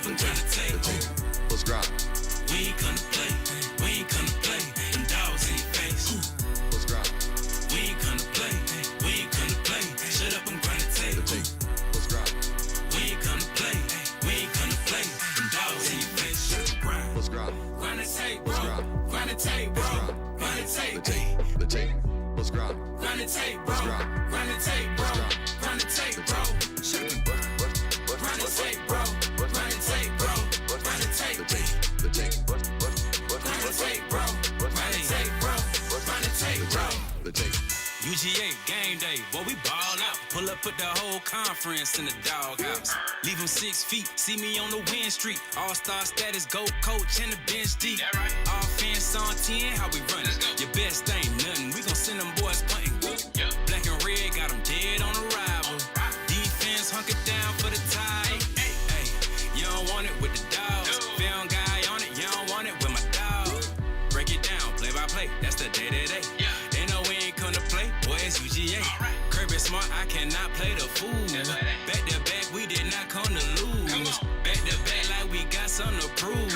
up and grind the tape. Let's grind. We ain't come to play. We ain't come to play. Them dogs in your face. Let's grind. We ain't come to play. We ain't come to play. Shut up and grind the tape. Let's grind. We ain't come to play. We ain't come to play. Them dogs in your face. Shut up and grind. Let's grind. Grind the tape, bro. Grind the tape, bro. Grind the tape. The tape. Let's grind. Grind the tape, bro. Grind the tape, bro. Grind the tape, bro. Shut up and grind. Grind the tape, bro. Grind the tape, bro. Grind the tape. The tape. Grind the tape, bro. Grind the tape, bro. Grind the tape, bro. The tape. UGA game day, boy, we ball out. Pull up, put the whole conference in the doghouse. Leave them 6 feet, see me on the win streak. All-star status, go coach, and the bench deep. Offense on 10, how we run it? Your best ain't nothing, we gon' send them boys punting. Black and red, got them dead on arrival. Defense hunkered down for the tie. Hey, you don't want it with the dogs. Film guy on it, you don't want it with my dog. Break it down, play by play, that's the day-to-day. They know we ain't come to play, boy, it's UGA. Kirby smart, I cannot play the fool. Back to back, we did not come to lose. Back to back, like we got something to prove.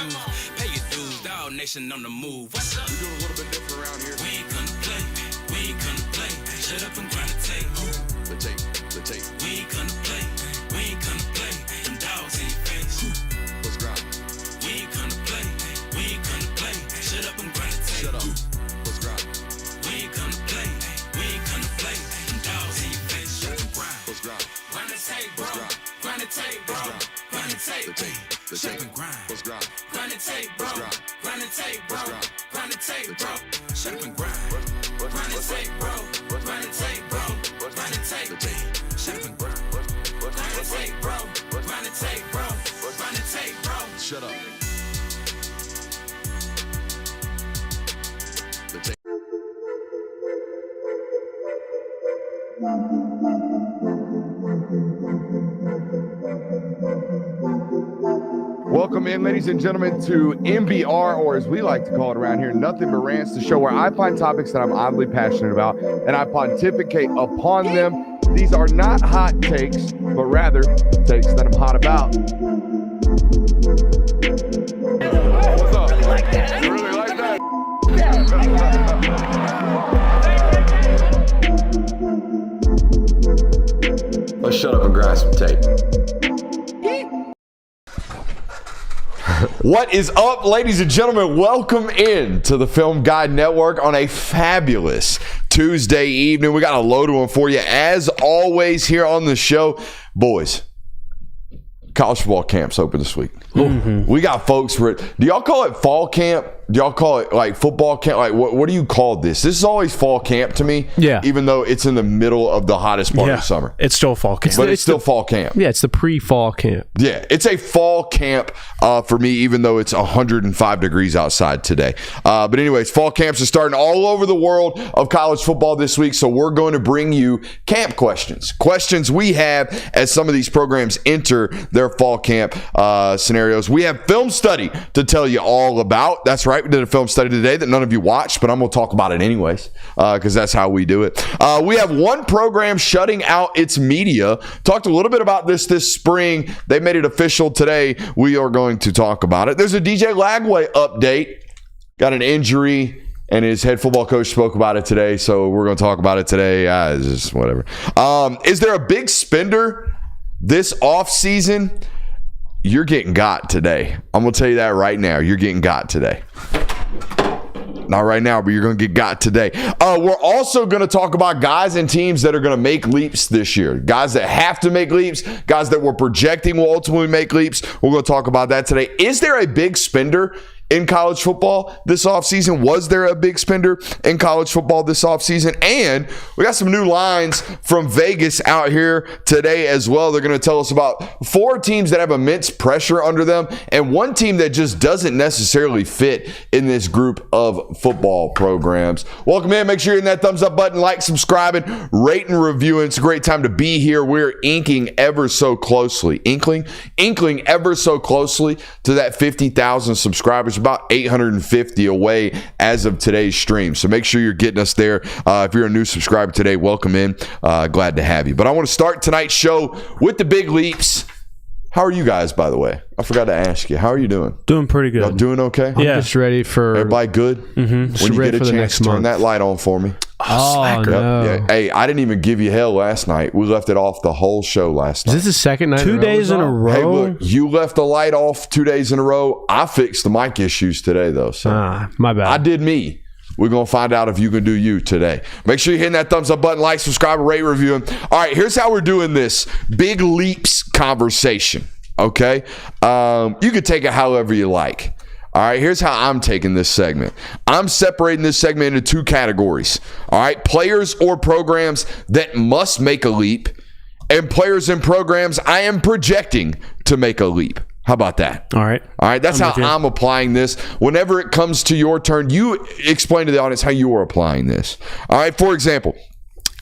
Pay your dues, dog nation on the move. What's up? We doing a little bit different around here. We ain't come to play, we ain't come to play. Shut up and grind the tape. The tape. The tape. We ain't come to play, we ain't come to play. Them dogs in your face. Let's grind. We ain't come to play, we ain't come to play. Shut up and grind the tape. Shut up. Let's grind. We ain't come to play, we ain't come to play. Them dogs in your face. Shut up and grind. Let's grind. Grind the tape, bro. Grind the tape, bro. Grind the tape. The tape. The Shut tape. up and grind. Let's grind. Grind the tape, bro. grind. Grind the tape, bro. grind. Grind the tape, bro. Shut up and grind. Grind the tape, bro. Grind the tape, bro. Grind the tape. Shut up and grind. Grind the tape, bro. Grind the tape, bro. Grind the tape, bro. Shut up. The tape. Welcome in, ladies and gentlemen, to MBR, or as we like to call it around here, Nothing But Rants, the show where I find topics that I'm oddly passionate about and I pontificate upon them. These are not hot takes, but rather takes that I'm hot about. What's up? You like that? You really like that? Let's shut up and grind some tape. What is up, ladies and gentlemen? Welcome in to the Film Guide Network on a fabulous Tuesday evening. We got a load of them for you, as always, here on the show. Boys, college football camp's open this week. Mm-hmm. We got folks for it. Do y'all call it fall camp? Do y'all call it like football camp? Like what do you call this? This is always fall camp to me. Yeah. Even though it's in the middle of the hottest part of the summer. It's still fall camp. But it's still fall camp. Yeah, it's the pre-fall camp. Yeah, it's a fall camp for me, even though it's 105 degrees outside today. But anyways, fall camps are starting all over the world of college football this week, so we're going to bring you camp questions. Questions we have as some of these programs enter their fall camp scenarios. We have film study to tell you all about. That's right. We did a film study today that none of you watched, but I'm going to talk about it anyways because that's how we do it. We have one program shutting out its media. Talked a little bit about this spring. They made it official today. We are going to talk about it. There's a DJ Lagway update. Got an injury, and his head football coach spoke about it today, so we're going to talk about it today. It's just whatever. Is there a big spender this offseason? You're getting got today. I'm going to tell you that right now. You're getting got today. Not right now, but you're going to get got today. We're also going to talk about guys and teams that are going to make leaps this year. Guys that have to make leaps. Guys that we're projecting will ultimately make leaps. We're going to talk about that today. Is there a big spender in college football this offseason? Was there a big spender in college football this offseason? And we got some new lines from Vegas out here today as well. They're going to tell us about 4 teams that have immense pressure under them and one team that just doesn't necessarily fit in this group of football programs. Welcome in. Make sure you're hitting that thumbs up button, like, subscribing, rate, and reviewing. It's a great time to be here. We're inkling ever so closely to that 50,000 subscribers. About 850 away as of today's stream. So make sure you're getting us there. If you're a new subscriber today, welcome in. Glad to have you. But I want to start tonight's show with the big leaps. How are you guys, by the way? I forgot to ask you. How are you doing? Doing pretty good. Y'all doing okay? Yeah. Just ready for Everybody good? just When you ready get a for the chance, next turn month. that light on for me. Oh, no. Yeah. Hey, I didn't even give you hell last night. We left it off the whole show last Is night. this the second night? 2 days in a row. Hey, look, you left the light off 2 days in a row. I fixed the mic issues today, though. So My bad. I did me. We're going to find out if you can do you today. Make sure you're hitting that thumbs up button, like, subscribe, rate, review. All right, here's how we're doing this. Big leaps conversation, okay? You can take it however you like. All right, here's how I'm taking this segment. I'm separating this segment into two categories. All right, players or programs that must make a leap, and players and programs I am projecting to make a leap. How about that? All right. All right, that's how I'm applying this. Whenever it comes to your turn, you explain to the audience how you are applying this. All right, for example,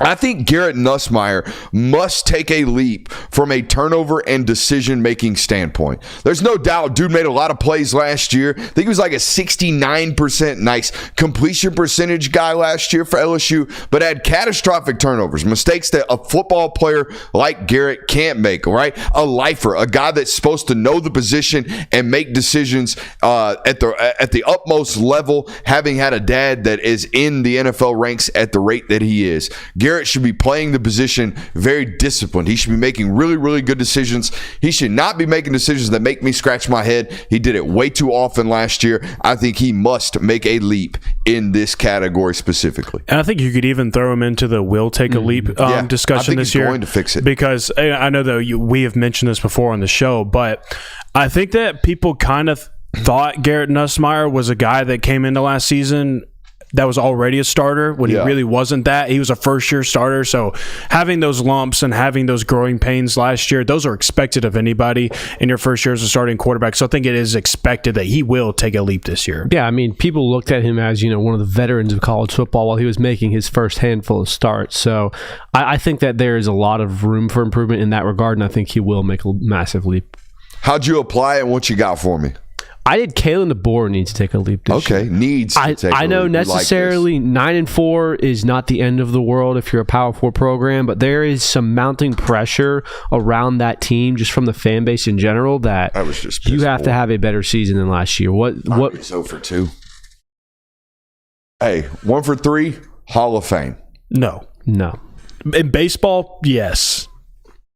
I think Garrett Nussmeier must take a leap from a turnover and decision-making standpoint. There's no doubt dude made a lot of plays last year. I think he was like a 69% nice completion percentage guy last year for LSU, but had catastrophic turnovers, mistakes that a football player like Garrett can't make, right? A lifer, a guy that's supposed to know the position and make decisions at the utmost level, having had a dad that is in the NFL ranks at the rate that he is. Garrett should be playing the position very disciplined. He should be making really, really good decisions. He should not be making decisions that make me scratch my head. He did it way too often last year. I think he must make a leap in this category specifically. And I think you could even throw him into the will take a leap discussion I think this he's year. going to fix it. Because I know that we have mentioned this before on the show, but I think that people kind of thought Garrett Nussmeier was a guy that came into last season that was already a starter when he really wasn't that. He was a first-year starter, so having those lumps and having those growing pains last year, those are expected of anybody in your first year as a starting quarterback. So I think it is expected that he will take a leap this year. Yeah, I mean, people looked at him as, one of the veterans of college football while he was making his first handful of starts. So I think that there is a lot of room for improvement in that regard, and I think he will make a massive leap. How'd you apply it and what you got for me? I did Kalen DeBoer needs to take a leap this year. Needs to take a leap. I know We like necessarily 9-4 is not the end of the world if you're a Power 4 program, but there is some mounting pressure around that team just from the fan base in general that was just you have to have a better season than last year. What? It's 0 for 2. Hey, 1 for 3, Hall of Fame. No. In baseball, yes.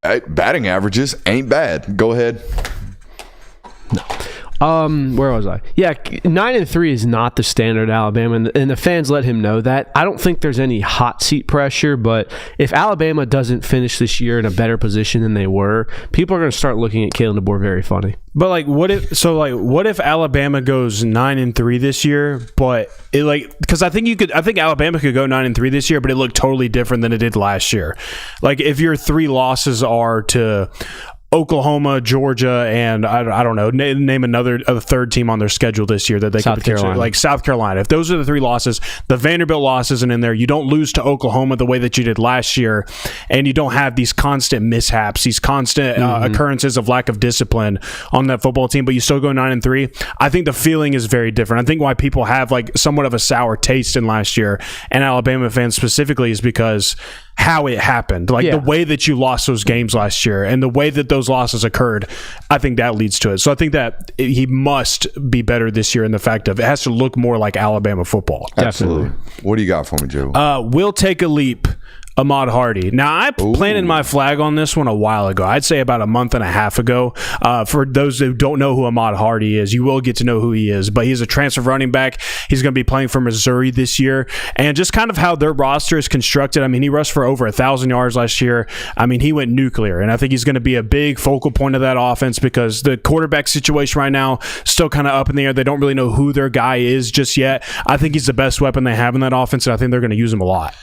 Hey, batting averages ain't bad. Go ahead. Where was I? Yeah, 9-3 is not the standard Alabama, and the fans let him know that. I don't think there's any hot seat pressure, but if Alabama doesn't finish this year in a better position than they were, people are going to start looking at Kalen DeBoer very funny. But what if Alabama goes 9-3 this year, but because I think Alabama could go 9-3 this year, but it looked totally different than it did last year. Like if your 3 losses are to Oklahoma, Georgia, and I don't know, name a third team on their schedule this year that they could potentially, like South Carolina. If those are the 3 losses, the Vanderbilt loss isn't in there. You don't lose to Oklahoma the way that you did last year, and you don't have these constant mishaps, these constant occurrences of lack of discipline on that football team, but you still go 9-3. I think the feeling is very different. I think why people have like somewhat of a sour taste in last year, and Alabama fans specifically, is because how it happened, the way that you lost those games last year and the way that those losses occurred. I think that leads to it. So I think that he must be better this year in the fact of it has to look more like Alabama football. Absolutely. What do you got for me, Joe? We'll take a leap. Ahmad Hardy. Now, I planted my flag on this one a while ago. I'd say about a month and a half ago. For those who don't know who Ahmad Hardy is, you will get to know who he is. But he's a transfer running back. He's going to be playing for Missouri this year. And just kind of how their roster is constructed, I mean, he rushed for over 1,000 yards last year. I mean, he went nuclear. And I think he's going to be a big focal point of that offense because the quarterback situation right now still kind of up in the air. They don't really know who their guy is just yet. I think he's the best weapon they have in that offense, and I think they're going to use him a lot.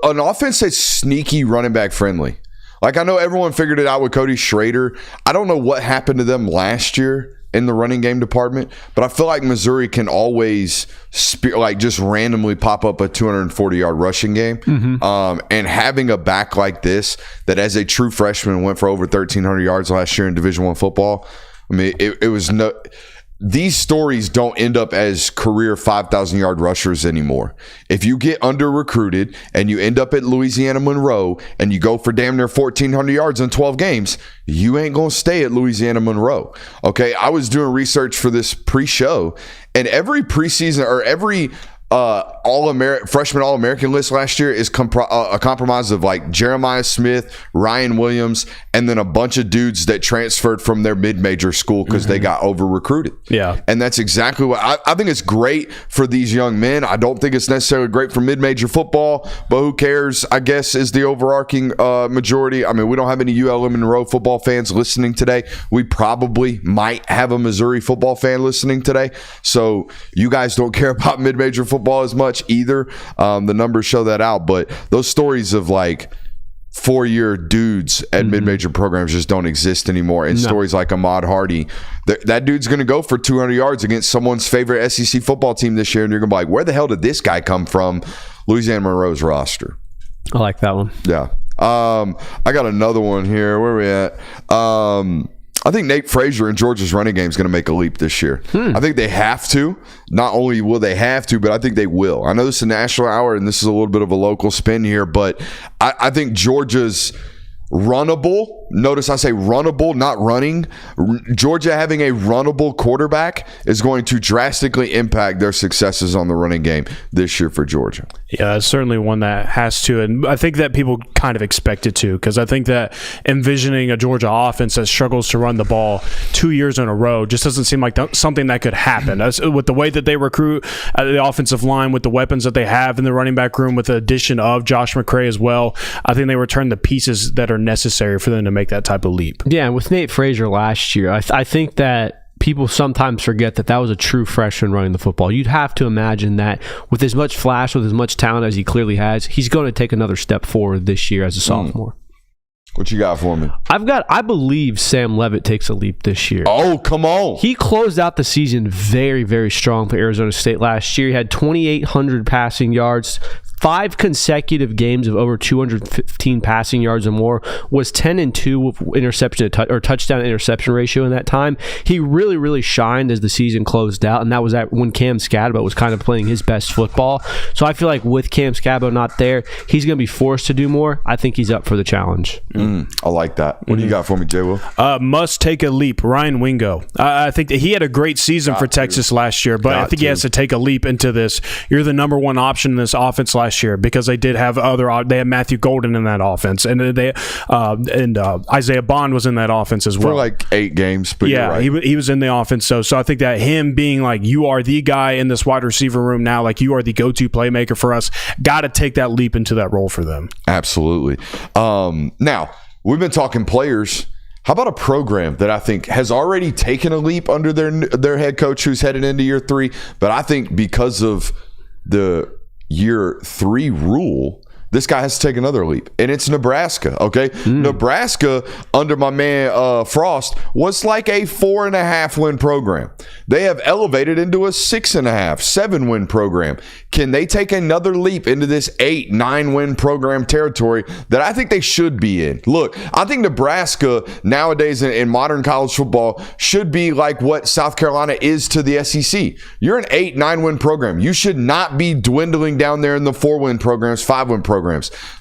An offense that's sneaky running back friendly. Like, I know everyone figured it out with Cody Schrader. I don't know what happened to them last year in the running game department, but I feel like Missouri can always just randomly pop up a 240-yard rushing game. And having a back like this that as a true freshman went for over 1,300 yards last year in Division I football, I mean, it was no... these stories don't end up as career 5,000-yard rushers anymore. If you get under-recruited and you end up at Louisiana Monroe and you go for damn near 1,400 yards in 12 games, you ain't going to stay at Louisiana Monroe. Okay, I was doing research for this pre-show, and every preseason or every freshman All-American list last year is a compromise of like Jeremiah Smith, Ryan Williams, and then a bunch of dudes that transferred from their mid-major school because they got over-recruited. Yeah. And that's exactly what I think it's great for these young men. I don't think it's necessarily great for mid-major football, but who cares, I guess, is the overarching majority. I mean, we don't have any ULM Monroe football fans listening today. We probably might have a Missouri football fan listening today. So you guys don't care about mid-major football as much either. The numbers show that out, but those stories of like 4-year dudes at mid-major programs just don't exist anymore. And stories like Ahmad Hardy, that dude's going to go for 200 yards against someone's favorite SEC football team this year, and you're going to be like, where the hell did this guy come from? Louisiana Monroe's roster. I like that one. Yeah. I got another one here. Where are we at? I think Nate Frazier in Georgia's running game is going to make a leap this year. I think they have to. Not only will they have to, but I think they will. I know this is a national hour, and this is a little bit of a local spin here, but I think Georgia's runnable. Notice I say runnable, not running. Georgia having a runnable quarterback is going to drastically impact their successes on the running game this year for Georgia. Yeah, it's certainly one that has to, and I think that people kind of expect it to, because I think that envisioning a Georgia offense that struggles to run the ball 2 years in a row just doesn't seem like something that could happen. With the way that they recruit the offensive line, with the weapons that they have in the running back room, with the addition of Josh McCray as well, I think they return the pieces that are necessary for them to make that type of leap. Yeah, and with Nate Frazier last year, I think that people sometimes forget that was a true freshman running the football. You'd have to imagine that with as much flash, with as much talent as he clearly has, he's going to take another step forward this year as a sophomore. What you got for me? I believe Sam Leavitt takes a leap this year. Oh, come on. He closed out the season very, very strong for Arizona State last year. He had 2,800 passing yards, 5 consecutive games of over 215 passing yards or more, was 10-2 with interception or touchdown interception ratio in that time. He really, really shined as the season closed out, and that was when Cam Scadabo was kind of playing his best football. So I feel like with Cam Scadabo not there, he's going to be forced to do more. I think he's up for the challenge. I like that. What do you got for me, Jay Will? Must take a leap. Ryan Wingo. I think that he had a great season for Texas last year, but I think he has to take a leap into this. You're the number one option in this offense last year, because they did have they had Matthew Golden in that offense, and Isaiah Bond was in that offense as well for like 8 games. But yeah, you're right. he was in the offense. So I think that him being like, you are the guy in this wide receiver room now, like you are the go-to playmaker for us, got to take that leap into that role for them. Absolutely. Now we've been talking players. How about a program that I think has already taken a leap under their head coach who's headed into year 3, but I think because of the year 3 rule, this guy has to take another leap, and it's Nebraska. Okay, Nebraska under my man Frost was like a 4.5 win program. They have elevated into a 6.5, 7 win program. Can they take another leap into this 8, 9 win program territory that I think they should be in? Look, I think Nebraska nowadays in modern college football should be like what South Carolina is to the SEC. You're an 8, 9 win program. You should not be dwindling down there in the 4 win programs, 5 win programs.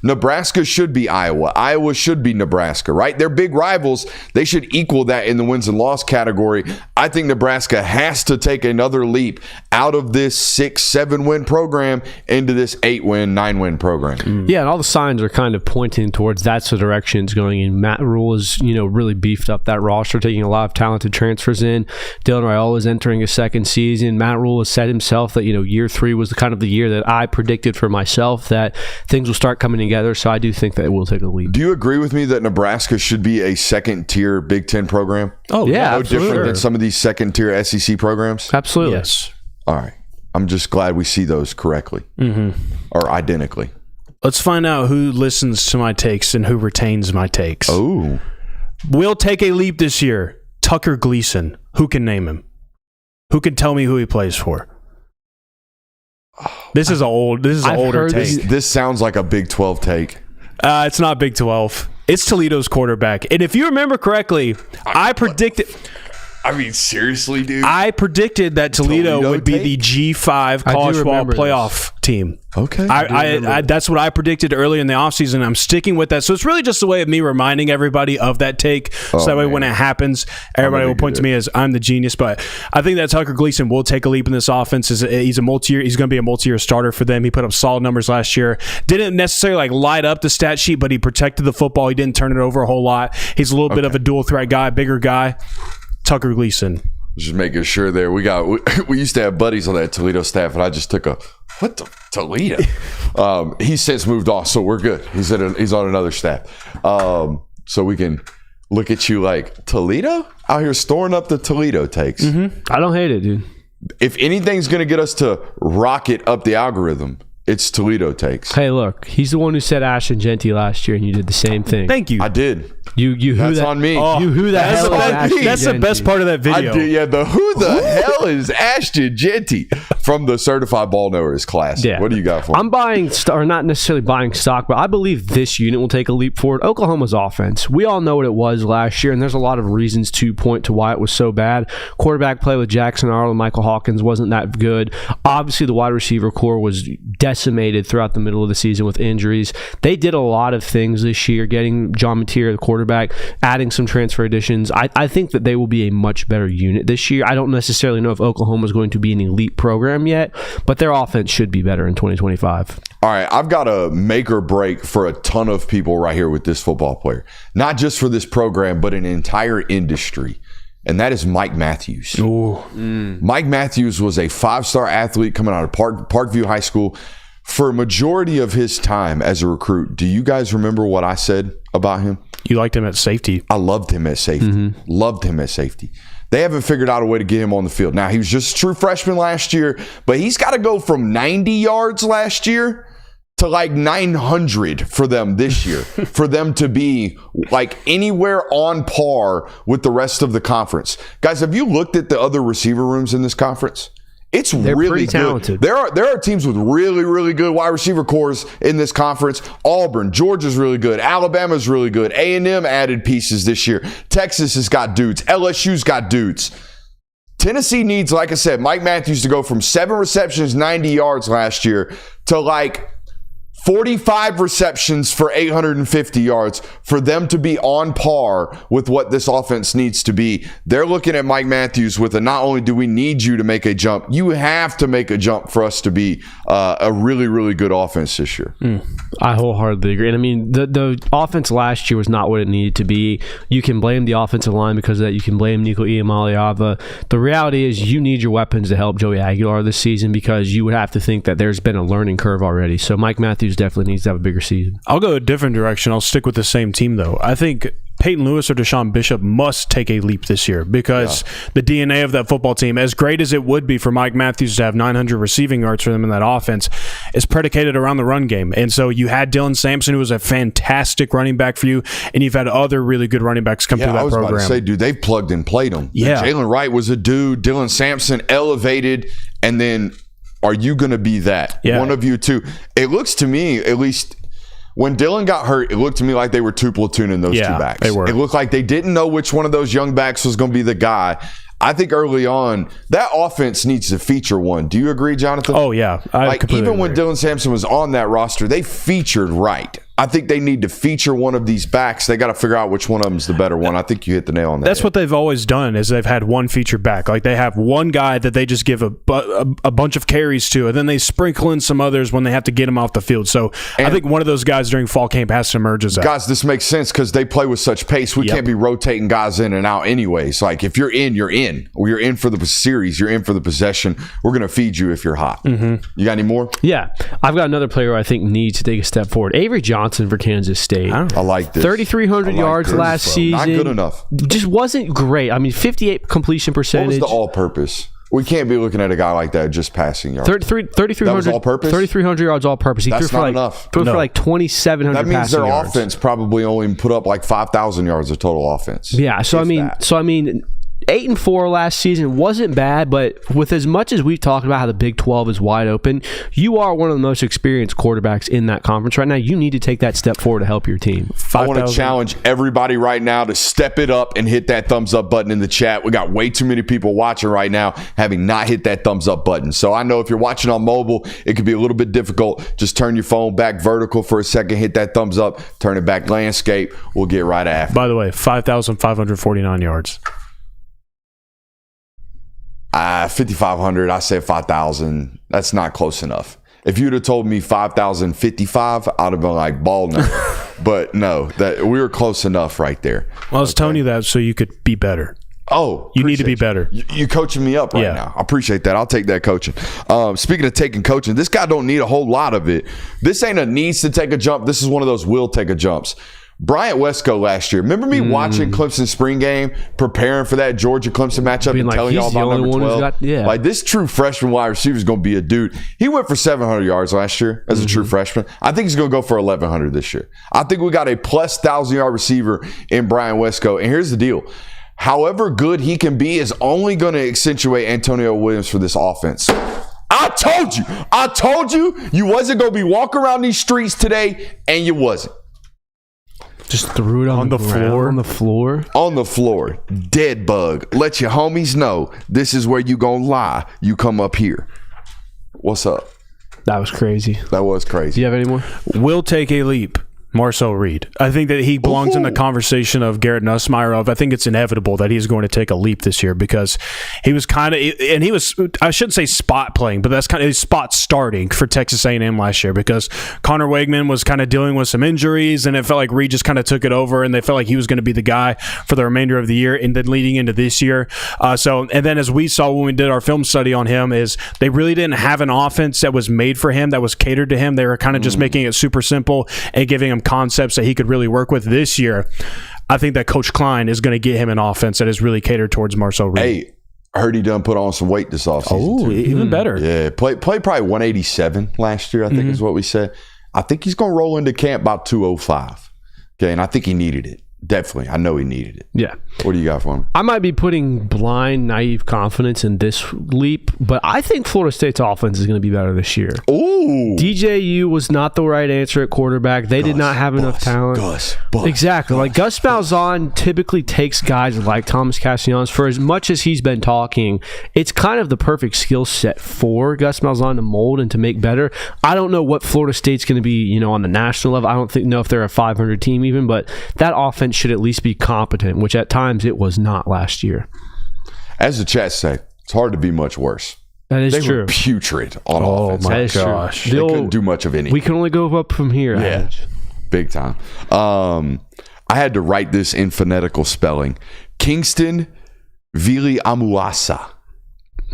Nebraska should be Iowa. Iowa should be Nebraska, right? They're big rivals. They should equal that in the wins and loss category. I think Nebraska has to take another leap out of this 6, 7 win program into this 8 win, 9 win program. Yeah, and all the signs are kind of pointing towards that's the direction it's going in. Matt Rule has, really beefed up that roster, taking a lot of talented transfers in. Dylan Raiola is entering a second season. Matt Rule has said himself that, year 3 was the year that I predicted for myself that things will start coming together. So I do think that it will take a leap. Do you agree with me that Nebraska should be a second-tier Big Ten program? Oh, yeah. No different than some of these second-tier SEC programs? Absolutely. Yes. All right. I'm just glad we see those correctly or identically. Let's find out who listens to my takes and who retains my takes. Oh. We'll take a leap this year. Tucker Gleason. Who can name him? Who can tell me who he plays for? This is an older take. This sounds like a Big 12 take. It's not Big 12. It's Toledo's quarterback. And if you remember correctly, I predicted I mean, seriously, dude. I predicted that Toledo would be the G5 college football playoff team. Okay. I that's what I predicted early in the offseason. I'm sticking with that. So it's really just a way of me reminding everybody of that take. So that way when it happens, everybody will point to me as I'm the genius. But I think that Tucker Gleason will take a leap in this offense. He's going to be a multi-year starter for them. He put up solid numbers last year. Didn't necessarily like light up the stat sheet, but he protected the football. He didn't turn it over a whole lot. He's a little bit of a dual threat guy, bigger guy. Tucker Gleason. Just making sure there. We used to have buddies on that Toledo staff, and I just took Toledo? He's since moved off, so we're good. He's on another staff. So we can look at you like, Toledo? Out here storing up the Toledo takes. Mm-hmm. I don't hate it, dude. If anything's going to get us to rocket up the algorithm, it's Toledo takes. Hey, look, he's the one who said Ashton Genty last year, and you did the same thing. Thank you. I did. That's on me. You who the hell is Ashton That's the best part of that video. I did, yeah, the who the hell is Ashton Genty from the Certified Ball Knowers class. Yeah. What do you got for me? I'm buying, or not necessarily buying stock, but I believe this unit will take a leap forward. Oklahoma's offense. We all know what it was last year, and there's a lot of reasons to point to why it was so bad. Quarterback play with Jackson Arnold, Michael Hawkins wasn't that good. Obviously, the wide receiver core was decimated throughout the middle of the season with injuries. They did a lot of things this year, getting John Mateer, the quarterback, adding some transfer additions. I think that they will be a much better unit this year. I don't necessarily know if Oklahoma is going to be an elite program yet, but their offense should be better in 2025. All right, I've got a make or break for a ton of people right here with this football player. Not just for this program, but an entire industry. And that is Mike Matthews. Mike Matthews was a 5-star athlete coming out of Parkview High School. For a majority of his time as a recruit, do you guys remember what I said about him? You liked him at safety. I loved him at safety. Loved him at safety. They haven't figured out a way to get him on the field. Now, he was just a true freshman last year, but he's got to go from 90 yards last year to like 900 for them this year, for them to be like anywhere on par with the rest of the conference. Guys, have you looked at the other receiver rooms in this conference? They're really pretty talented. There are teams with really, really good wide receiver cores in this conference. Auburn, Georgia's really good. Alabama's really good. A&M added pieces this year. Texas has got dudes. LSU's got dudes. Tennessee needs, like I said, Mike Matthews to go from 7 receptions, 90 yards last year to like 45 receptions for 850 yards for them to be on par with what this offense needs to be. They're looking at Mike Matthews with not only do we need you to make a jump, you have to make a jump for us to be a really, really good offense this year. I wholeheartedly agree. And I mean, the offense last year was not what it needed to be. You can blame the offensive line because of that. You can blame Nico Iamaleava. The reality is you need your weapons to help Joey Aguilar this season because you would have to think that there's been a learning curve already. So Mike Matthews definitely needs to have a bigger season. I'll go a different direction. I'll stick with the same team, though. I think Peyton Lewis or Deshaun Bishop must take a leap this year because the DNA of that football team, as great as it would be for Mike Matthews to have 900 receiving yards for them in that offense, is predicated around the run game. And so you had Dylan Sampson, who was a fantastic running back for you, and you've had other really good running backs come through that program. I was about to say, dude, they've plugged and played them. Yeah. Jalen Wright was a dude. Dylan Sampson elevated, and then are you going to be that? Yeah. One of you two. It looks to me, at least when Dylan got hurt, it looked to me like they were two platooning those two backs. They were. It looked like they didn't know which one of those young backs was going to be the guy. I think early on, that offense needs to feature one. Do you agree, Jonathan? Oh, yeah. Even when Dylan Sampson was on that roster, they featured Wright. I think they need to feature one of these backs. They got to figure out which one of them is the better one. I think you hit the nail on that. That's what they've always done is they've had one featured back. Like they have one guy that they just give a bunch of carries to, and then they sprinkle in some others when they have to get them off the field. So I think one of those guys during fall camp has to emerge as that. Guys, this makes sense because they play with such pace. We can't be rotating guys in and out anyways. Like if you're in, you're in. Or you're in for the series. You're in for the possession. We're going to feed you if you're hot. You got any more? Yeah. I've got another player who I think needs to take a step forward. Avery Johnson for Kansas State. I like this. 3,300 yards last season. Not good enough. Just wasn't great. I mean, 58 completion percentage. What was the all-purpose? We can't be looking at a guy like that just passing yards. 3,300. That was all-purpose? 3,300 yards all-purpose. He That's threw not for enough. for like 2,700 That means passing their yards. offense probably only put up like 5,000 yards of total offense. Yeah. So I mean, 8-4 last season wasn't bad, but with as much as we've talked about how the Big 12 is wide open, you are one of the most experienced quarterbacks in that conference right now. You need to take that step forward to help your team. I want to challenge everybody right now to step it up and hit that thumbs up button in the chat. We got way too many people watching right now having not hit that thumbs up button. So I know if you're watching on mobile, it could be a little bit difficult. Just turn your phone back vertical for a second, hit that thumbs up, turn it back landscape. We'll get right after. By the way, 5,549 yards. 5,500. I said 5,000. That's not close enough. If you'd have told me 5,055, I'd have been like, ball no. But no, that we were close enough right there. Well, I was telling you that so you could be better. Oh, you need to be better. You coaching me up right now. I appreciate that. I'll take that coaching. Speaking of taking coaching, this guy don't need a whole lot of it. This ain't a needs to take a jump. This is one of those will take a jumps. Bryant Wesco last year. Remember me watching Clemson spring game, preparing for that Georgia-Clemson matchup and telling y'all about number 12? Like, this true freshman wide receiver is going to be a dude. He went for 700 yards last year as a true freshman. I think he's going to go for 1,100 this year. I think we got a plus 1,000-yard receiver in Bryant Wesco. And here's the deal. However good he can be is only going to accentuate Antonio Williams for this offense. I told you you wasn't going to be walking around these streets today, and you wasn't. Just threw it on the floor. On the floor. On the floor. Dead bug. Let your homies know this is where you gonna lie. You come up here. What's up? That was crazy. That was crazy. Do you have any more? Will take a leap. Marcel Reed. I think that he belongs in the conversation of Garrett Nussmeier. I think it's inevitable that he's going to take a leap this year because he was kind of, and he was, I shouldn't say spot playing, but that's kind of his spot starting for Texas A&M last year because Connor Wegman was kind of dealing with some injuries and it felt like Reed just kind of took it over and they felt like he was going to be the guy for the remainder of the year and then leading into this year. And then as we saw when we did our film study on him is they really didn't have an offense that was made for him, that was catered to him. They were kind of just making it super simple and giving him concepts that he could really work with this year. I think that Coach Klein is going to get him an offense that is really catered towards Marcel Reed. Hey, I heard he done put on some weight this offseason. Oh, even better. Yeah, played probably 187 last year, I think is what we said. I think he's going to roll into camp about 205. Okay, and I think he needed it. Definitely. I know he needed it. Yeah. What do you got for him? I might be putting blind, naive confidence in this leap, but I think Florida State's offense is going to be better this year. Ooh. DJU was not the right answer at quarterback. They did not have enough talent. Exactly. Like Gus Malzahn typically takes guys like Thomas Castellanos. For as much as he's been talking, it's kind of the perfect skill set for Gus Malzahn to mold and to make better. I don't know what Florida State's going to be, on the national level. I don't know if they're a 500 team even, but that offense should at least be competent, which at times it was not last year. As the chat say, it's hard to be much worse. That is they true. Were putrid on offense. Oh my gosh. They couldn't do much of anything. We can only go up from here. Yeah, big time. I had to write this in phonetical spelling. Kingston Vili Amuasa.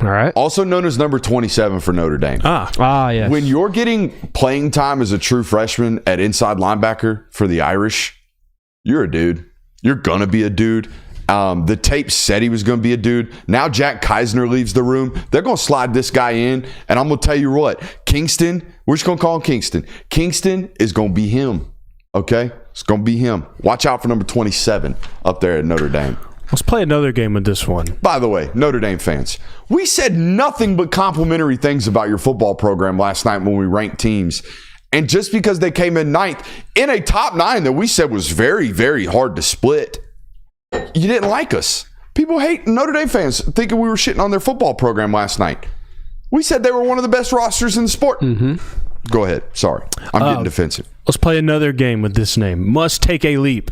All right. Also known as number 27 for Notre Dame. Yes. When you're getting playing time as a true freshman at inside linebacker for the Irish, you're a dude. You're going to be a dude. The tape said he was going to be a dude. Now Jack Keisner leaves the room. They're going to slide this guy in. And I'm going to tell you what. Kingston, we're just going to call him Kingston. Kingston is going to be him. Okay? It's going to be him. Watch out for number 27 up there at Notre Dame. Let's play another game with this one. By the way, Notre Dame fans, we said nothing but complimentary things about your football program last night when we ranked teams. And just because they came in ninth in a top 9 that we said was very, very hard to split, you didn't like us. People hate Notre Dame fans thinking we were shitting on their football program last night. We said they were one of the best rosters in the sport. Go ahead. Sorry. I'm getting defensive. Let's play another game with this name. Must take a leap.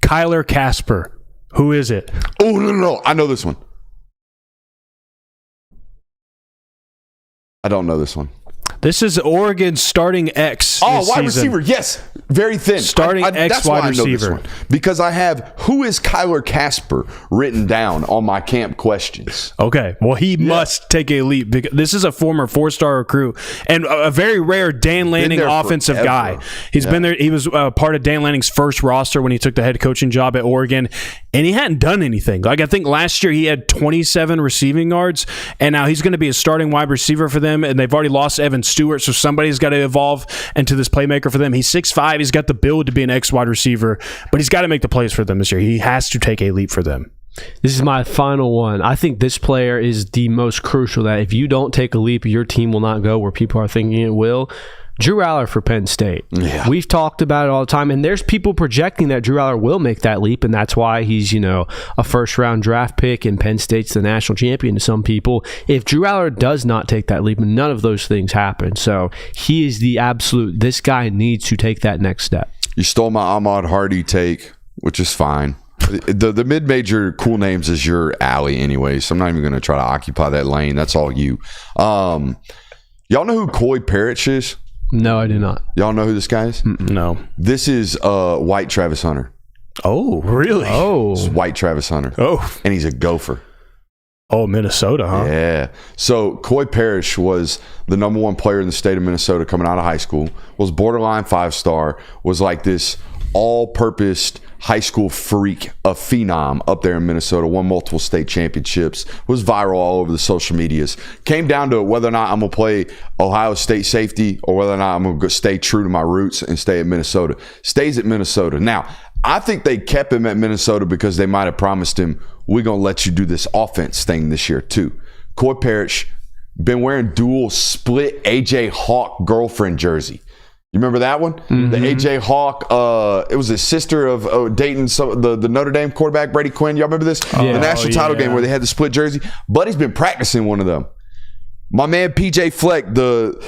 Kyler Casper. Who is it? Oh, no. I know this one. I don't know this one. This is Oregon's starting X. Wide receiver. Yes. Very thin. Starting X wide receiver. Because I have who is Kyler Casper written down on my camp questions. Okay. Well, he must take a leap. Because this is a former 4-star recruit and a very rare Dan Lanning offensive guy. He's been there. He was part of Dan Lanning's first roster when he took the head coaching job at Oregon. And he hadn't done anything. Like, I think last year he had 27 receiving yards, and now he's going to be a starting wide receiver for them, and they've already lost Evan Stewart, so somebody's got to evolve into this playmaker for them. He's 6'5". He's got the build to be an X wide receiver, but he's got to make the plays for them this year. He has to take a leap for them. This is my final one. I think this player is the most crucial, that if you don't take a leap, your team will not go where people are thinking it will. Drew Aller for Penn State. Yeah. We've talked about it all the time, and there's people projecting that Drew Aller will make that leap, and that's why he's, a first-round draft pick, and Penn State's the national champion to some people. If Drew Aller does not take that leap, none of those things happen. So he is the absolute, this guy needs to take that next step. You stole my Ahmad Hardy take, which is fine. The mid-major cool names is your alley anyway, so I'm not even going to try to occupy that lane. That's all you. Y'all know who Coy Parrish is? No, I do not. Y'all know who this guy is? No. This is white Travis Hunter. Oh, really? It's white Travis Hunter. Oh. And he's a gopher. Oh, Minnesota, huh? Yeah. So Coy Parrish was the number one player in the state of Minnesota coming out of high school, was borderline 5-star, was like this all-purpose high school freak, a phenom up there in Minnesota, won multiple state championships, was viral all over the social medias. Came down to whether or not I'm going to play Ohio State safety or whether or not I'm going to stay true to my roots and stay at Minnesota. Stays at Minnesota. Now, I think they kept him at Minnesota because they might have promised him, we're going to let you do this offense thing this year too. Coy Parrish, been wearing dual split AJ Hawk girlfriend jersey. You remember that one? Mm-hmm. The AJ Hawk, it was a sister of dating the Notre Dame quarterback, Brady Quinn. Y'all remember this? The national title game where they had the split jersey. Buddy's been practicing one of them. My man PJ Fleck, the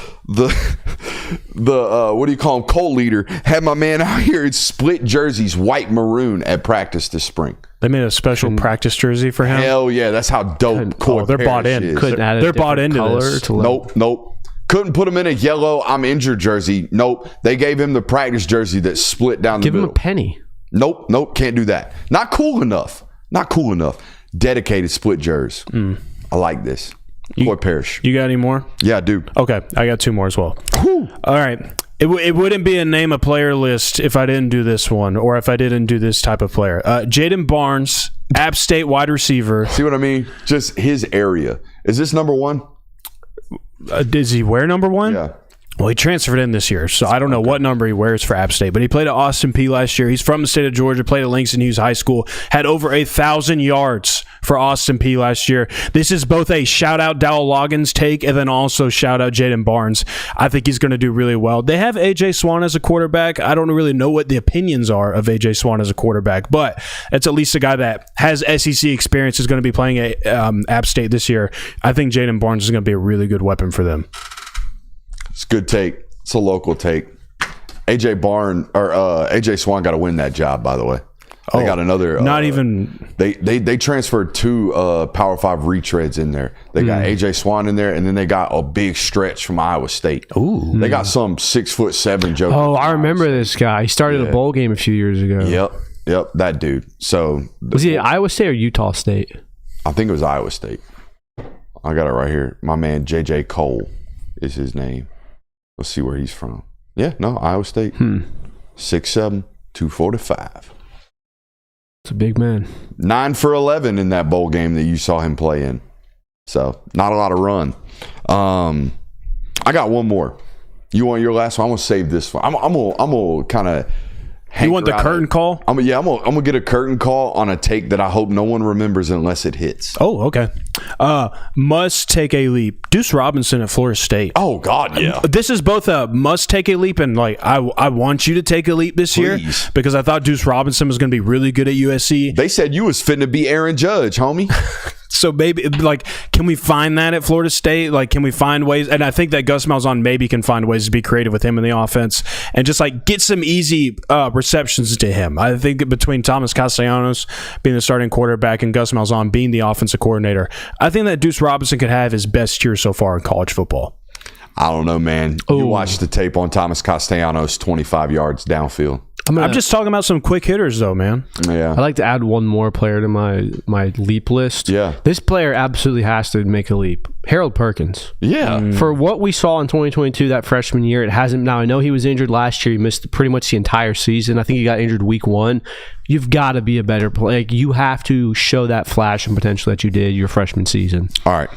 what do you call him, co-leader, had my man out here in split jerseys, white maroon, at practice this spring. They made a special practice jersey for him? Hell yeah, that's how dope Coy they're Parrish bought in. is. They're bought into this. Nope. Couldn't put him in a yellow I'm injured jersey. Nope. They gave him the practice jersey that split down the middle. Give him a penny. Nope. Can't do that. Not cool enough. Dedicated split jersey. I like this. Coy Parrish. You got any more? Yeah, I do. Okay. I got 2 more as well. Whew. All right. It wouldn't be a name a player list if I didn't do this one or if I didn't do this type of player. Jaden Barnes, App State wide receiver. See what I mean? Just his area. Is this number 1? Does he wear number 1? Yeah. Well, he transferred in this year, so I don't know what number he wears for App State, but he played at Austin Peay last year. He's from the state of Georgia, played at Langston Hughes High School, had over 1,000 yards for Austin Peay last year. This is both a shout-out Dowell Loggins take and then also shout-out Jaden Barnes. I think he's going to do really well. They have A.J. Swan as a quarterback. I don't really know what the opinions are of A.J. Swan as a quarterback, but it's at least a guy that has SEC experience, is going to be playing at App State this year. I think Jaden Barnes is going to be a really good weapon for them. It's a good take. It's a local take. AJ Swan got to win that job, by the way. They got another. Not even. They transferred 2 Power 5 retreads in there. They got AJ Swan in there, and then they got a big stretch from Iowa State. Ooh. They got some 6'7" joke. Oh, I remember this guy. He started a bowl game a few years ago. Yep, that dude. So was he at Iowa State or Utah State? I think it was Iowa State. I got it right here. My man JJ Cole is his name. Let's see where he's from. Yeah, no, Iowa State. 6'7", 245. It's a big man. 9 for 11 in that bowl game that you saw him play in. So, not a lot of run. I got one more. You want your last one? I'm going to save this one. I'm going to kind of... You want the curtain call? I'm gonna get a curtain call on a take that I hope no one remembers unless it hits. Oh, okay. Must take a leap. Deuce Robinson at Florida State. Oh God, yeah. This is both a must take a leap and like I want you to take a leap this year because I thought Deuce Robinson was going to be really good at USC. They said you was finna be Aaron Judge, homie. So maybe, like, can we find that at Florida State? Like, can we find ways? And I think that Gus Malzahn maybe can find ways to be creative with him in the offense and just, like, get some easy receptions to him. I think between Thomas Castellanos being the starting quarterback and Gus Malzahn being the offensive coordinator, I think that Deuce Robinson could have his best year so far in college football. I don't know, man. You watched the tape on Thomas Castellanos, 25 yards downfield. I'm just talking about some quick hitters, though, man. Yeah, I'd like to add one more player to my leap list. Yeah. This player absolutely has to make a leap. Harold Perkins. Yeah. For what we saw in 2022, that freshman year, it hasn't. Now, I know he was injured last year. He missed pretty much the entire season. I think he got injured week 1. You've got to be a better player. Like, you have to show that flash and potential that you did your freshman season. All right.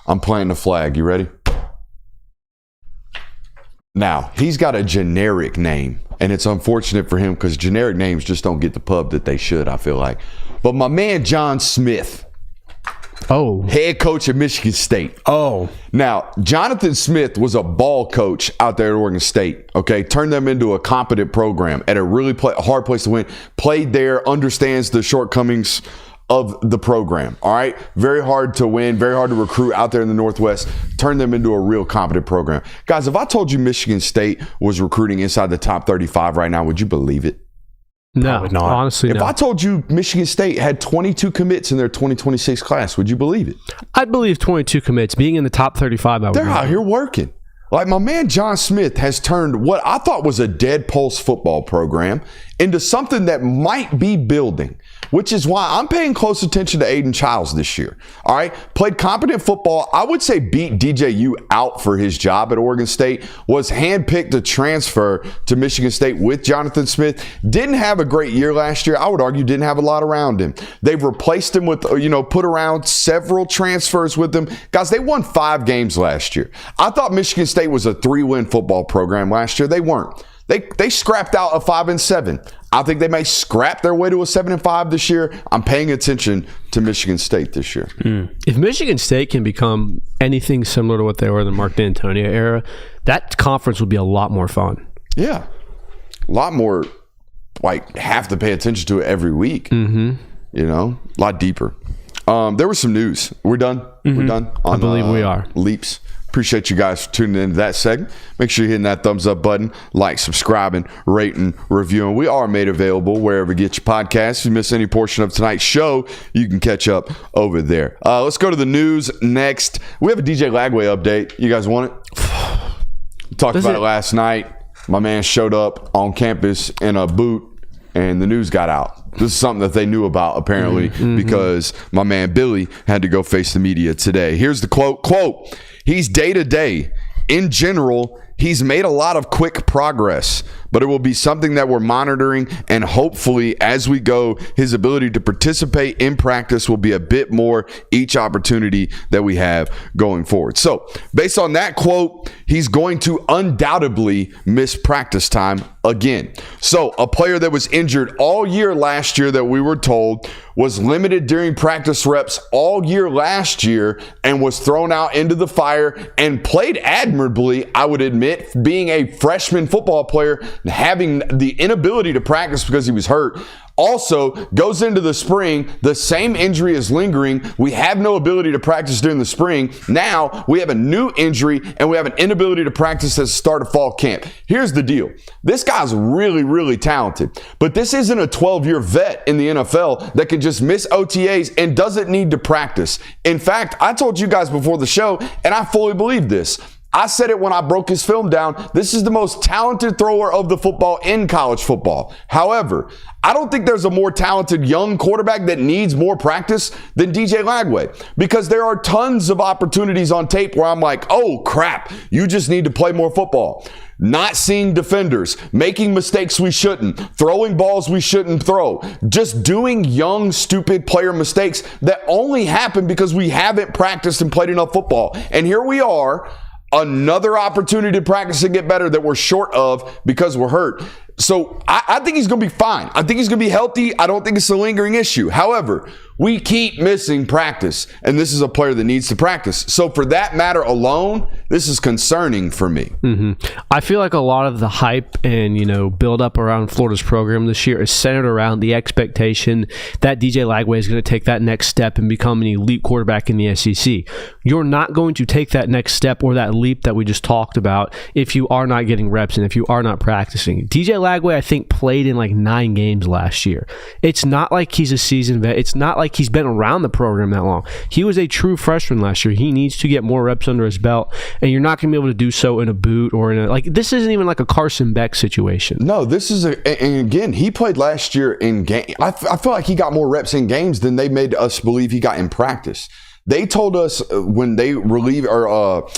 I'm planting the flag. You ready? Now, he's got a generic name, and it's unfortunate for him because generic names just don't get the pub that they should, I feel like. But my man John Smith, head coach at Michigan State. Now, Jonathan Smith was a ball coach out there at Oregon State, okay? Turned them into a competent program at a really hard place to win. Played there, understands the shortcomings of the program, all right? Very hard to win, very hard to recruit out there in the Northwest. Turn them into a real competent program. Guys, if I told you Michigan State was recruiting inside the top 35 right now, would you believe it? No, honestly, if I told you Michigan State had 22 commits in their 2026 class, would you believe it? I'd believe 22 commits. Being in the top 35, I would. They're out here working. Like, my man John Smith has turned what I thought was a dead pulse football program into something that might be building, which is why I'm paying close attention to Aiden Childs this year. All right. Played competent football. I would say beat DJU out for his job at Oregon State. Was handpicked to transfer to Michigan State with Jonathan Smith. Didn't have a great year last year. I would argue didn't have a lot around him. They've replaced him with, put around several transfers with them. Guys, they won 5 games last year. I thought Michigan State was a 3-win football program last year. They weren't. They scrapped out a 5-7. I think they may scrap their way to a 7-5 this year. I'm paying attention to Michigan State this year. If Michigan State can become anything similar to what they were in the Mark D'Antonio era, that conference would be a lot more fun. Yeah. A lot more, have to pay attention to it every week. A lot deeper. There was some news. We're done? We're done? I believe we are. Leaps. Appreciate you guys for tuning into that segment. Make sure you're hitting that thumbs up button, subscribing, rating, reviewing. We are made available wherever you get your podcasts. If you miss any portion of tonight's show, you can catch up over there. Let's go to the news next. We have a DJ Lagway update. You guys want it? Talked about it last night. My man showed up on campus in a boot, and the news got out. This is something that they knew about, apparently, because my man Billy had to go face the media today. Here's the quote. He's day-to-day. In general, he's made a lot of quick progress, but it will be something that we're monitoring, and hopefully as we go, his ability to participate in practice will be a bit more each opportunity that we have going forward. So based on that quote, he's going to undoubtedly miss practice time again. So a player that was injured all year last year that we were told was limited during practice reps all year last year and was thrown out into the fire and played admirably, I would admit, being a freshman football player, having the inability to practice because he was hurt. Also, goes into the spring, the same injury is lingering. We have no ability to practice during the spring. Now, we have a new injury, and we have an inability to practice at the start of fall camp. Here's the deal. This guy's really, really talented, but this isn't a 12-year vet in the NFL that can just miss OTAs and doesn't need to practice. In fact, I told you guys before the show, and I fully believe this. I said it when I broke his film down. This is the most talented thrower of the football in college football. However, I don't think there's a more talented young quarterback that needs more practice than DJ Lagway, because there are tons of opportunities on tape where I'm like, oh crap, you just need to play more football. Not seeing defenders, making mistakes we shouldn't, throwing balls we shouldn't throw, just doing young, stupid player mistakes that only happen because we haven't practiced and played enough football. And here we are, another opportunity to practice and get better that we're short of because we're hurt. So I think he's going to be fine. I think he's going to be healthy. I don't think it's a lingering issue. However, we keep missing practice, and this is a player that needs to practice. So for that matter alone, this is concerning for me. I feel like a lot of the hype and, build up around Florida's program this year is centered around the expectation that DJ Lagway is going to take that next step and become an elite quarterback in the SEC. You're not going to take that next step or that leap that we just talked about if you are not getting reps and if you are not practicing. DJ Lagway, I think, played in 9 games last year. It's not like he's a seasoned vet. It's not like he's been around the program that long. He was a true freshman last year. He needs to get more reps under his belt, and you're not going to be able to do so in a boot or in a this isn't even like a Carson Beck situation. No, this is and again, he played last year in game. I feel like he got more reps in games than they made us believe he got in practice. They told us when they revealed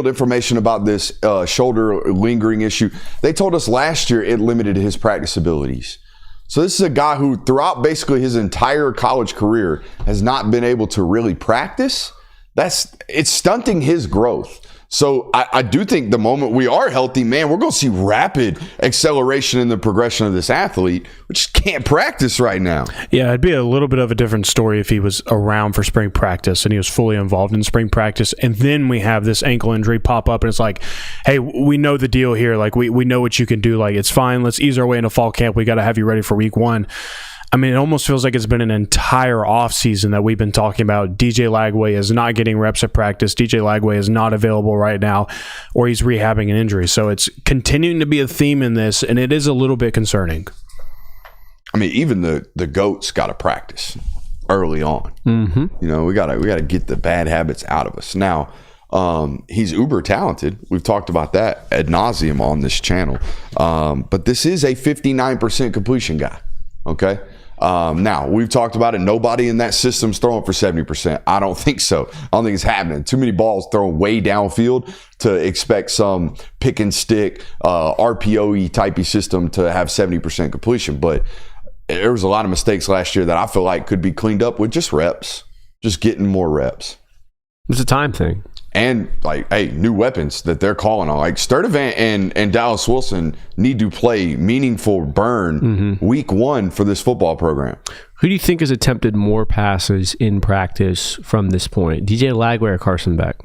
information about this shoulder lingering issue, they told us last year it limited his practice abilities. So this is a guy who throughout basically his entire college career has not been able to really practice. It's stunting his growth. So I do think the moment we are healthy, man, we're going to see rapid acceleration in the progression of this athlete, which can't practice right now. Yeah, it'd be a little bit of a different story if he was around for spring practice and he was fully involved in spring practice. And then we have this ankle injury pop up and it's like, hey, we know the deal here. Like, we know what you can do. Like, it's fine. Let's ease our way into fall camp. We got to have you ready for week 1. I mean, it almost feels like it's been an entire offseason that we've been talking about. DJ Lagway is not getting reps at practice. DJ Lagway is not available right now, or he's rehabbing an injury. So it's continuing to be a theme in this, and it is a little bit concerning. I mean, even the GOATs got to practice early on. Mm-hmm. You know, we gotta get the bad habits out of us. Now, he's uber talented. We've talked about that ad nauseum on this channel. But this is a 59% completion guy. Okay. Now, we've talked about it. Nobody in that system's throwing for 70%. I don't think so. I don't think it's happening. Too many balls thrown way downfield to expect some pick and stick, RPO-y typey system to have 70% completion. But there was a lot of mistakes last year that I feel like could be cleaned up with just reps, just getting more reps. It's a time thing. And, like, hey, new weapons that they're calling on. Like, Sturdivant and Dallas Wilson need to play meaningful burn week 1 for this football program. Who do you think has attempted more passes in practice from this point? DJ Lagway or Carson Beck?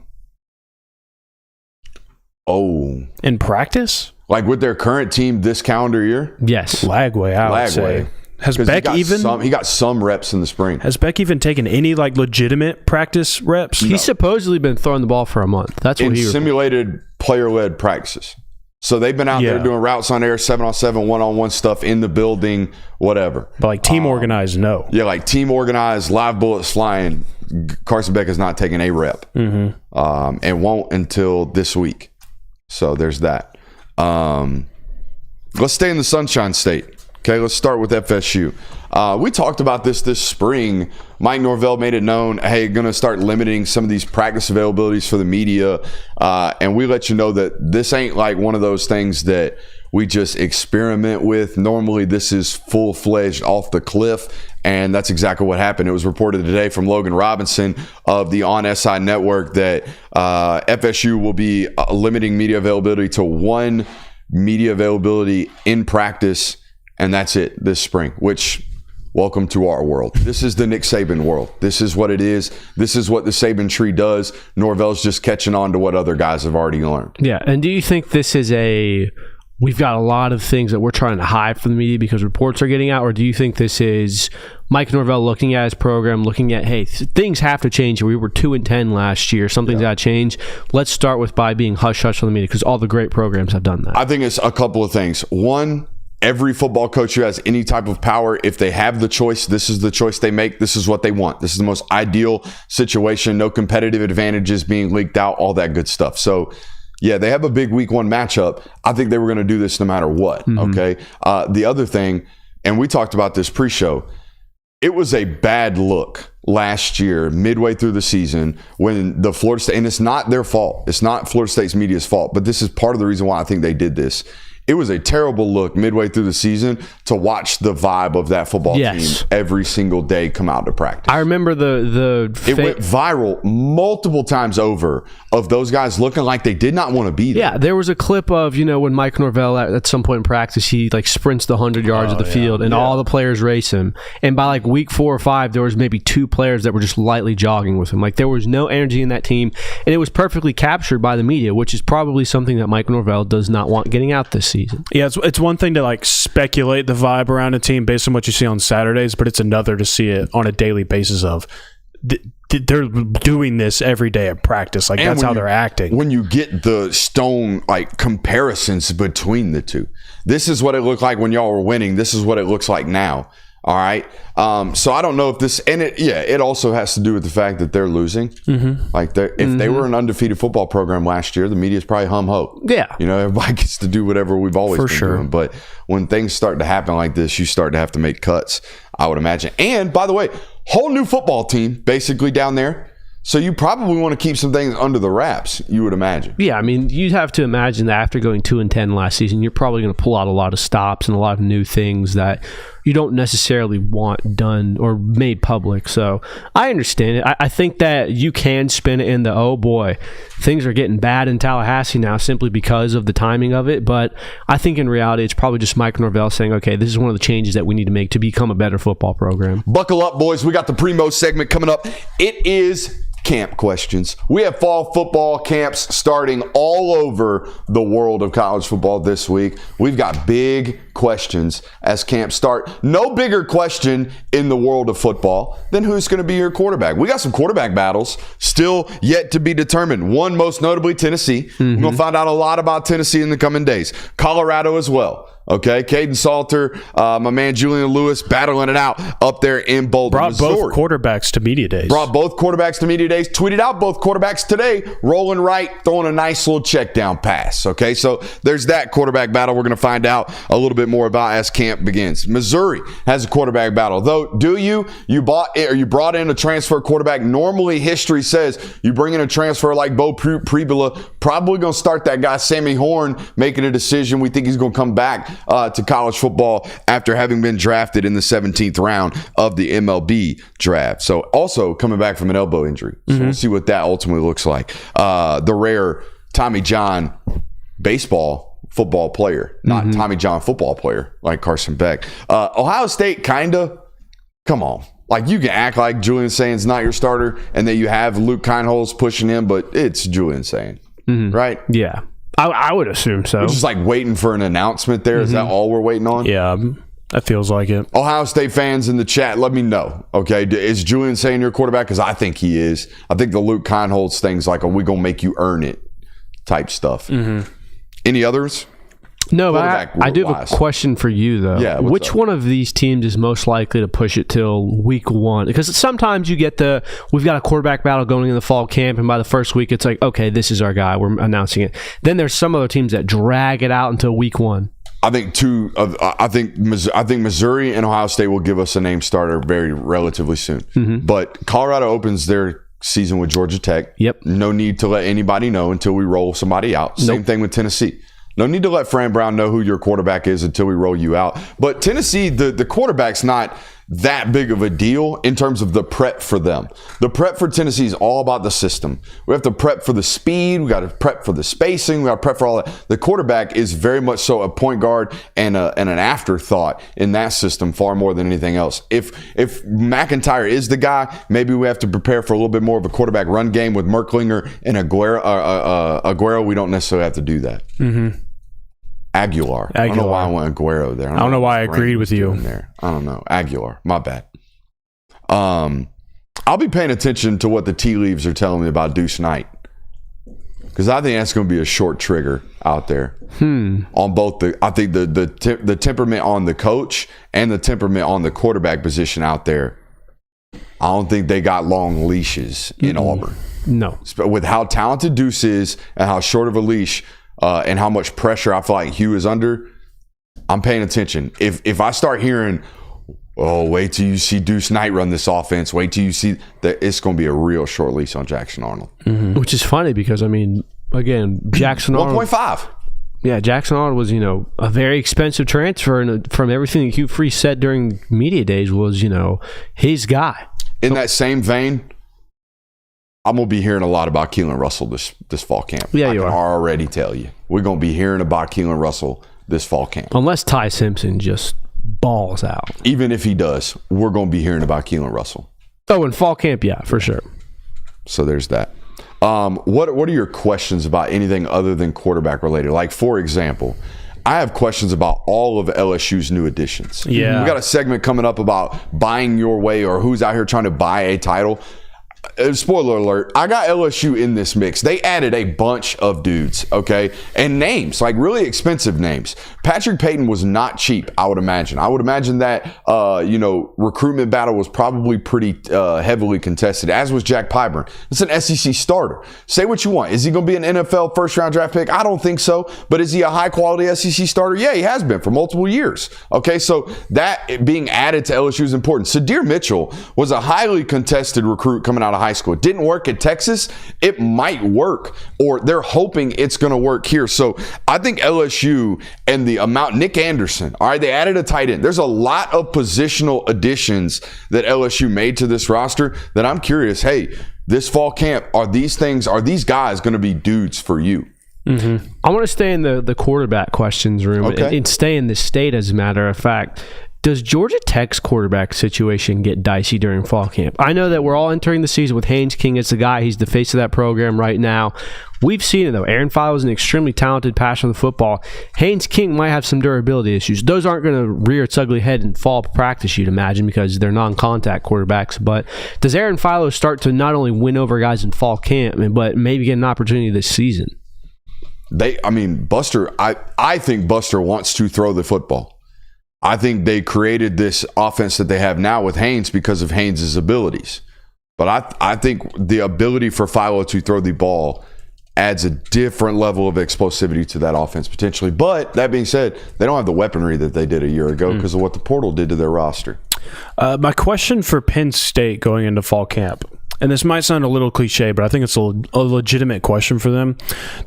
Oh. In practice? Like, with their current team this calendar year? Yes. Lagway, I would say. Has Beck he got some reps in the spring. Has Beck even taken any like legitimate practice reps? He's supposedly been throwing the ball for a month. That's what in he simulated player-led practices. So they've been out there doing routes on air, 7-on-7, 1-on-1 stuff in the building, whatever. But like team organized, no. Yeah, like team organized, live bullets flying. Carson Beck has not taken a rep, and won't until this week. So there's that. Let's stay in the Sunshine State. Okay, let's start with FSU. We talked about this spring. Mike Norvell made it known, hey, going to start limiting some of these practice availabilities for the media. And we let you know that this ain't like one of those things that we just experiment with. Normally, this is full-fledged off the cliff. And that's exactly what happened. It was reported today from Logan Robinson of the On SI Network that FSU will be limiting media availability to 1 media availability in practice. And that's it this spring, which, welcome to our world. This is the Nick Saban world. This is what it is. This is what the Saban tree does. Norvell's just catching on to what other guys have already learned. Yeah, and do you think this is we've got a lot of things that we're trying to hide from the media because reports are getting out, or do you think this is Mike Norvell looking at his program, looking at, hey, things have to change. We were 2-10 last year. Something's got to change. Let's start with by being hush-hush on the media because all the great programs have done that. I think it's a couple of things. One, every football coach who has any type of power, if they have the choice, this is the choice they make. This is what they want. This is the most ideal situation. No competitive advantages being leaked out, all that good stuff. So, yeah, they have a big week 1 matchup. I think they were going to do this no matter what, okay? The other thing, and we talked about this pre-show, it was a bad look last year, midway through the season, when the Florida State, and it's not their fault. It's not Florida State's media's fault, but this is part of the reason why I think they did this. It was a terrible look midway through the season to watch the vibe of that football team every single day come out to practice. I remember it went viral multiple times over of those guys looking like they did not want to be there. Yeah, there was a clip of, when Mike Norvell at some point in practice, he like sprints the 100 yards of the field and all the players race him. And by like week 4 or 5, there was maybe 2 players that were just lightly jogging with him. Like there was no energy in that team, and it was perfectly captured by the media, which is probably something that Mike Norvell does not want getting out this season. Yeah, it's one thing to like speculate the vibe around a team based on what you see on Saturdays, but it's another to see it on a daily basis of they're doing this every day at practice. Like that's how they're acting. When you get the stone like comparisons between the two, this is what it looked like when y'all were winning. This is what it looks like now. All right. So I don't know if this, and it also has to do with the fact that they're losing. Like if they were an undefeated football program last year, the media's probably hum ho. Yeah. Everybody gets to do whatever we've always been doing. But when things start to happen like this, you start to have to make cuts, I would imagine. And by the way, whole new football team basically down there. So you probably want to keep some things under the wraps, you would imagine. Yeah, I mean, you'd have to imagine that after going 2-10 last season, you're probably going to pull out a lot of stops and a lot of new things that you don't necessarily want done or made public. So I understand it. I think that you can spin it in the, oh boy, things are getting bad in Tallahassee now simply because of the timing of it. But I think in reality, it's probably just Mike Norvell saying, okay, this is one of the changes that we need to make to become a better football program. Buckle up, boys. We got the Primo segment coming up. It is camp questions. We have fall football camps starting all over the world of college football this week. We've got big questions as camps start. No bigger question in the world of football than who's going to be your quarterback. We got some quarterback battles still yet to be determined. One, most notably, Tennessee. We're going to find out a lot about Tennessee in the coming days. Colorado as well. Okay, Caden Salter, my man Julian Lewis battling it out up there in Boulder, Brought Missouri. both quarterbacks to media days. Tweeted out both quarterbacks today, rolling right, throwing a nice little check down pass. Okay, so there's that quarterback battle we're going to find out a little bit more about as camp begins. Missouri has a quarterback battle. Though, you brought in a transfer quarterback. Normally, history says you bring in a transfer like Bo Pribula, probably going to start that guy Sammy Horn making a decision. We think he's going to come back to college football after having been drafted in the 17th round of the MLB draft. So also coming back from an elbow injury. So we'll see what that ultimately looks like. The rare Tommy John football player, not Tommy John football player like Carson Beck. Ohio State, kinda. Come on. Like, you can act like Julian Saint's not your starter and that you have Luke Kindholz pushing him, but it's Julian Saint, right? Yeah. I would assume so. We're just like waiting for an announcement there. Is that all we're waiting on? Yeah, that feels like it. Ohio State fans in the chat, let me know. Okay, is Julian Saint your quarterback? Because I think he is. I think the Luke Kindholz thing's like, are we going to make you earn it type stuff. Any others? No, but I do have a question for you, though. Yeah, which one of these teams is most likely to push it till week one? Because sometimes you get we've got a quarterback battle going in the fall camp, and by the first week, it's like, okay, this is our guy. We're announcing it. Then there's some other teams that drag it out until week one. I think I think Missouri and Ohio State will give us a name starter relatively soon. But Colorado opens their season with Georgia Tech. Yep. No need to let anybody know until we roll somebody out. Same thing with Tennessee. No need to let Fran Brown know who your quarterback is until we roll you out. But Tennessee, the quarterback's not that big of a deal in terms of the prep for them. The prep for Tennessee is all about the system. We have to prep for the speed. We got to prep for the spacing. We got to prep for all that. The quarterback is very much so a point guard and an afterthought in that system far more than anything else. If McIntyre is the guy, maybe we have to prepare for a little bit more of a quarterback run game with Merklinger and Aguero. We don't necessarily have to do that. Aguilar. I don't know why I went Aguero there. I don't know why I agreed with you. There. I don't know. Aguilar. My bad. I'll be paying attention to what the tea leaves are telling me about Deuce Knight. Because I think that's going to be a short trigger out there. On both the temperament on the coach and the temperament on the quarterback position out there. I don't think they got long leashes in Auburn. No. With how talented Deuce is and how short of a leash and how much pressure I feel like Hugh is under, I'm paying attention. If I start hearing, oh, wait till you see Deuce Knight run this offense, wait till you see that, it's going to be a real short leash on Jackson Arnold. Which is funny because, I mean, again, Jackson Arnold. 1.5. Yeah, Jackson Arnold was, a very expensive transfer. And from everything that Hugh Freeze said during media days was, his guy. In that same vein, I'm going to be hearing a lot about Keelan Russell this fall camp. Yeah, I can already tell you. We're going to be hearing about Keelan Russell this fall camp. Unless Ty Simpson just balls out. Even if he does, we're going to be hearing about Keelan Russell. Oh, in fall camp, yeah, for sure. So there's that. What are your questions about anything other than quarterback related? Like, for example, I have questions about all of LSU's new additions. Yeah. We got a segment coming up about buying your way or who's out here trying to buy a title. Spoiler alert, I got LSU in this mix. They added a bunch of dudes, okay? And names, like really expensive names. Patrick Payton was not cheap, I would imagine. I would imagine that, recruitment battle was probably pretty heavily contested, as was Jack Pyburn. It's an SEC starter. Say what you want. Is he going to be an NFL first-round draft pick? I don't think so. But is he a high-quality SEC starter? Yeah, he has been for multiple years. Okay, so that being added to LSU is important. Sadir Mitchell was a highly contested recruit coming out out of high school. It didn't work at Texas. It might work, or they're hoping it's going to work here. So I think LSU and the amount, Nick Anderson, all right, they added a tight end. There's a lot of positional additions that LSU made to this roster that I'm curious, hey, this fall camp, are these guys going to be dudes for you? Mm-hmm. I want to stay in the quarterback questions room and stay in the state, as a matter of fact. Does Georgia Tech's quarterback situation get dicey during fall camp? I know that we're all entering the season with Haynes King as the guy. He's the face of that program right now. We've seen it, though. Aaron File is an extremely talented passer of the football. Haynes King might have some durability issues. Those aren't going to rear its ugly head in fall practice, you'd imagine, because they're non-contact quarterbacks. But does Aaron Filo start to not only win over guys in fall camp, but maybe get an opportunity this season? Buster, I think Buster wants to throw the football. I think they created this offense that they have now with Haynes because of Haynes' abilities. But I think the ability for Philo to throw the ball adds a different level of explosivity to that offense potentially. But that being said, they don't have the weaponry that they did a year ago because of what the portal did to their roster. My question for Penn State going into fall camp, and this might sound a little cliche, but I think it's a legitimate question for them.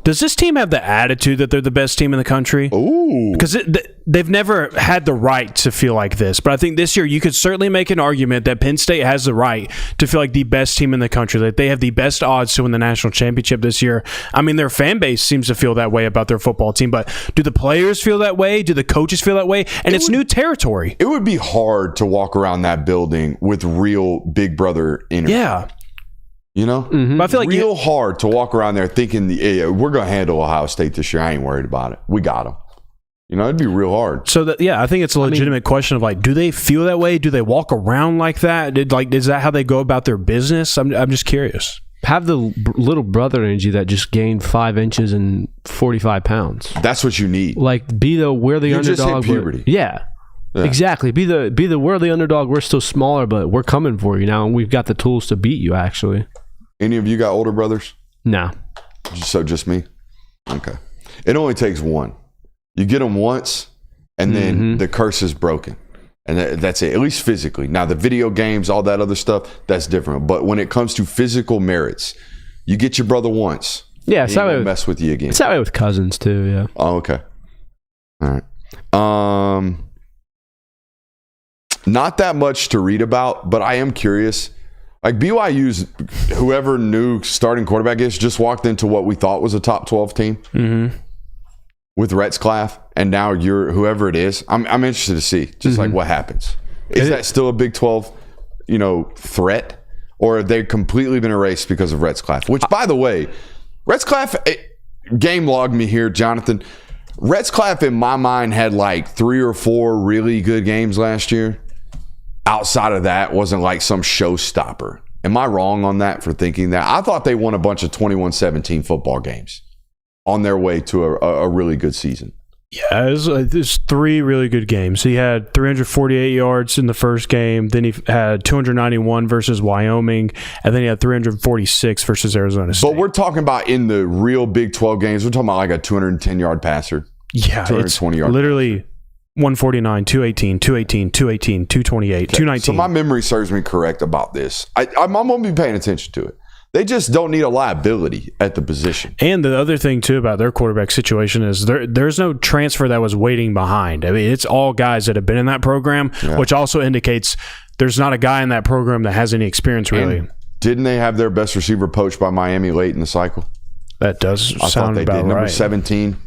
Does this team have the attitude that they're the best team in the country? Ooh. Because they've never had the right to feel like this. But I think this year you could certainly make an argument that Penn State has the right to feel like the best team in the country, that they have the best odds to win the national championship this year. I mean, their fan base seems to feel that way about their football team. But do the players feel that way? Do the coaches feel that way? And it's new territory. It would be hard to walk around that building with real Big Brother energy. Yeah. You know? Mm-hmm. I feel like real hard to walk around there thinking, we're going to handle Ohio State this year. I ain't worried about it. We got them. It'd be real hard. So, I think it's a legitimate question of, do they feel that way? Do they walk around like that? Is that how they go about their business? I'm just curious. Have the little brother energy that just gained 5 inches and 45 pounds. That's what you need. We're the underdog. Just hit puberty. Yeah. Exactly. Be the we're the underdog. We're still smaller, but we're coming for you now, and we've got the tools to beat you. Actually, any of you got older brothers? No. So just me. Okay. It only takes one. You get them once, and then the curse is broken, and that's it. At least physically. Now the video games, all that other stuff, that's different. But when it comes to physical merits, you get your brother once. Yeah, it's that way. Mess with you again. It's that way with cousins too. Yeah. Oh, okay. All right. Not that much to read about, but I am curious. Like BYU's, whoever new starting quarterback is, just walked into what we thought was a top 12 team with Retzlaff, and now you're whoever it is. I'm interested to see just like what happens. Is that still a Big 12, threat, or have they completely been erased because of Retzlaff? Which, by the way, Retzlaff game logged me here, Jonathan. Retzlaff, in my mind, had like 3 or 4 really good games last year. Outside of that, wasn't like some showstopper. Am I wrong on that for thinking that? I thought they won a bunch of 21-17 football games on their way to a really good season. Yeah, it was 3 really good games. He had 348 yards in the first game. Then he had 291 versus Wyoming. And then he had 346 versus Arizona State. But we're talking about in the real Big 12 games. We're talking about like a 210-yard passer. Yeah, 220-yard literally passer. 149, 218, 218, 218, 228, 219. So my memory serves me correct about this. I'm going to be paying attention to it. They just don't need a liability at the position. And the other thing, too, about their quarterback situation is there's no transfer that was waiting behind. I mean, it's all guys that have been in that program, which also indicates there's not a guy in that program that has any experience, really. And didn't they have their best receiver poached by Miami late in the cycle? That does I sound thought they about did. right. Number 17.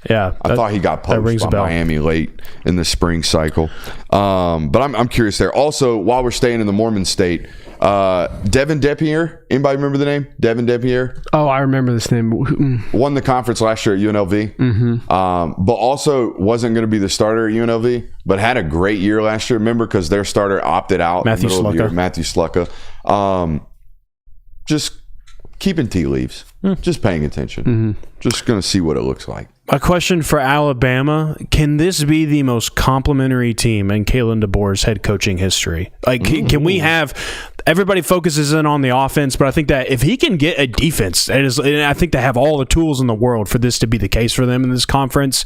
Yeah. I thought he got poached by Miami late in the spring cycle. But I'm curious there. Also, while we're staying in the Mormon state, Devin Depierre, anybody remember the name? Devin Depierre? Oh, I remember this name. Won the conference last year at UNLV. But also wasn't going to be the starter at UNLV, but had a great year last year. Remember, because their starter opted out Matthew Slucka. Matthew Slucka. Just keeping tea leaves. Just paying attention. Just going to see what it looks like. A question for Alabama. Can this be the most complimentary team in Kalen DeBoer's head coaching history? Like, can we have – everybody focuses in on the offense, but I think that if he can get a defense, and I think they have all the tools in the world for this to be the case for them in this conference.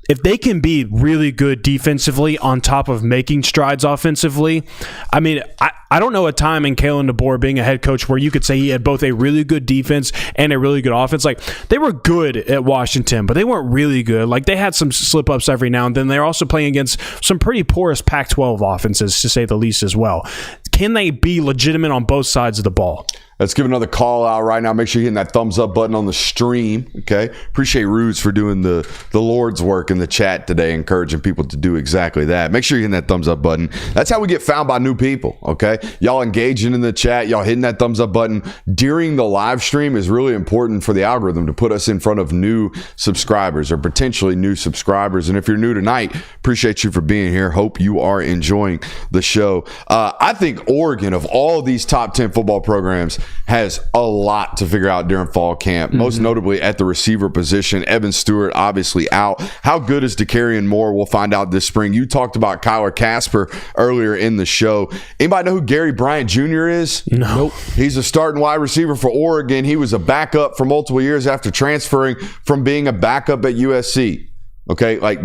if they can be really good defensively on top of making strides offensively, I mean, I don't know a time in Kalen DeBoer being a head coach where you could say he had both a really good defense and a really good offense. Like, they were good at Washington, but they weren't really good. Like, they had some slip-ups every now and then. They're also playing against some pretty porous Pac-12 offenses, to say the least, as well. Can they be legitimate on both sides of the ball? Let's give another call out right now. Make sure you're hitting that thumbs up button on the stream, okay? Appreciate Rudes for doing the Lord's work in the chat today, encouraging people to do exactly that. Make sure you're hitting that thumbs up button. That's how we get found by new people, okay? Y'all engaging in the chat, y'all hitting that thumbs up button during the live stream is really important for the algorithm to put us in front of new subscribers or potentially new subscribers. And if you're new tonight, appreciate you for being here. Hope you are enjoying the show. I think Oregon, of all of these top 10 football programs, has a lot to figure out during fall camp, most notably at the receiver position. Evan Stewart obviously out. How good is DeCarrion Moore? We'll find out this spring. You talked about Kyler Casper earlier in the show. Anybody know who Gary Bryant Jr. is? No. Nope. He's a starting wide receiver for Oregon. He was a backup for multiple years after transferring from being a backup at USC. Okay, like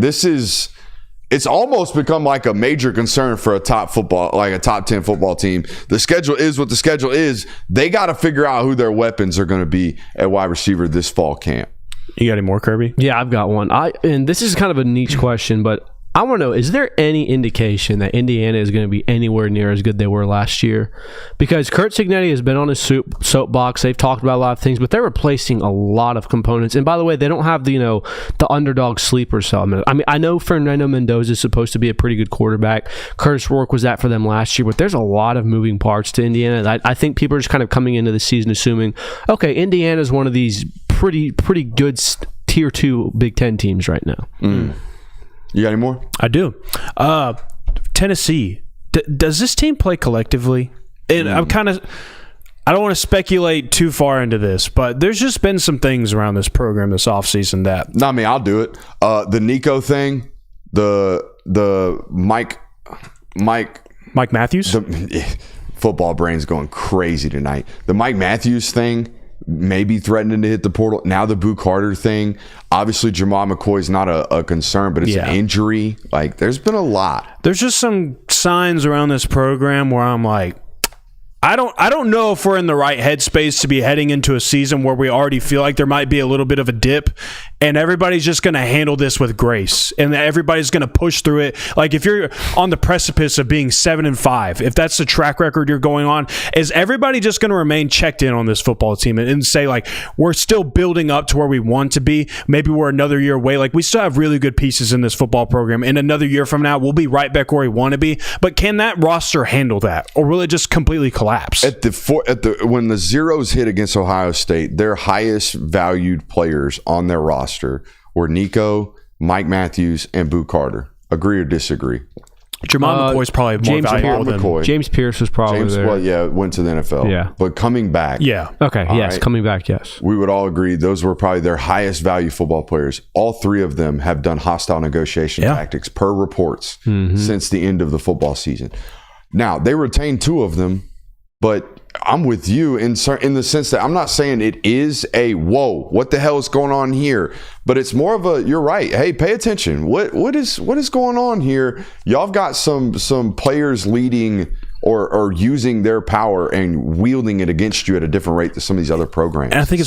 it's almost become like a major concern for a top 10 football team. The schedule is what the schedule is. They got to figure out who their weapons are going to be at wide receiver this fall camp. You got any more, Kirby? Yeah, I've got one. And this is kind of a niche question, but I want to know, is there any indication that Indiana is going to be anywhere near as good they were last year? Because Kurt Cignetti has been on his soapbox. They've talked about a lot of things, but they're replacing a lot of components. And by the way, they don't have the underdog sleeper cell. I mean, I know Fernando Mendoza is supposed to be a pretty good quarterback. Curtis Rourke was that for them last year, but there's a lot of moving parts to Indiana. I think people are just kind of coming into the season assuming, okay, Indiana is one of these pretty good tier 2 Big Ten teams right now. You got any more? I do. Tennessee. Does this team play collectively? And I don't want to speculate too far into this, but there's just been some things around this program this offseason that... Not me. I'll do it. The Nico thing, the Mike Matthews? Football brain's going crazy tonight. The Mike Matthews thing, maybe threatening to hit the portal. Now the Boo Carter thing. Obviously, Jamal McCoy's not a concern, but it's an injury. Like, there's been a lot. There's just some signs around this program where I'm like, I don't know if we're in the right headspace to be heading into a season where we already feel like there might be a little bit of a dip, and everybody's just going to handle this with grace, and everybody's going to push through it. Like, if you're on the precipice of being 7-5, if that's the track record you're going on, is everybody just going to remain checked in on this football team and say, like, we're still building up to where we want to be? Maybe we're another year away. Like, we still have really good pieces in this football program. In another year from now, we'll be right back where we want to be. But can that roster handle that, or will it just completely collapse? When the zeros hit against Ohio State, their highest valued players on their roster were Nico, Mike Matthews, and Boo Carter. Agree or disagree? Jamal McCoy's probably more valuable than McCoy. James Pierce was probably there. Well, went to the NFL. Yeah. But coming back. Yeah. Okay, yes, right. Coming back, yes. We would all agree those were probably their highest value football players. All three of them have done hostile negotiation tactics per reports since the end of the football season. Now, they retained two of them, but I'm with you in the sense that I'm not saying it is a whoa, what the hell is going on here? But it's more of a, you're right. Hey, pay attention. What is going on here? Y'all have got some players leading or using their power and wielding it against you at a different rate than some of these other programs. And I think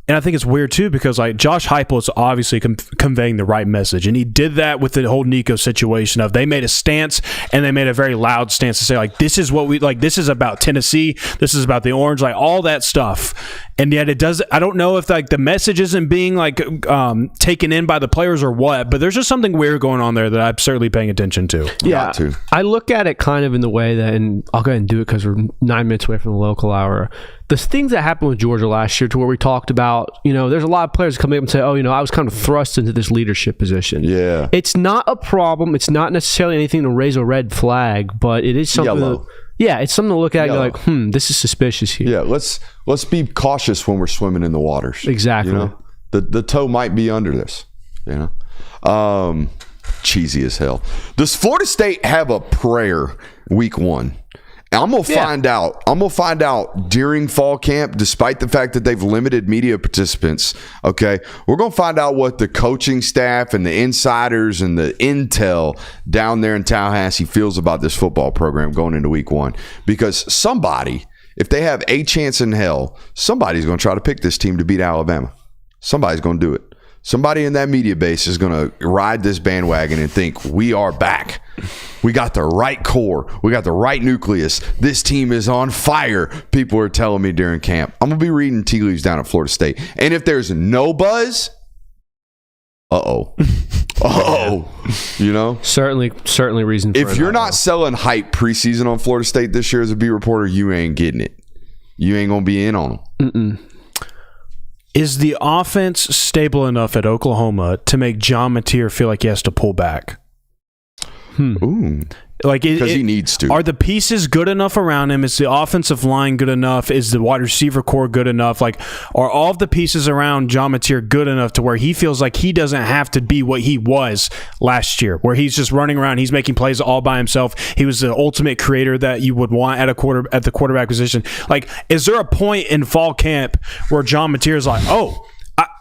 And I think it's weird, too, because like Josh Heupel is obviously conveying the right message. And he did that with the whole Nico situation of they made a stance and they made a very loud stance to say, like, this is what we like. This is about Tennessee. This is about the Orange, like all that stuff. And yet it does. I don't know if like the message isn't being like taken in by the players or what, but there's just something weird going on there that I'm certainly paying attention to. Yeah. I look at it kind of in the way that, and I'll go ahead and do it because we're 9 minutes away from the local hour. The things that happened with Georgia last year to where we talked about, there's a lot of players coming up and say, I was kind of thrust into this leadership position. Yeah. It's not a problem. It's not necessarily anything to raise a red flag, but it is something. It's something to look at. Yellow. And you're like, this is suspicious here. Yeah, let's be cautious when we're swimming in the waters. Exactly. The toe might be under this. Cheesy as hell. Does Florida State have a prayer week one? And I'm gonna find out during fall camp, despite the fact that they've limited media participants. Okay, we're gonna find out what the coaching staff and the insiders and the intel down there in Tallahassee feels about this football program going into week 1. Because somebody, if they have a chance in hell, somebody's gonna try to pick this team to beat Alabama. Somebody's gonna do it. Somebody in that media base is going to ride this bandwagon and think, we are back. We got the right core. We got the right nucleus. This team is on fire. People are telling me during camp. I'm going to be reading tea leaves down at Florida State. And if there's no buzz, you know? Certainly reason for if you're not selling hype preseason on Florida State this year as a beat reporter, you ain't getting it. You ain't going to be in on them. Is the offense stable enough at Oklahoma to make John Mateer feel like he has to pull back? Ooh. Like, because he needs to. Are the pieces good enough around him? Is the offensive line good enough? Is the wide receiver core good enough? Like, are all of the pieces around John Mateer good enough to where he feels like he doesn't have to be what he was last year, where he's just running around, he's making plays all by himself. He was the ultimate creator that you would want at the quarterback position. Like, is there a point in fall camp where John Mateer is like, oh,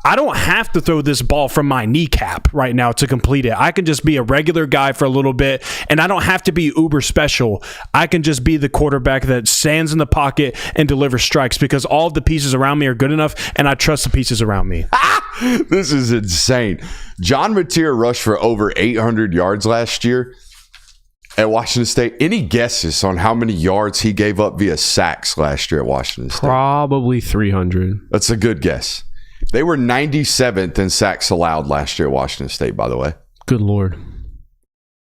I don't have to throw this ball from my kneecap right now to complete it. I can just be a regular guy for a little bit, and I don't have to be uber special. I can just be the quarterback that stands in the pocket and delivers strikes because all of the pieces around me are good enough, and I trust the pieces around me. This is insane. John Mateer rushed for over 800 yards last year at Washington State. Any guesses on how many yards he gave up via sacks last year at Washington State? Probably 300. That's a good guess. They were 97th in sacks allowed last year at Washington State, by the way. Good Lord.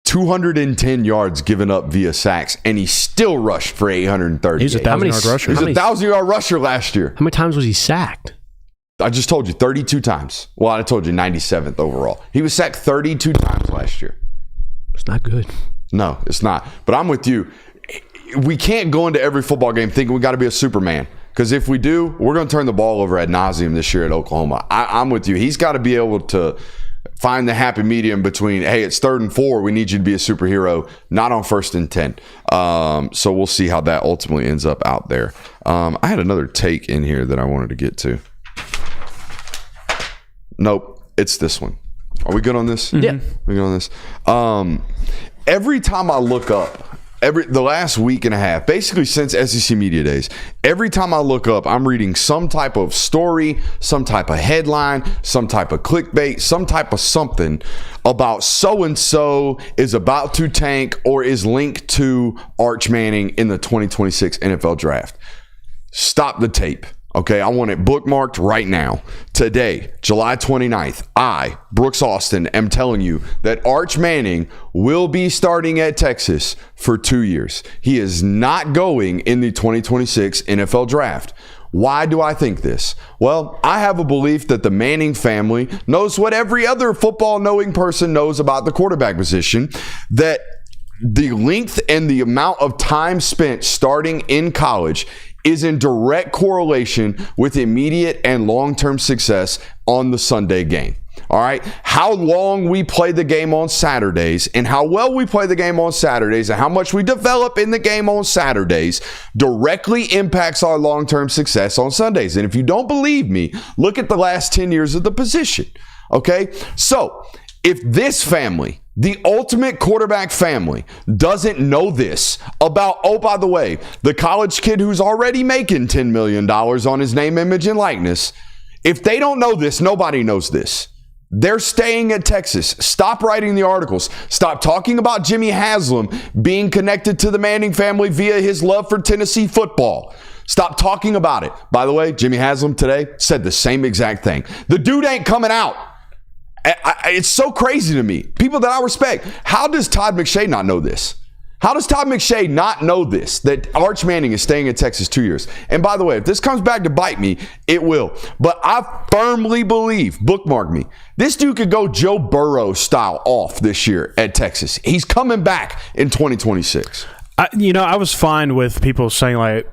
210 yards given up via sacks, and he still rushed for 830. He's a 1,000-yard rusher. He's a 1,000-yard rusher last year. How many times was he sacked? I just told you 32 times. Well, I told you 97th overall. He was sacked 32 times last year. It's not good. No, it's not. But I'm with you. We can't go into every football game thinking we got to be a Superman. Because if we do, we're going to turn the ball over ad nauseum this year at Oklahoma. I'm with you. He's got to be able to find the happy medium between, hey, it's 3rd and 4. We need you to be a superhero, not on 1st and 10. So we'll see how that ultimately ends up out there. I had another take in here that I wanted to get to. Nope, it's this one. Are we good on this? Yeah. We good on this? Every time I look up, the last week and a half, basically since SEC Media Days, every time I look up, I'm reading some type of story, some type of headline, some type of clickbait, some type of something about so-and-so is about to tank or is linked to Arch Manning in the 2026 NFL Draft. Stop the tape. Okay, I want it bookmarked right now. Today, July 29th, I, Brooks Austin, am telling you that Arch Manning will be starting at Texas for 2 years. He is not going in the 2026 NFL Draft. Why do I think this? Well, I have a belief that the Manning family knows what every other football-knowing person knows about the quarterback position, that the length and the amount of time spent starting in college is in direct correlation with immediate and long-term success on the Sunday game. All right? How long we play the game on Saturdays and how well we play the game on Saturdays and how much we develop in the game on Saturdays directly impacts our long-term success on Sundays. And if you don't believe me, look at the last 10 years of the position. Okay? So, if this family, the ultimate quarterback family, doesn't know this about, oh, by the way, the college kid who's already making $10 million on his name, image, and likeness, if they don't know this, nobody knows this. They're staying at Texas. Stop writing the articles. Stop talking about Jimmy Haslam being connected to the Manning family via his love for Tennessee football. Stop talking about it. By the way, Jimmy Haslam today said the same exact thing. The dude ain't coming out. It's so crazy to me. People that I respect. How does Todd McShay not know this? How does Todd McShay not know this, that Arch Manning is staying in Texas 2 years? And by the way, if this comes back to bite me, it will. But I firmly believe, bookmark me, this dude could go Joe Burrow style off this year at Texas. He's coming back in 2026. I was fine with people saying, like,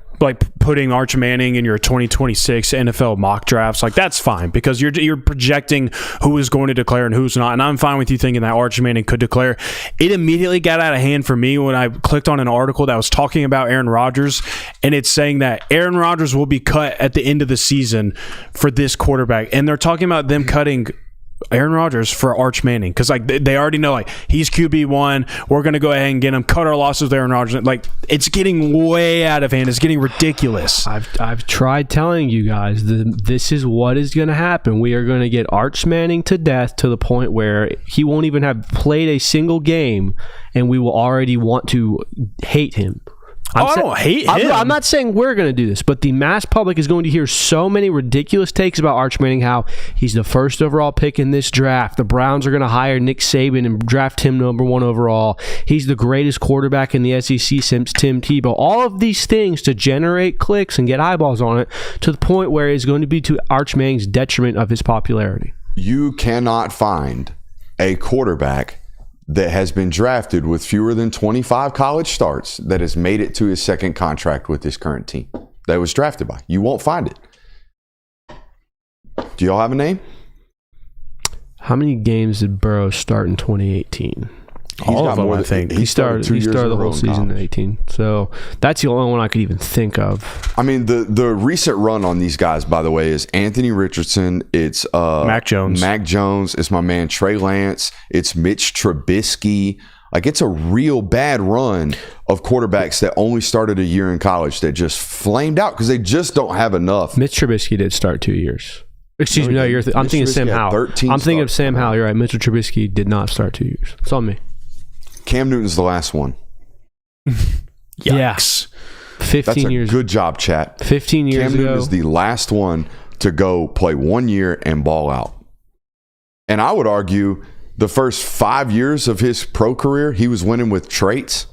putting Arch Manning in your 2026 NFL mock drafts, like that's fine because you're projecting who is going to declare and who's not. And I'm fine with you thinking that Arch Manning could declare. It immediately got out of hand for me when I clicked on an article that was talking about Aaron Rodgers, and it's saying that Aaron Rodgers will be cut at the end of the season for this quarterback, and they're talking about them cutting Aaron Rodgers for Arch Manning because like they already know like he's QB1. We're gonna go ahead and get him, cut our losses with Aaron Rodgers. Like it's getting way out of hand. It's getting ridiculous. I've tried telling you guys this is what is going to happen. We are going to get Arch Manning to death to the point where he won't even have played a single game, and we will already want to hate him. I don't hate him. I'm not saying we're going to do this, but the mass public is going to hear so many ridiculous takes about Arch Manning, how he's the first overall pick in this draft. The Browns are going to hire Nick Saban and draft him number 1 overall. He's the greatest quarterback in the SEC since Tim Tebow. All of these things to generate clicks and get eyeballs on it to the point where it's going to be to Arch Manning's detriment of his popularity. You cannot find a quarterback that has been drafted with fewer than 25 college starts that has made it to his second contract with his current team that was drafted by. You won't find it. Do y'all have a name? How many games did Burrow start in 2018? All of them, I think. He started the whole season in 18. So that's the only one I could even think of. I mean, the recent run on these guys, by the way, is Anthony Richardson. It's Mac Jones. It's my man Trey Lance. It's Mitch Trubisky. Like, it's a real bad run of quarterbacks that only started a year in college that just flamed out because they just don't have enough. Mitch Trubisky did start 2 years. Excuse me, no, I'm thinking Sam Howell. I'm thinking of Sam Howell. You're right. Mitchell Trubisky did not start 2 years. It's on me. Cam Newton's the last one. Yikes. 15 years. Good job, chat. 15 years Cam ago. Newton is the last one to go play 1 year and ball out. And I would argue the first 5 years of his pro career, he was winning with traits,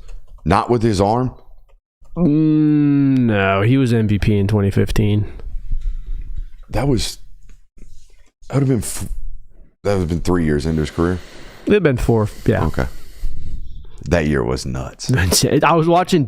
not with his arm. No, he was MVP in 2015. That would have been 3 years into his career. It had been 4, yeah. Okay. That year was nuts. I was watching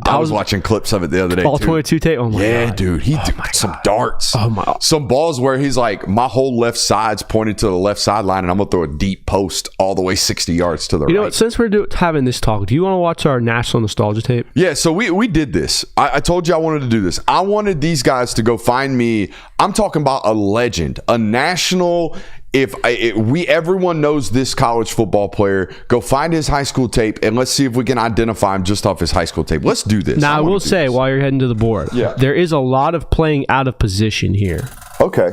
clips of it the other day. All too. 22 tape. Oh my god. Yeah, dude. He threw some darts. Oh my. Some balls where he's like, my whole left side's pointed to the left sideline, and I'm gonna throw a deep post all the way 60 yards to the right. You know what? Since we're having this talk, do you want to watch our national nostalgia tape? Yeah. So we did this. I told you I wanted to do this. I wanted these guys to go find me. I'm talking about a legend, a national. If everyone knows this college football player, go find his high school tape and let's see if we can identify him just off his high school tape. Let's do this. Now, I will say, while you're heading to the board, there is a lot of playing out of position here. Okay.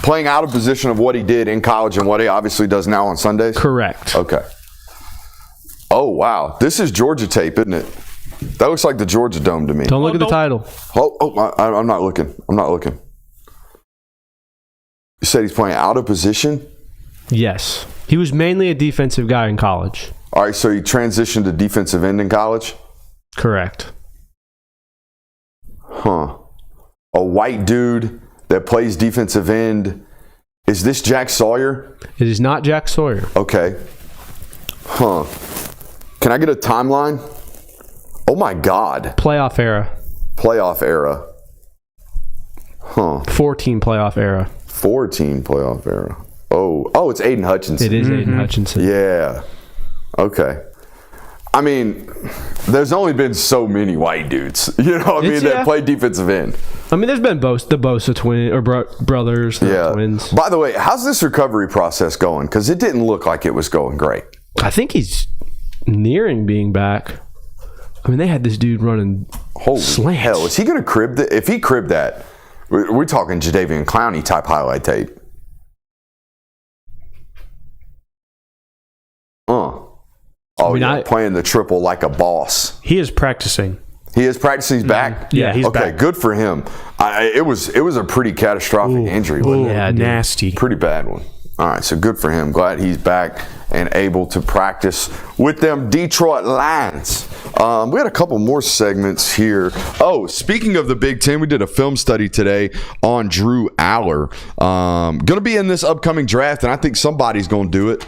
Playing out of position of what he did in college and what he obviously does now on Sundays? Correct. Okay. Oh, wow. This is Georgia tape, isn't it? That looks like the Georgia Dome to me. Don't look at the title. I'm not looking. You said he's playing out of position? Yes. He was mainly a defensive guy in college. All right, so he transitioned to defensive end in college? Correct. Huh. A white dude that plays defensive end. Is this Jack Sawyer? It is not Jack Sawyer. Okay. Huh. Can I get a timeline? Oh, my God. Playoff era. Huh. 14 playoff era. 14 playoff era. Oh, it's Aiden Hutchinson. It is Aiden Hutchinson. Yeah. Okay. I mean, there's only been so many white dudes, that play defensive end. I mean, there's been the Bosa twins or brothers, twins. By the way, how's this recovery process going? Because it didn't look like it was going great. I think he's nearing being back. I mean, they had this dude running slants. Hell, is he going to crib that? If he cribbed that, we're talking Jadeveon Clowney type highlight tape. Playing the triple like a boss. He is practicing. He's back? Yeah, he's back. Okay, good for him. It was a pretty catastrophic injury. Wasn't it? Yeah, nasty. Pretty bad one. All right, so good for him. Glad he's back and able to practice with them Detroit Lions. We had a couple more segments here. Oh, speaking of the Big Ten, we did a film study today on Drew Aller. Going to be in this upcoming draft, and I think somebody's going to do it.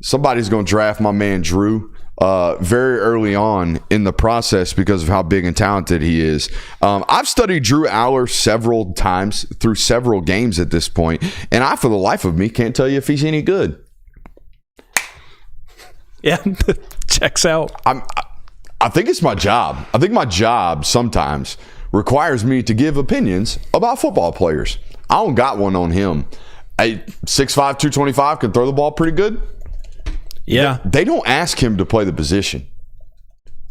Somebody's going to draft my man Drew. very early on in the process because of how big and talented he is. I've studied Drew Aller several times through several games at this point, and I, for the life of me, can't tell you if he's any good. Yeah, checks out. I think it's my job. I think my job sometimes requires me to give opinions about football players. I don't got one on him. 6'5", 225, can throw the ball pretty good. Yeah. They don't ask him to play the position.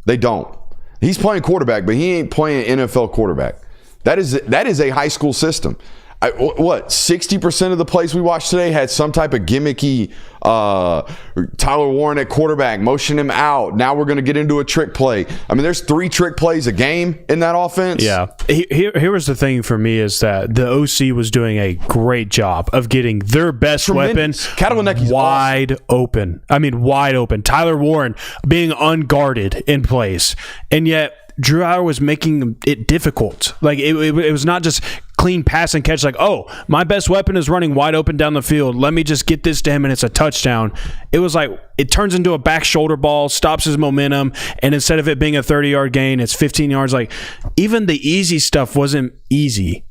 They don't. He's playing quarterback, but he ain't playing NFL quarterback. That is a high school system. 60% of the plays we watched today had some type of gimmicky Tyler Warren at quarterback, motion him out. Now we're going to get into a trick play. I mean, there's 3 trick plays a game in that offense. Yeah. Here was the thing for me is that the OC was doing a great job of getting their best weapon wide open. I mean, wide open. Tyler Warren being unguarded in plays. And yet Drew Aller was making it difficult. Like it was not just clean pass and catch, like, oh, my best weapon is running wide open down the field. Let me just get this to him and it's a touchdown. It was like it turns into a back shoulder ball, stops his momentum, and instead of it being a 30-yard gain, it's 15 yards. Like even the easy stuff wasn't easy.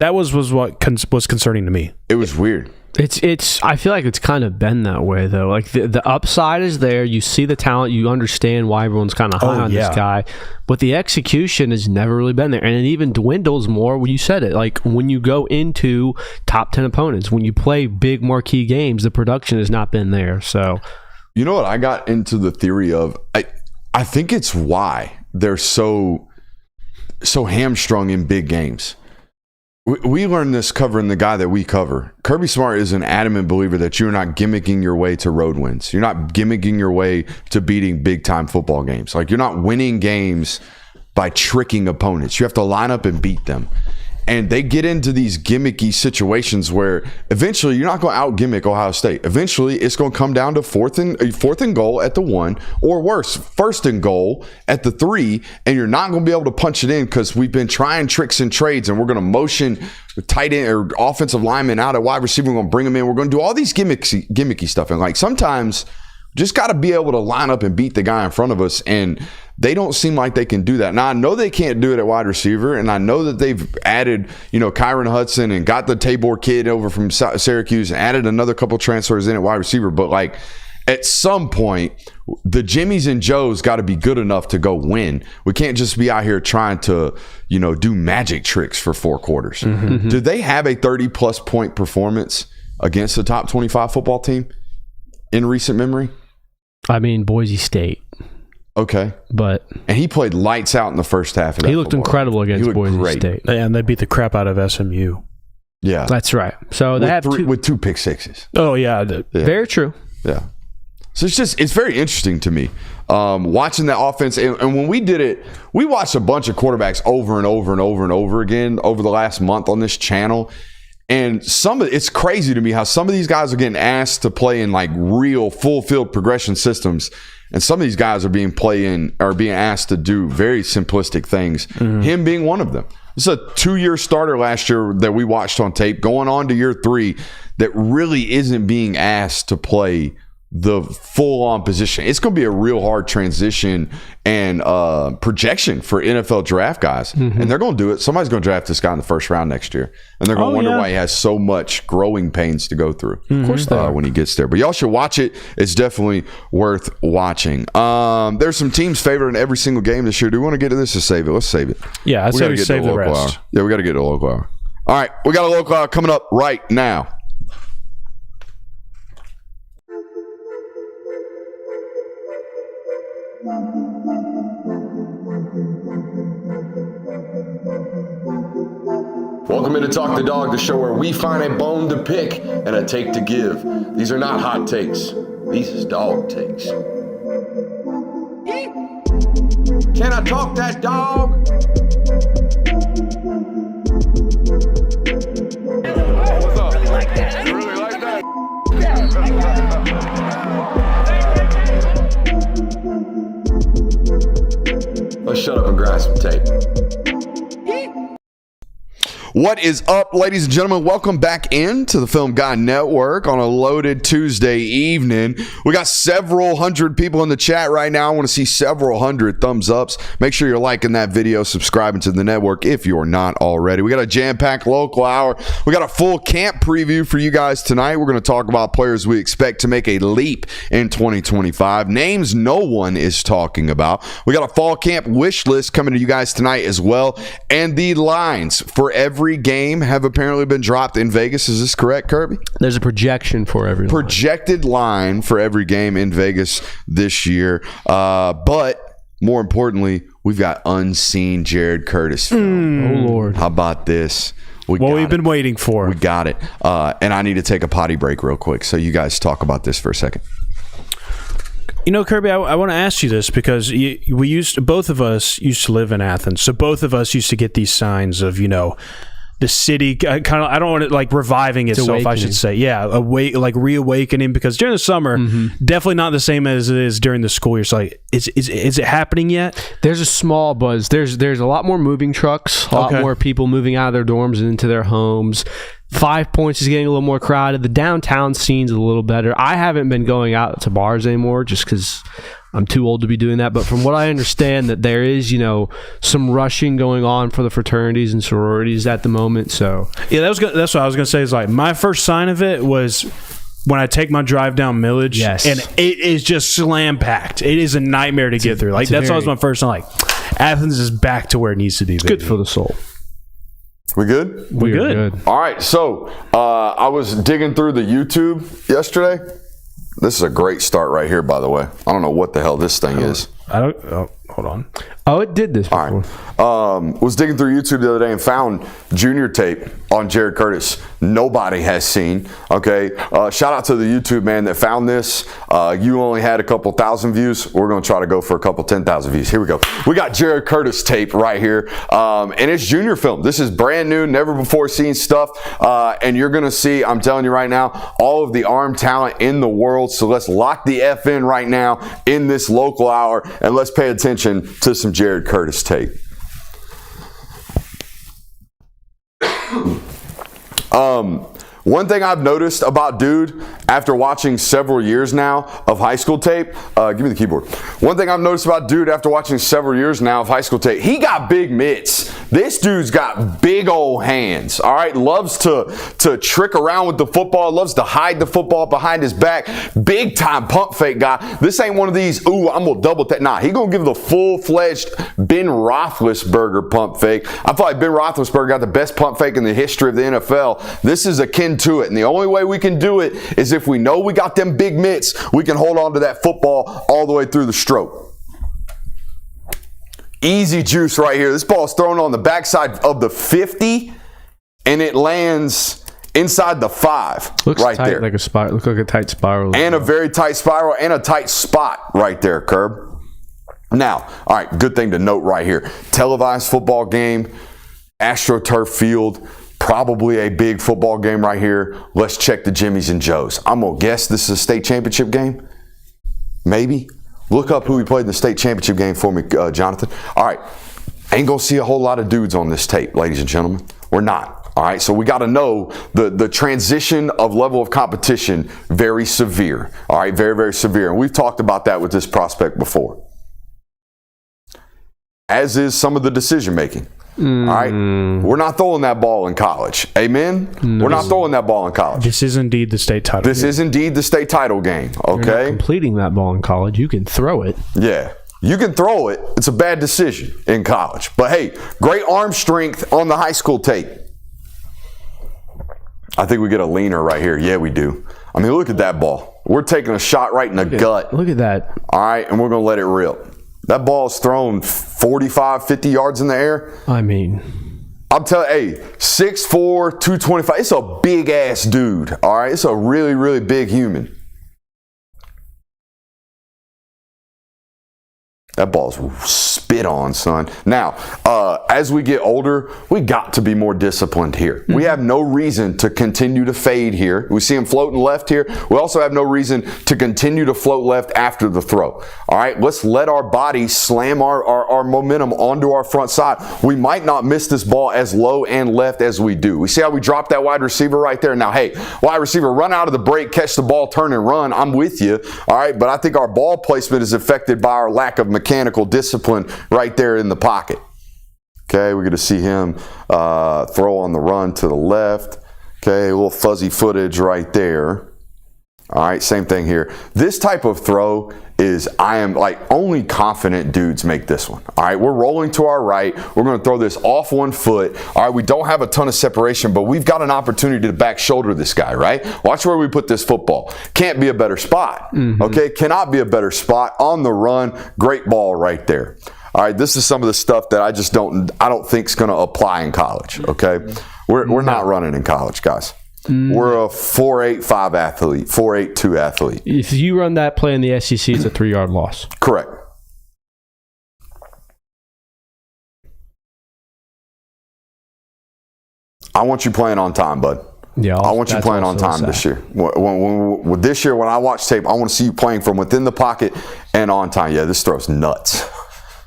That was what was concerning to me. It was weird. It's. I feel like it's kind of been that way though. Like the upside is there. You see the talent. You understand why everyone's kind of high on this guy, but the execution has never really been there, and it even dwindles more when you said it. Like when you go into top 10 opponents, when you play big marquee games, the production has not been there. So, you know what? I got into the theory of I think it's why they're so hamstrung in big games. We learned this covering the guy that we cover. Kirby Smart is an adamant believer that you're not gimmicking your way to road wins. You're not gimmicking your way to beating big-time football games. Like, you're not winning games by tricking opponents. You have to line up and beat them. And they get into these gimmicky situations where eventually you're not going to out-gimmick Ohio State. Eventually, it's going to come down to fourth and goal at the 1, or worse, first and goal at the 3, and you're not going to be able to punch it in because we've been trying tricks and trades, and we're going to motion tight end or offensive linemen out at wide receiver. We're going to bring them in. We're going to do all these gimmicky stuff. And like sometimes, just got to be able to line up and beat the guy in front of us, and they don't seem like they can do that. Now, I know they can't do it at wide receiver, and I know that they've added, Kyron Hudson and got the Tabor kid over from Syracuse and added another couple transfers in at wide receiver. But, like, at some point, the Jimmies and Joes got to be good enough to go win. We can't just be out here trying to, do magic tricks for 4 quarters. Mm-hmm. Did they have a 30-plus point performance against the top 25 football team in recent memory? I mean, Boise State. Okay. And he played lights out in the first half of that. He looked incredible against Boise State. And they beat the crap out of SMU. Yeah. That's right. So they have with 2 pick sixes. Oh, yeah. Very true. Yeah. So it's very interesting to me watching that offense. And when we did it, we watched a bunch of quarterbacks over and over and over and over again over the last month on this channel. And it's crazy to me how some of these guys are getting asked to play in like real full field progression systems, and some of these guys are being asked to do very simplistic things. Mm-hmm. Him being one of them. This is a 2-year starter last year that we watched on tape, going on to year 3, that really isn't being asked to play the full-on position. It's going to be a real hard transition and projection for NFL draft guys. Mm-hmm. And they're going to do it. Somebody's going to draft this guy in the first round next year. And they're going to wonder why he has so much growing pains to go through. Mm-hmm. Of course when he gets there. But y'all should watch it. It's definitely worth watching. There's some teams favored in every single game this year. Do we want to get to this or save it? Let's save it. Yeah, I'd say we save the rest. Hour. Yeah, we got to get to a local hour. All right, we got a local hour coming up right now. Welcome into Talk the Dog, the show where we find a bone to pick and a take to give. These are not hot takes. These is dog takes. Can I talk that dog? What's up? You really like that? Let's shut up and grab some tape. What is up, ladies and gentlemen? Welcome back into the Film Guy Network on a loaded Tuesday evening. We got several hundred people in the chat right now. I want to see several hundred thumbs ups. Make sure you're liking that video, subscribing to the network if you're not already. We got a jam-packed local hour. We got a full camp preview for you guys tonight. We're going to talk about players we expect to make a leap in 2025. Names no one is talking about. We got a fall camp wish list coming to you guys tonight as well. And the lines for every game have apparently been dropped in Vegas. Is this correct, Kirby? There's a projection for every projected line for every game in Vegas this year. But more importantly, we've got unseen Jared Curtis film. Oh, Lord. How about this? We've been waiting for. We got it. And I need to take a potty break real quick. So you guys talk about this for a second. You know, Kirby, I want to ask you this because both of us used to live in Athens, so both of us used to get these signs of, the city kind of, I don't want it like reviving itself, I should say. Yeah, reawakening, because during the summer, definitely not the same as it is during the school year. So like, is it happening yet? There's a small buzz. There's a lot more moving trucks, a lot more people moving out of their dorms and into their homes. 5 Points is getting a little more crowded. The downtown scene's a little better. I haven't been going out to bars anymore just because I'm too old to be doing that. But from what I understand, that there is, some rushing going on for the fraternities and sororities at the moment. So yeah, that's what I was gonna say. Is like my first sign of it was when I take my drive down Millage, and it is just slam packed. It is a nightmare to get through. Like that's always my first sign. Like Athens is back to where it needs to be. It's good for the soul. We good? We're good. All right. So I was digging through the YouTube yesterday. This is a great start right here, by the way. I don't know what the hell this thing is. Hold on. Oh, it did this before. All right. Was digging through YouTube the other day and found junior tape on Jared Curtis. Nobody has seen. Okay. Shout out to the YouTube man that found this. You only had a couple thousand views. We're going to try to go for a couple 10,000 views. Here we go. We got Jared Curtis tape right here. And it's junior film. This is brand new, never before seen stuff. And you're going to see, I'm telling you right now, all of the arm talent in the world. So let's lock the F in right now in this local hour and let's pay attention to some Jared Curtis tape. One thing I've noticed about dude, after watching several years now of high school tape, give me the keyboard. One thing I've noticed about dude after watching several years now of high school tape, he got big mitts. This dude's got big old hands, all right? Loves to trick around with the football, loves to hide the football behind his back. Big time pump fake guy. This ain't one of these, ooh, I'm gonna double that. Nah, he gonna give the full-fledged Ben Roethlisberger pump fake. I feel like Ben Roethlisberger got the best pump fake in the history of the NFL. This is akin to it, and the only way we can do it is if we know we got them big mitts, we can hold on to that football all the way through the stroke. Easy juice right here. This ball is thrown on the backside of the 50, and it lands inside the 5. Looks right tight, there. like a spiral. Looks like a tight spiral. And a very tight spiral and a tight spot right there, Curb. Now, all right, good thing to note right here. Televised football game, AstroTurf field. Probably a big football game right here. Let's check the Jimmys and Joes. I'm going to guess this is a state championship game. Maybe. Look up who we played in the state championship game for me, Jonathan. All right. Ain't going to see a whole lot of dudes on this tape, ladies and gentlemen. We're not. All right. So we got to know the transition of level of competition, very severe. All right. Very, very severe. And we've talked about that with this prospect before. As is some of the decision making. All right, we're not throwing that ball in college. Amen. We're not throwing that ball in college. This is indeed the state title. This is indeed the state title game. Okay, You're not completing that ball in college, you can throw it. Yeah, you can throw it. It's a bad decision in college. But hey, great arm strength on the high school tape. I think we get a leaner right here. Yeah, we do. I mean, look at that ball. We're taking a shot right in the gut. Look at that. All right, and we're going to let it rip. That ball is thrown 45, 50 yards in the air. I mean, I'm telling you, hey, 6'4", 225. It's a big ass dude. All right, it's a really, really big human. That ball's spit on, son. Now, as we get older, we got to be more disciplined here. Mm-hmm. We have no reason to continue to fade here. We see him floating left here. We also have no reason to continue to float left after the throw. All All right, let's let our body slam our momentum onto our front side. We might not miss this ball as low and left as we do. We see how we drop that wide receiver right there? Now, hey, wide receiver, run out of the break, catch the ball, turn and run. I'm with you. All right, but I think our ball placement is affected by our lack of mechanical discipline right there in the pocket. Okay, we're going to see him throw on the run to the left. Okay, a little fuzzy footage right there. All right, same thing here. This type of throw is, I am like, only confident dudes make this one. All right, we're rolling to our right. We're going to throw this off one foot. All right, we don't have a ton of separation, but we've got an opportunity to back shoulder this guy, right? Watch where we put this football. Can't be a better spot. Okay, cannot be a better spot on the run. Great ball right there. All right, this is some of the stuff that I don't think is going to apply in college. Okay, we're not running in college, guys. We're a 4.85 athlete, 4.82 athlete. If you run that play in the SEC, it's a 3-yard loss. Correct. I want you playing on time, bud. Yeah, I want you playing on time this year. This year, when I watch tape, I want to see you playing from within the pocket and on time. Yeah, this throw's nuts.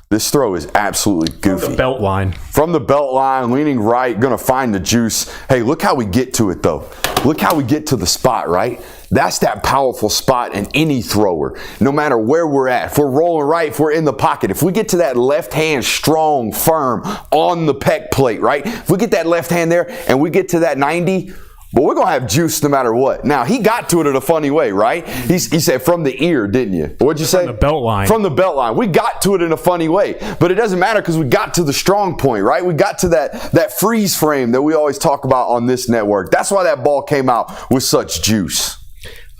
This throw is absolutely goofy. From the belt line. From the belt line, leaning right, going to find the juice. Hey, look how we get to it, though. Look how we get to the spot, right? That's that powerful spot in any thrower, no matter where we're at. If we're rolling right, if we're in the pocket, if we get to that left hand strong, firm, on the pec plate, right? If we get that left hand there and we get to that 90, but we're going to have juice no matter what. Now, he got to it in a funny way, right? He said from the ear, didn't you? What'd you say? From the belt line. From the belt line. We got to it in a funny way. But it doesn't matter because we got to the strong point, right? We got to that freeze frame that we always talk about on this network. That's why that ball came out with such juice.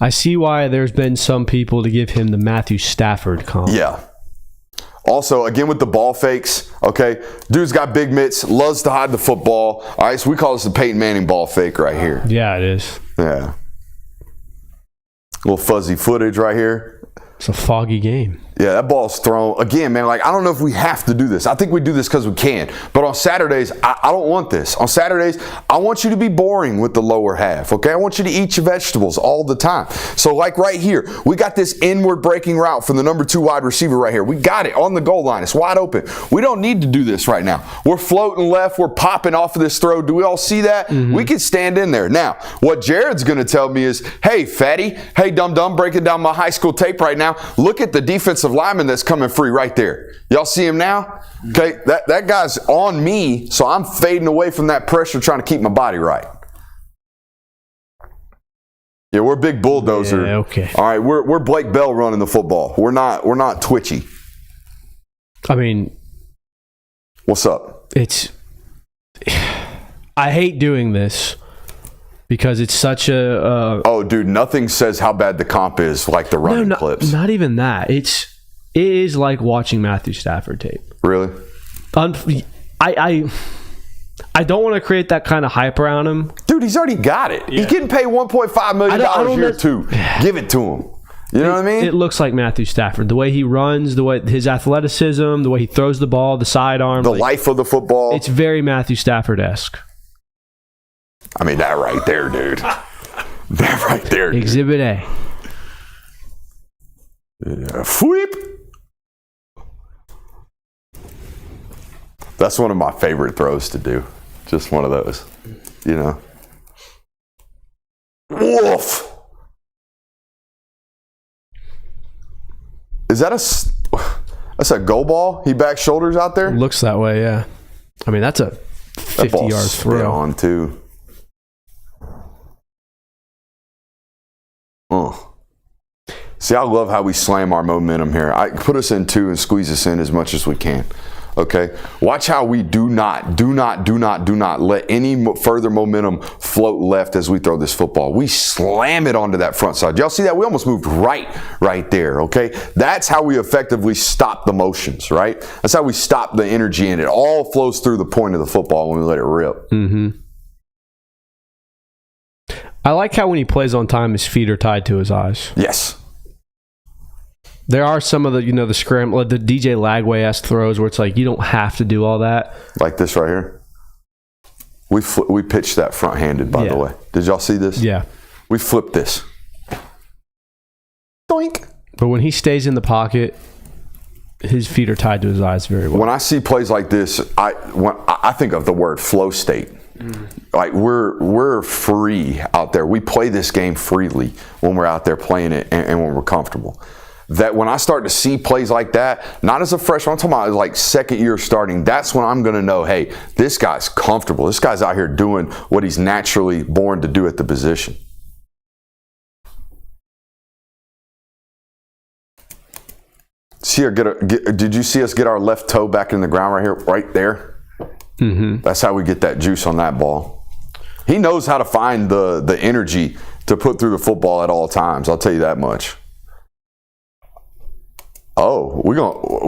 I see why there's been some people to give him the Matthew Stafford comp. Yeah. Also, again with the ball fakes, okay? Dude's got big mitts, loves to hide the football. All right, so we call this the Peyton Manning ball fake right here. Yeah, it is. Yeah. Little fuzzy footage right here. It's a foggy game. Yeah, that ball's thrown. Again, man, like, I don't know if we have to do this. I think we do this because we can. But on Saturdays, I don't want this. On Saturdays, I want you to be boring with the lower half, okay? I want you to eat your vegetables all the time. So, like right here, we got this inward breaking route from the number 2 wide receiver right here. We got it on the goal line. It's wide open. We don't need to do this right now. We're floating left. We're popping off of this throw. Do we all see that? We can stand in there. Now, what Jared's going to tell me is, hey, fatty, hey, dum-dum, breaking down my high school tape right now. Look at the defensive lineman that's coming free right there. Y'all see him now? Okay, that guy's on me, so I'm fading away from that pressure, trying to keep my body right. Yeah, we're big bulldozer. Yeah, okay. All right, we're Blake Bell running the football. We're not twitchy. I mean, what's up? I hate doing this because it's such a oh, dude, nothing says how bad the comp is like the running clips. Not even that. It is like watching Matthew Stafford tape. Really? I don't want to create that kind of hype around him. Dude, he's already got it. Yeah. He's getting paid $1.5 million a year too. Give it to him. You know what I mean? It looks like Matthew Stafford. The way he runs, the way his athleticism, the way he throws the ball, the sidearm. The life of the football. It's very Matthew Stafford-esque. I mean, that right there, dude. That right there, dude. Exhibit A. Yeah. Sweep. That's one of my favorite throws to do. Just one of those, you know. Woof. Is that that's a go ball? He back shoulders out there? It looks that way, yeah. I mean, that's a 50-yard throw. On too. See, I love how we slam our momentum here. I put us in 2 and squeeze us in as much as we can. Okay, watch how we do not let any further momentum float left as we throw this football. We slam it onto that front side. Y'all see that? We almost moved right there, okay? That's how we effectively stop the motions, right? That's how we stop the energy, and it all flows through the point of the football when we let it rip. Mm-hmm. I like how when he plays on time, his feet are tied to his eyes. Yes. There are some of the, the scramble, the DJ Lagway-esque throws where it's like you don't have to do all that. Like this right here. We pitched that front-handed, by the way. Did y'all see this? Yeah. We flipped this. Doink. But when he stays in the pocket, his feet are tied to his eyes very well. When I see plays like this, I think of the word flow state. Like we're free out there. We play this game freely when we're out there playing it and when we're comfortable. That when I start to see plays like that, not as a freshman, I'm talking about like second year starting, that's when I'm going to know, hey, this guy's comfortable. This guy's out here doing what he's naturally born to do at the position. Did you see us get our left toe back in the ground right here, right there? Mm-hmm. That's how we get that juice on that ball. He knows how to find the energy to put through the football at all times. I'll tell you that much. Oh, we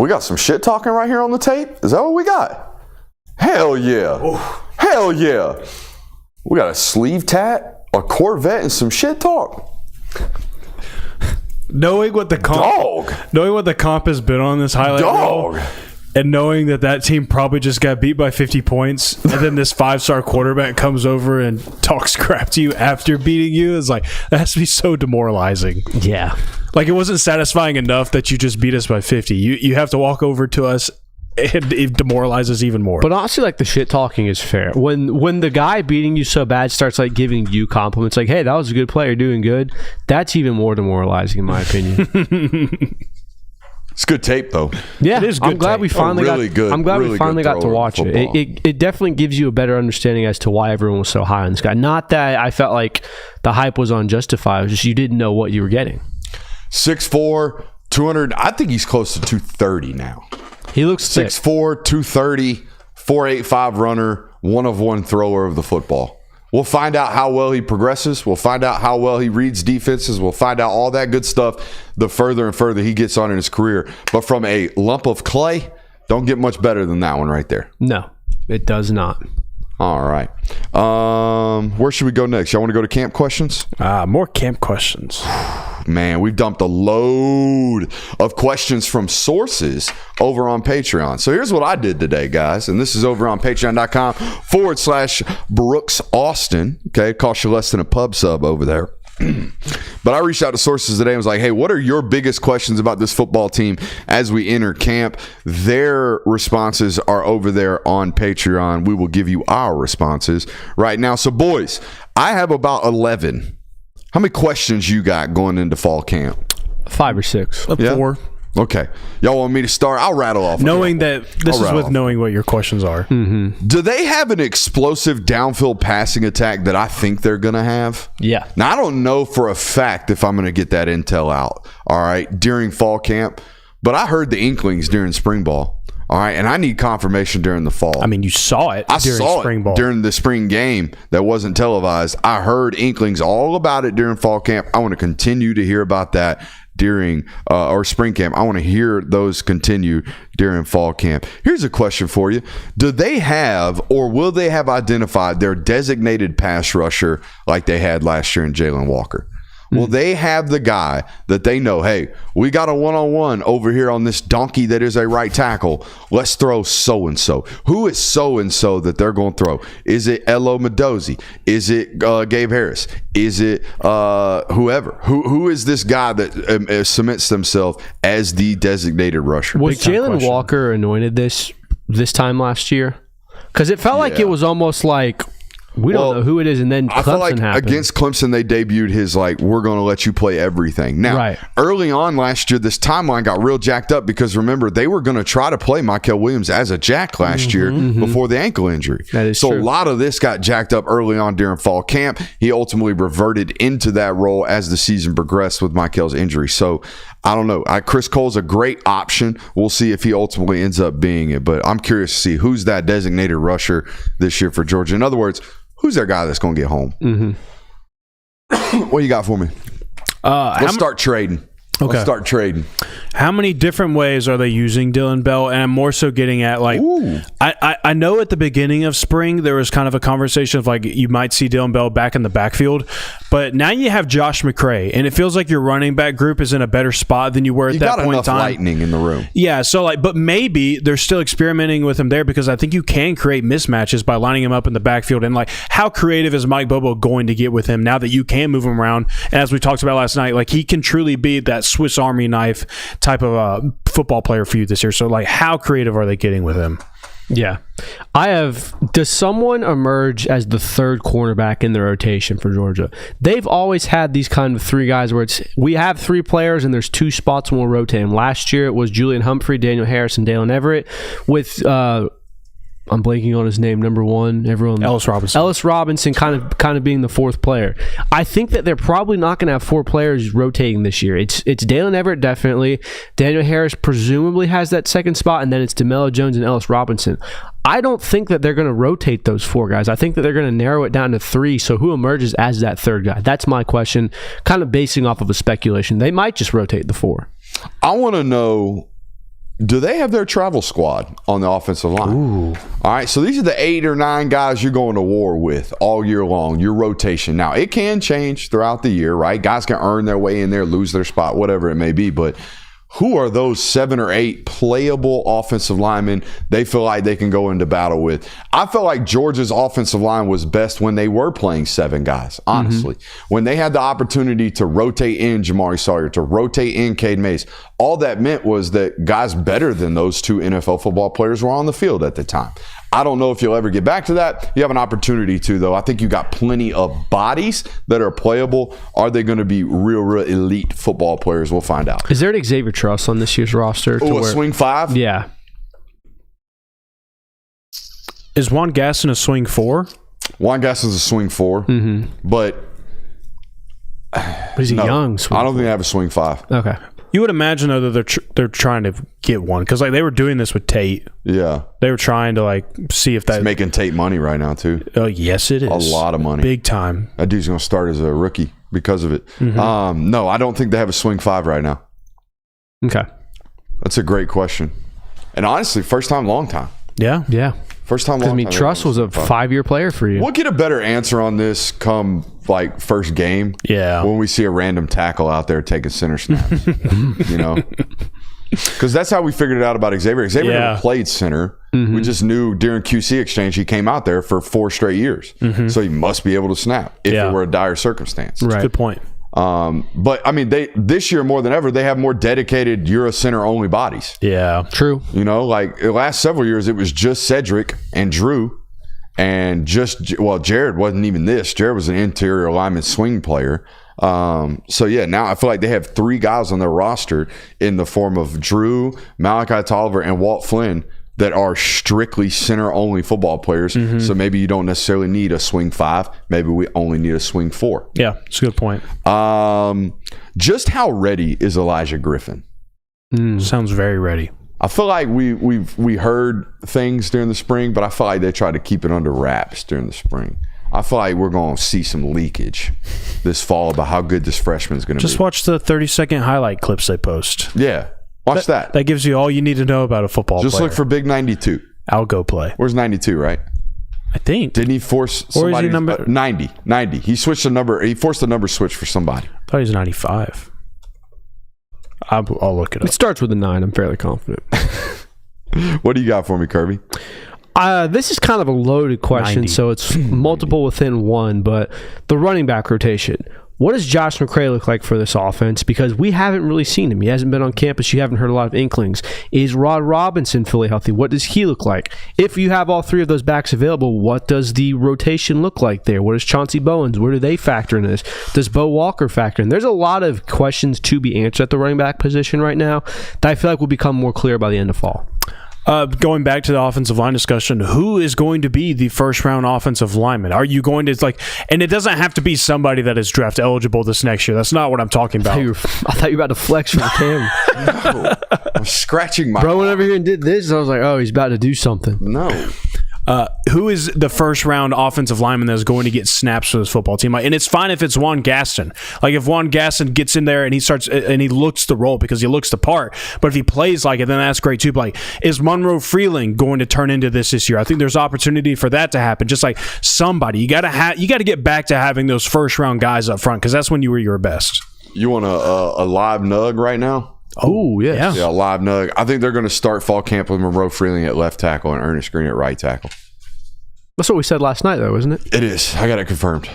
got some shit talking right here on the tape? Is that what we got? Hell yeah. Oof. Hell yeah. We got a sleeve tat, a Corvette, and some shit talk. Knowing what the comp has been on this highlight reel, and knowing that team probably just got beat by 50 points, and then this 5-star quarterback comes over and talks crap to you after beating you, is like, that has to be so demoralizing. Yeah. Like, it wasn't satisfying enough that you just beat us by 50. You have to walk over to us, and it demoralizes even more. But honestly, like, the shit talking is fair. When the guy beating you so bad starts like giving you compliments, like, hey, that was a good play, you're doing good, that's even more demoralizing in my opinion. It's good tape, though. Yeah, it is good. I'm glad we finally got to watch it. It definitely gives you a better understanding as to why everyone was so high on this guy. Not that I felt like the hype was unjustified. It was just you didn't know what you were getting. 6'4", 200. I think he's close to 230 now. He looks thick. 6'4", 230, 4.85 runner, 1-of-1 thrower of the football. We'll find out how well he progresses. We'll find out how well he reads defenses. We'll find out all that good stuff the further and further he gets on in his career. But from a lump of clay, don't get much better than that one right there. No, it does not. All right. Where should we go next? Y'all want to go to camp questions? More camp questions. Man, we've dumped a load of questions from sources over on Patreon. So here's what I did today, guys. And this is over on patreon.com/Brooks Austin. Okay, it costs you less than a pub sub over there. But I reached out to sources today and was like, hey, what are your biggest questions about this football team as we enter camp? Their responses are over there on Patreon. We will give you our responses right now. So, boys, I have about 11. How many questions you got going into fall camp? 5 or 6. 4. Okay. Y'all want me to start? I'll rattle off. Knowing that this is with knowing what your questions are. Mm-hmm. Do they have an explosive downfield passing attack that I think they're going to have? Yeah. Now, I don't know for a fact if I'm going to get that intel out, all right, during fall camp, but I heard the inklings during spring ball, all right, and I need confirmation during the fall. I mean, you saw it during spring ball. During the spring game that wasn't televised. I heard inklings all about it during fall camp. I want to continue to hear about that during or spring camp. I want to hear those continue during fall camp. Here's a question for you. Do they have or will they have identified their designated pass rusher like they had last year in Jalen Walker? Will they have the guy that they know, hey, we got a one-on-one over here on this donkey that is a right tackle. Let's throw so-and-so. Who is so-and-so that they're going to throw? Is it Elo Mendoza? Is it Gabe Harris? Is it whoever? Who is this guy that cements themselves as the designated rusher? Was Jalen Walker anointed this time last year? Because it felt like it was almost like we don't know who it is, and then Clemson I feel like happened. Against Clemson, they debuted his, like, we're going to let you play everything. Now, early on last year, this timeline got real jacked up because, remember, they were going to try to play Michael Williams as a jack last year before the ankle injury. That is so true. A lot of this got jacked up early on during fall camp. He ultimately reverted into that role as the season progressed with Michael's injury. So, I don't know. Chris Cole's a great option. We'll see if he ultimately ends up being it. But I'm curious to see who's that designated rusher this year for Georgia. In other words, who's their guy that's going to get home? What you got for me? Let's start trading. Okay. Let's start trading. How many different ways are they using Dylan Bell? And I'm more so getting at, like, I know at the beginning of spring there was kind of a conversation of, like, you might see Dylan Bell back in the backfield. But now you have Josh McCray, and it feels like your running back group is in a better spot than you were at that point in time. You got enough lightning in the room. Yeah, so, like, but maybe they're still experimenting with him there because I think you can create mismatches by lining him up in the backfield. And, like, how creative is Mike Bobo going to get with him now that you can move him around? And as we talked about last night, like, he can truly be that Swiss Army knife type type of football player for you this year. So, like, how creative are they getting with him? Yeah. Does someone emerge as the third cornerback in the rotation for Georgia? They've always had these kind of three guys where we have three players and there's two spots and we'll rotate them. Last year it was Julian Humphrey, Daniel Harris, and Dalen Everett with I'm blanking on his name. Number one, Ellis Robinson kind of being the fourth player. I think that they're probably not going to have four players rotating this year. It's Dalen Everett definitely. Daniel Harris presumably has that second spot, and then it's DeMello Jones and Ellis Robinson. I don't think that they're going to rotate those four guys. I think that they're going to narrow it down to three. So who emerges as that third guy? That's my question. Kind of basing off of a speculation. They might just rotate the four. I want to know, do they have their travel squad on the offensive line? Ooh. All right, so these are the 8 or 9 guys you're going to war with all year long, your rotation. Now, it can change throughout the year, right? Guys can earn their way in there, lose their spot, whatever it may be, but who are those 7 or 8 playable offensive linemen they feel like they can go into battle with? I feel like Georgia's offensive line was best when they were playing 7 guys, honestly. When they had the opportunity to rotate in Jamari Sawyer, to rotate in Cade Mays, all that meant was that guys better than those 2 NFL football players were on the field at the time. I don't know if you'll ever get back to that. You have an opportunity to, though. I think you got plenty of bodies that are playable. Are they going to be real elite football players? We'll find out. Is there an Xavier Truss on this year's roster? Oh, a swing 5? Yeah. Is Juan Gasson a swing 4? Juan Gasson's a swing 4, but he's a young swing I don't think they have a swing 5. Okay. You would imagine, though, that they're trying to get one because, like, they were doing this with Tate. Yeah. They were trying to, like, see if that... It's making Tate money right now, too. Oh, yes, it is. A lot of money. Big time. That dude's going to start as a rookie because of it. No, I don't think they have a swing 5 right now. Okay. That's a great question. And honestly, first time, long time. Yeah. Yeah. First time, long time. Truss was a 5-year player for you. We'll get a better answer on this come, like, first game. Yeah. When we see a random tackle out there taking center snaps. You know? Because that's how we figured it out about Xavier. Xavier never played center. We just knew during QC exchange he came out there for 4 straight years. So he must be able to snap if it were a dire circumstance. Right. Good point. But I mean, this year more than ever, they have more dedicated Euro center only bodies. Yeah, true. You know, like the last several years, it was just Cedric and Drew, and Jared wasn't even this. Jared was an interior lineman swing player. So yeah, now I feel like they have 3 guys on their roster in the form of Drew, Malachi Tolliver, and Walt Flynn that are strictly center-only football players. So maybe you don't necessarily need a swing 5. Maybe we only need a swing 4. Yeah, it's a good point. Just how ready is Elijah Griffin? Sounds very ready. I feel like we heard things during the spring, but I feel like they tried to keep it under wraps during the spring. I feel like we're going to see some leakage this fall about how good this freshman is going to be. Just watch the 30-second highlight clips they post. Yeah. Watch that. That gives you all you need to know about a football player. Just look for Big 92. I'll go play. Where's 92, right? I think. Didn't he force somebody? Or is he number 90. He switched the number. He forced the number switch for somebody. I thought he was 95. I'll look it up. It starts with a 9. I'm fairly confident. What do you got for me, Kirby? This is kind of a loaded question, 90. so it's multiple within one, but the running back rotation. What does Josh McCray look like for this offense? Because we haven't really seen him. He hasn't been on campus. You haven't heard a lot of inklings. Is Rod Robinson fully healthy? What does he look like? If you have all 3 of those backs available, what does the rotation look like there? What is Chauncey Bowens? Where do they factor in this? Does Bo Walker factor in? There's a lot of questions to be answered at the running back position right now that I feel like will become more clear by the end of fall. Going back to the offensive line discussion, who is going to be the first-round offensive lineman? Are you going to, and it doesn't have to be somebody that is draft eligible this next year. That's not what I'm talking about. I thought you were about to flex for the camera. No. I'm scratching my Bro went over here and did this, and I was like, oh, he's about to do something. No. Who is the first-round offensive lineman that is going to get snaps for this football team? And it's fine if it's Juan Gaston. Like, if Juan Gaston gets in there and he starts and he looks the role because he looks the part. But if he plays like it, then that's great too. But like, is Monroe Freeling going to turn into this year? I think there's opportunity for that to happen. Just like somebody, you got to get back to having those first-round guys up front because that's when you were your best. You want a live nug right now? Oh, yes. Yeah, live nug. I think they're going to start fall camp with Monroe Freeling at left tackle and Ernest Green at right tackle. That's what we said last night, though, isn't it? It is. I got it confirmed.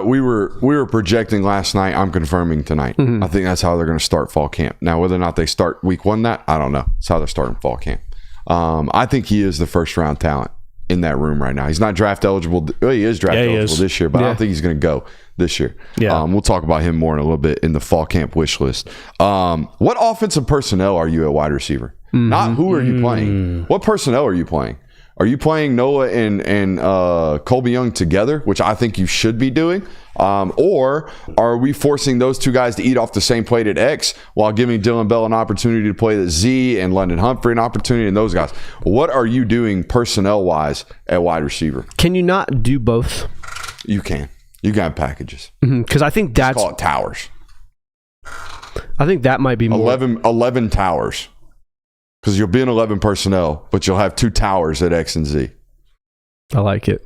We were projecting last night. I'm confirming tonight. I think that's how they're going to start fall camp. Now, whether or not they start week 1, I don't know. It's how they're starting fall camp. I think he is the first round talent in that room right now. He's not draft eligible. Well, he is draft eligible this year, but I don't think he's going to go this year. Yeah. We'll talk about him more in a little bit in the fall camp wish list. What offensive personnel are you at wide receiver? Not who are you playing. What personnel are you playing? Are you playing Noah and Colby Young together, which I think you should be doing? Or are we forcing those two guys to eat off the same plate at X while giving Dylan Bell an opportunity to play the Z and London Humphrey an opportunity and those guys? What are you doing personnel-wise at wide receiver? Can you not do both? You can. You got packages. Because I think that's... Call it towers. I think that might be more... 11 towers. Because you'll be in 11 personnel, but you'll have 2 towers at X and Z. I like it.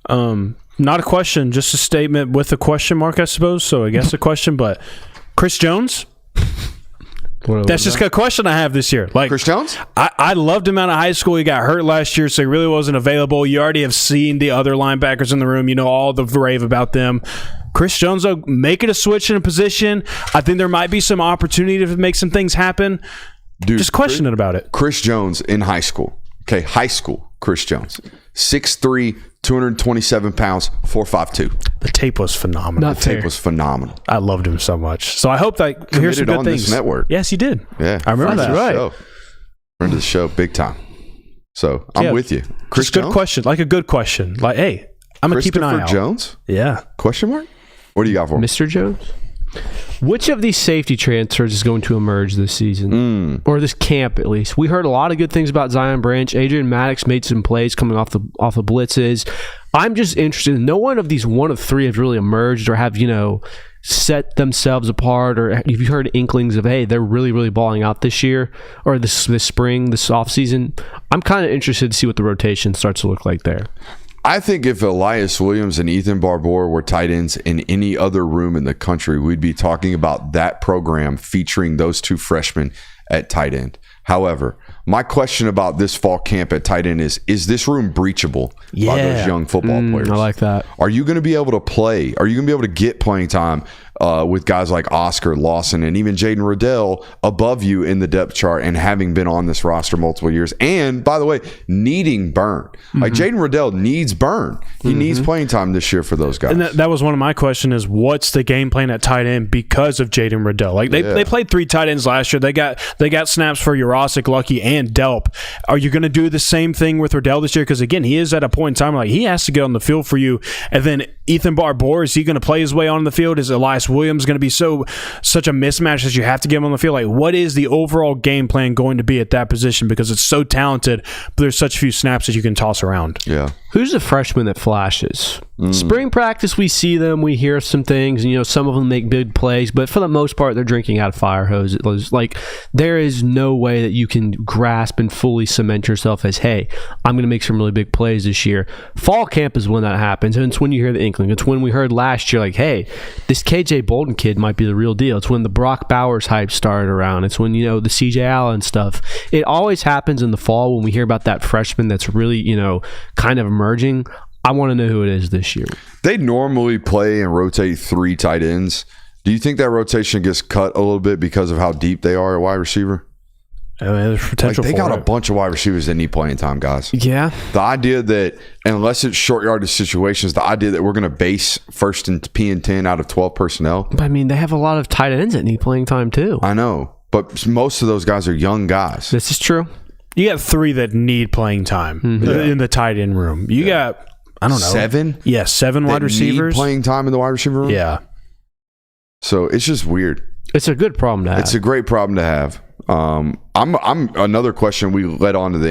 Not a question, just a statement with a question mark, I suppose. So I guess a question, but Chris Jones? That's just a question I have this year. Like Chris Jones? I loved him out of high school. He got hurt last year, so he really wasn't available. You already have seen the other linebackers in the room. You know all the rave about them. Chris Jones, though, making a switch in a position. I think there might be some opportunity to make some things happen. Dude, just questioning about it. Chris Jones in high school. Okay, high school, Chris Jones. 6'3", 227 pounds, 4'5", The tape was phenomenal. The tape was phenomenal. I loved him so much. So I hope that here's some good on things. This network. Yes, you did. Yeah, I remember that. Right. Friend of the show, big time. So I'm with you. Chris good Jones? question. Like a good question. Like, hey, I'm gonna keep an eye out. Jones? Yeah. Question mark? What do you got for me? Mr. Jones? Which of these safety transfers is going to emerge this season? Or this camp, at least? We heard a lot of good things about Zion Branch. Adrian Maddox made some plays coming off the blitzes. I'm just interested. No one of these one of three has really emerged or have, set themselves apart, or have you heard inklings of, hey, they're really, really balling out this year or this spring, this offseason? I'm kind of interested to see what the rotation starts to look like there. I think if Elias Williams and Ethan Barbour were tight ends in any other room in the country, we'd be talking about that program featuring those 2 freshmen at tight end. However, my question about this fall camp at tight end is this room breachable by those young football players? I like that. Are you going to be able to play? Are you going to be able to get playing time with guys like Oscar, Lawson, and even Jaden Riddell above you in the depth chart and having been on this roster multiple years? And, by the way, needing burn. Like, Jaden Riddell needs burn. He needs playing time this year for those guys. And that was one of my questions is, what's the game plan at tight end because of Jaden Riddell? Like, they played 3 tight ends last year. They got snaps for Urosic, Lucky, and Delp. Are you going to do the same thing with Riddell this year? Because, again, he is at a point in time like he has to get on the field for you. And then Ethan Barbour, is he going to play his way on the field? Is Elias Williams going to be such a mismatch that you have to get him on the field? Like, what is the overall game plan going to be at that position? Because it's so talented, but there's such few snaps that you can toss around. Yeah. Who's the freshman that flashes? Spring practice, we see them, we hear some things, and some of them make big plays, but for the most part, they're drinking out of fire hoses. Like, there is no way that you can grasp and fully cement yourself as, hey, I'm going to make some really big plays this year. Fall camp is when that happens, and it's when you hear the inkling. It's when we heard last year, like, hey, this KJ Bolden kid might be the real deal. It's when the Brock Bowers hype started around. It's when, the CJ Allen stuff. It always happens in the fall when we hear about that freshman that's really, kind of emerging. I want to know who it is this year. They normally play and rotate 3 tight ends. Do you think that rotation gets cut a little bit because of how deep they are at wide receiver? I mean, there's potential they got a bunch of wide receivers that need playing time, guys. Yeah. The idea that, unless it's short yardage situations, the idea that we're going to base first and P and 10 out of 12 personnel. But, I mean, they have a lot of tight ends that need playing time, too. I know. But most of those guys are young guys. This is true. You got 3 that need playing time in the tight end room. You got, I don't know. 7? Yeah, 7 wide receivers. Need playing time in the wide receiver room? Yeah. So it's just weird. It's a good problem to have. It's a great problem to have. I'm another question we led on to the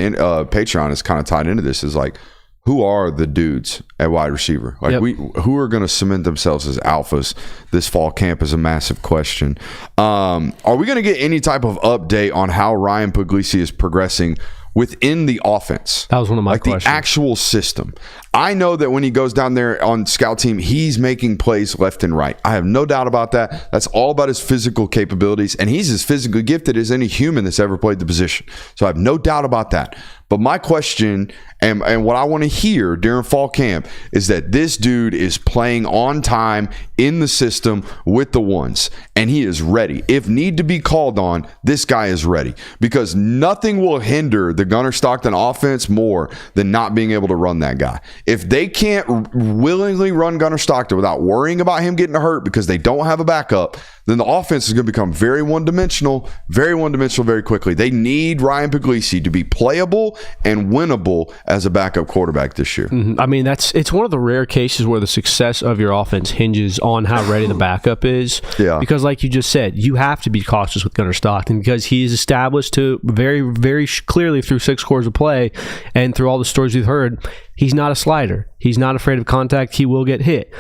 Patreon is kind of tied into this is like, who are the dudes at wide receiver? Like who are going to cement themselves as alphas this fall camp is a massive question. Are we going to get any type of update on how Ryan Puglisi is progressing within the offense? That was one of my questions. The actual system. I know that when he goes down there on scout team, he's making plays left and right. I have no doubt about that. That's all about his physical capabilities, and he's as physically gifted as any human that's ever played the position. So I have no doubt about that. But my question and what I want to hear during fall camp is that this dude is playing on time in the system with the ones, and he is ready. If need to be called on, this guy is ready, because nothing will hinder the Gunnar Stockton offense more than not being able to run that guy. If they can't willingly run Gunnar Stockton without worrying about him getting hurt because they don't have a backup, then the offense is going to become very one-dimensional very quickly. They need Ryan Puglisi to be playable and winnable as a backup quarterback this year. I mean, it's one of the rare cases where the success of your offense hinges on how ready the backup is. Yeah. Because like you just said, you have to be cautious with Gunnar Stockton because he is established to very clearly through 6 quarters of play and through all the stories we've heard, he's not a slider. He's not afraid of contact. He will get hit.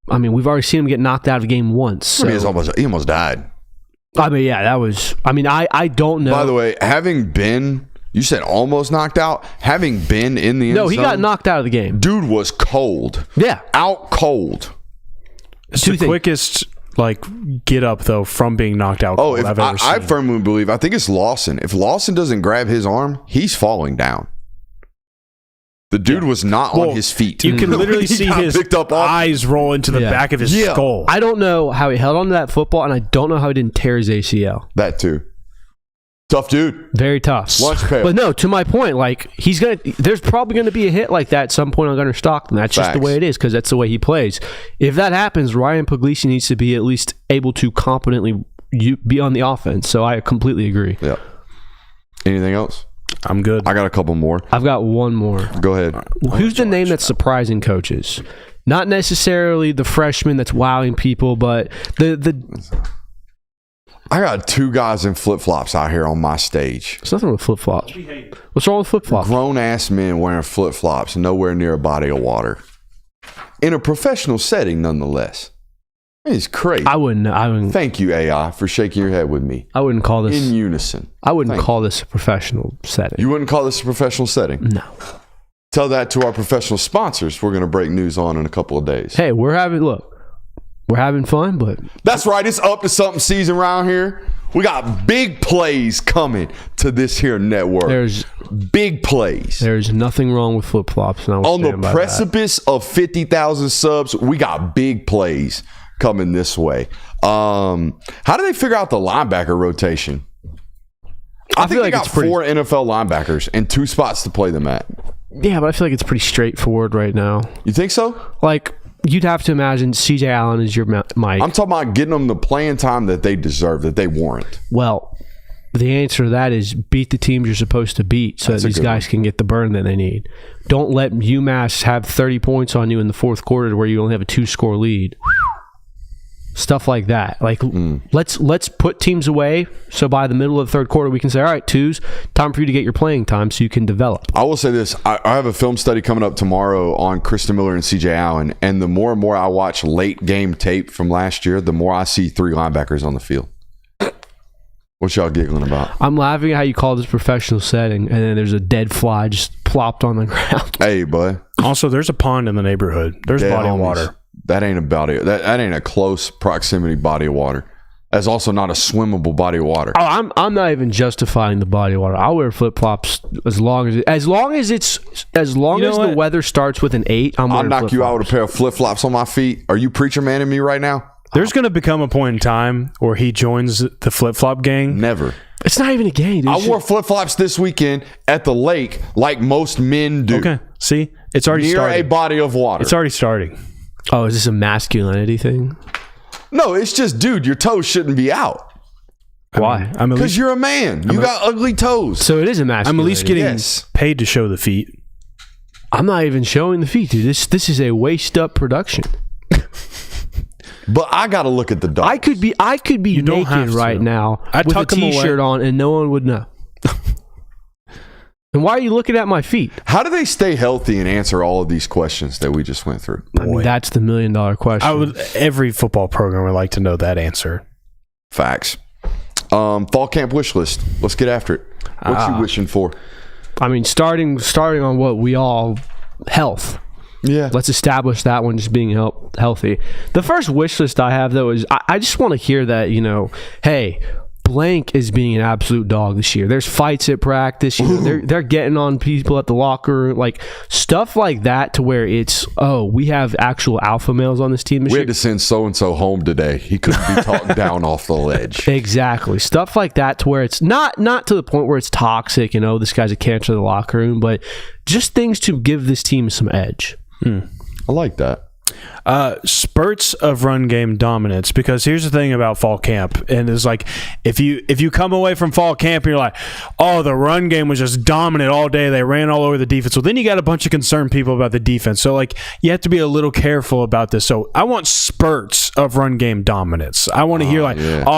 I mean, we've already seen him get knocked out of a game once. So. He almost died. I mean, yeah, that was... I mean, I don't know. By the way, having been... You said almost knocked out? Having been in the end zone... No, he got knocked out of the game. Dude was cold. Yeah. Out cold. It's the quickest get up, though, from being knocked out. Oh, I've ever seen. I firmly believe... I think it's Lawson. If Lawson doesn't grab his arm, he's falling down. The dude was not on his feet. You can literally see his eyes roll into the back of his skull. I don't know how he held on to that football, and I don't know how he didn't tear his ACL. That too. Tough dude. Very tough. Lunch pail. But no, to my point, there's probably going to be a hit like that at some point on Gunnar Stockton. That's just the way it is because that's the way he plays. If that happens, Ryan Puglisi needs to be at least able to competently be on the offense. So I completely agree. Yeah. Anything else? I'm good. I got a couple more. I've got one more. Go ahead. Who's the name that's surprising coaches? Not necessarily the freshman that's wowing people, but the I got 2 guys in flip-flops out here on my stage. There's nothing with flip-flops. What's wrong with flip-flops? Grown-ass men wearing flip-flops nowhere near a body of water. In a professional setting, nonetheless. It's crazy. I wouldn't. Thank you, AI, for shaking your head with me. I wouldn't call this in unison. I wouldn't call this a professional setting. You wouldn't call this a professional setting? No. Tell that to our professional sponsors. We're going to break news on in a couple of days. Hey, we're having fun, but that's right. It's up to something season around here. We got big plays coming to this here network. There's big plays. There's nothing wrong with flip-flops. On the precipice of 50,000 subs, we got big plays coming this way. How do they figure out the linebacker rotation? I think they got 4 NFL linebackers and 2 spots to play them at. Yeah, but I feel like it's pretty straightforward right now. You think so? You'd have to imagine CJ Allen is your Mike. I'm talking about getting them the playing time that they deserve, that they warrant. Well, the answer to that is beat the teams you're supposed to beat so that these guys can get the burn that they need. Don't let UMass have 30 points on you in the 4th quarter where you only have a 2-score lead. Stuff like that. Let's put teams away so by the middle of the 3rd quarter we can say, all right, 2s, time for you to get your playing time so you can develop. I will say this. I have a film study coming up tomorrow on Kristen Miller and CJ Allen, and the more and more I watch late game tape from last year, the more I see 3 linebackers on the field. What y'all giggling about? I'm laughing at how you call this professional setting, and then there's a dead fly just plopped on the ground. Hey, bud. Also, there's a pond in the neighborhood. There's body of water. That ain't a body. That ain't a close proximity body of water. That's also not a swimmable body of water. Oh, I'm not even justifying the body of water. I'll wear flip flops as long as the weather starts with an 8. I'll knock you out with a pair of flip flops on my feet. Are you preacher manning me right now? There's going to become a point in time where he joins the flip flop gang. Never. It's not even a gang, dude. I wore flip flops this weekend at the lake, like most men do. Okay, see, it's already starting. Near a body of water. It's already starting. Oh, is this a masculinity thing? No, it's just, dude, your toes shouldn't be out. Why? Because you're a man. You got ugly toes. So it is a masculinity. I'm at least getting paid to show the feet. I'm not even showing the feet, dude. This is a waist up production. But I got to look at the dog. I could be naked right now with a t-shirt on and no one would know. And why are you looking at my feet? How do they stay healthy and answer all of these questions that we just went through? I mean, that's the $1 million question. Every football program would like to know that answer. Facts. Fall camp wish list. Let's get after it. What you wishing for? I mean, starting on what we all health. Yeah. Let's establish that one just being healthy. The first wish list I have, though, is I just want to hear that, hey, blank is being an absolute dog this year. There's fights at practice. They're getting on people at the locker room, like stuff like that, to where it's we have actual alpha males on this team. We had to send so and so home today. He couldn't be talked down off the ledge. Exactly, stuff like that, to where it's not to the point where it's toxic. This guy's a cancer to the locker room, but just things to give this team some edge. I like that. Spurts of run game dominance, because here's the thing about fall camp, and it's like if you come away from fall camp and you're like, the run game was just dominant all day, they ran all over the defense, well, then you got a bunch of concerned people about the defense, so like you have to be a little careful about this. So I want spurts of run game dominance. I want to hear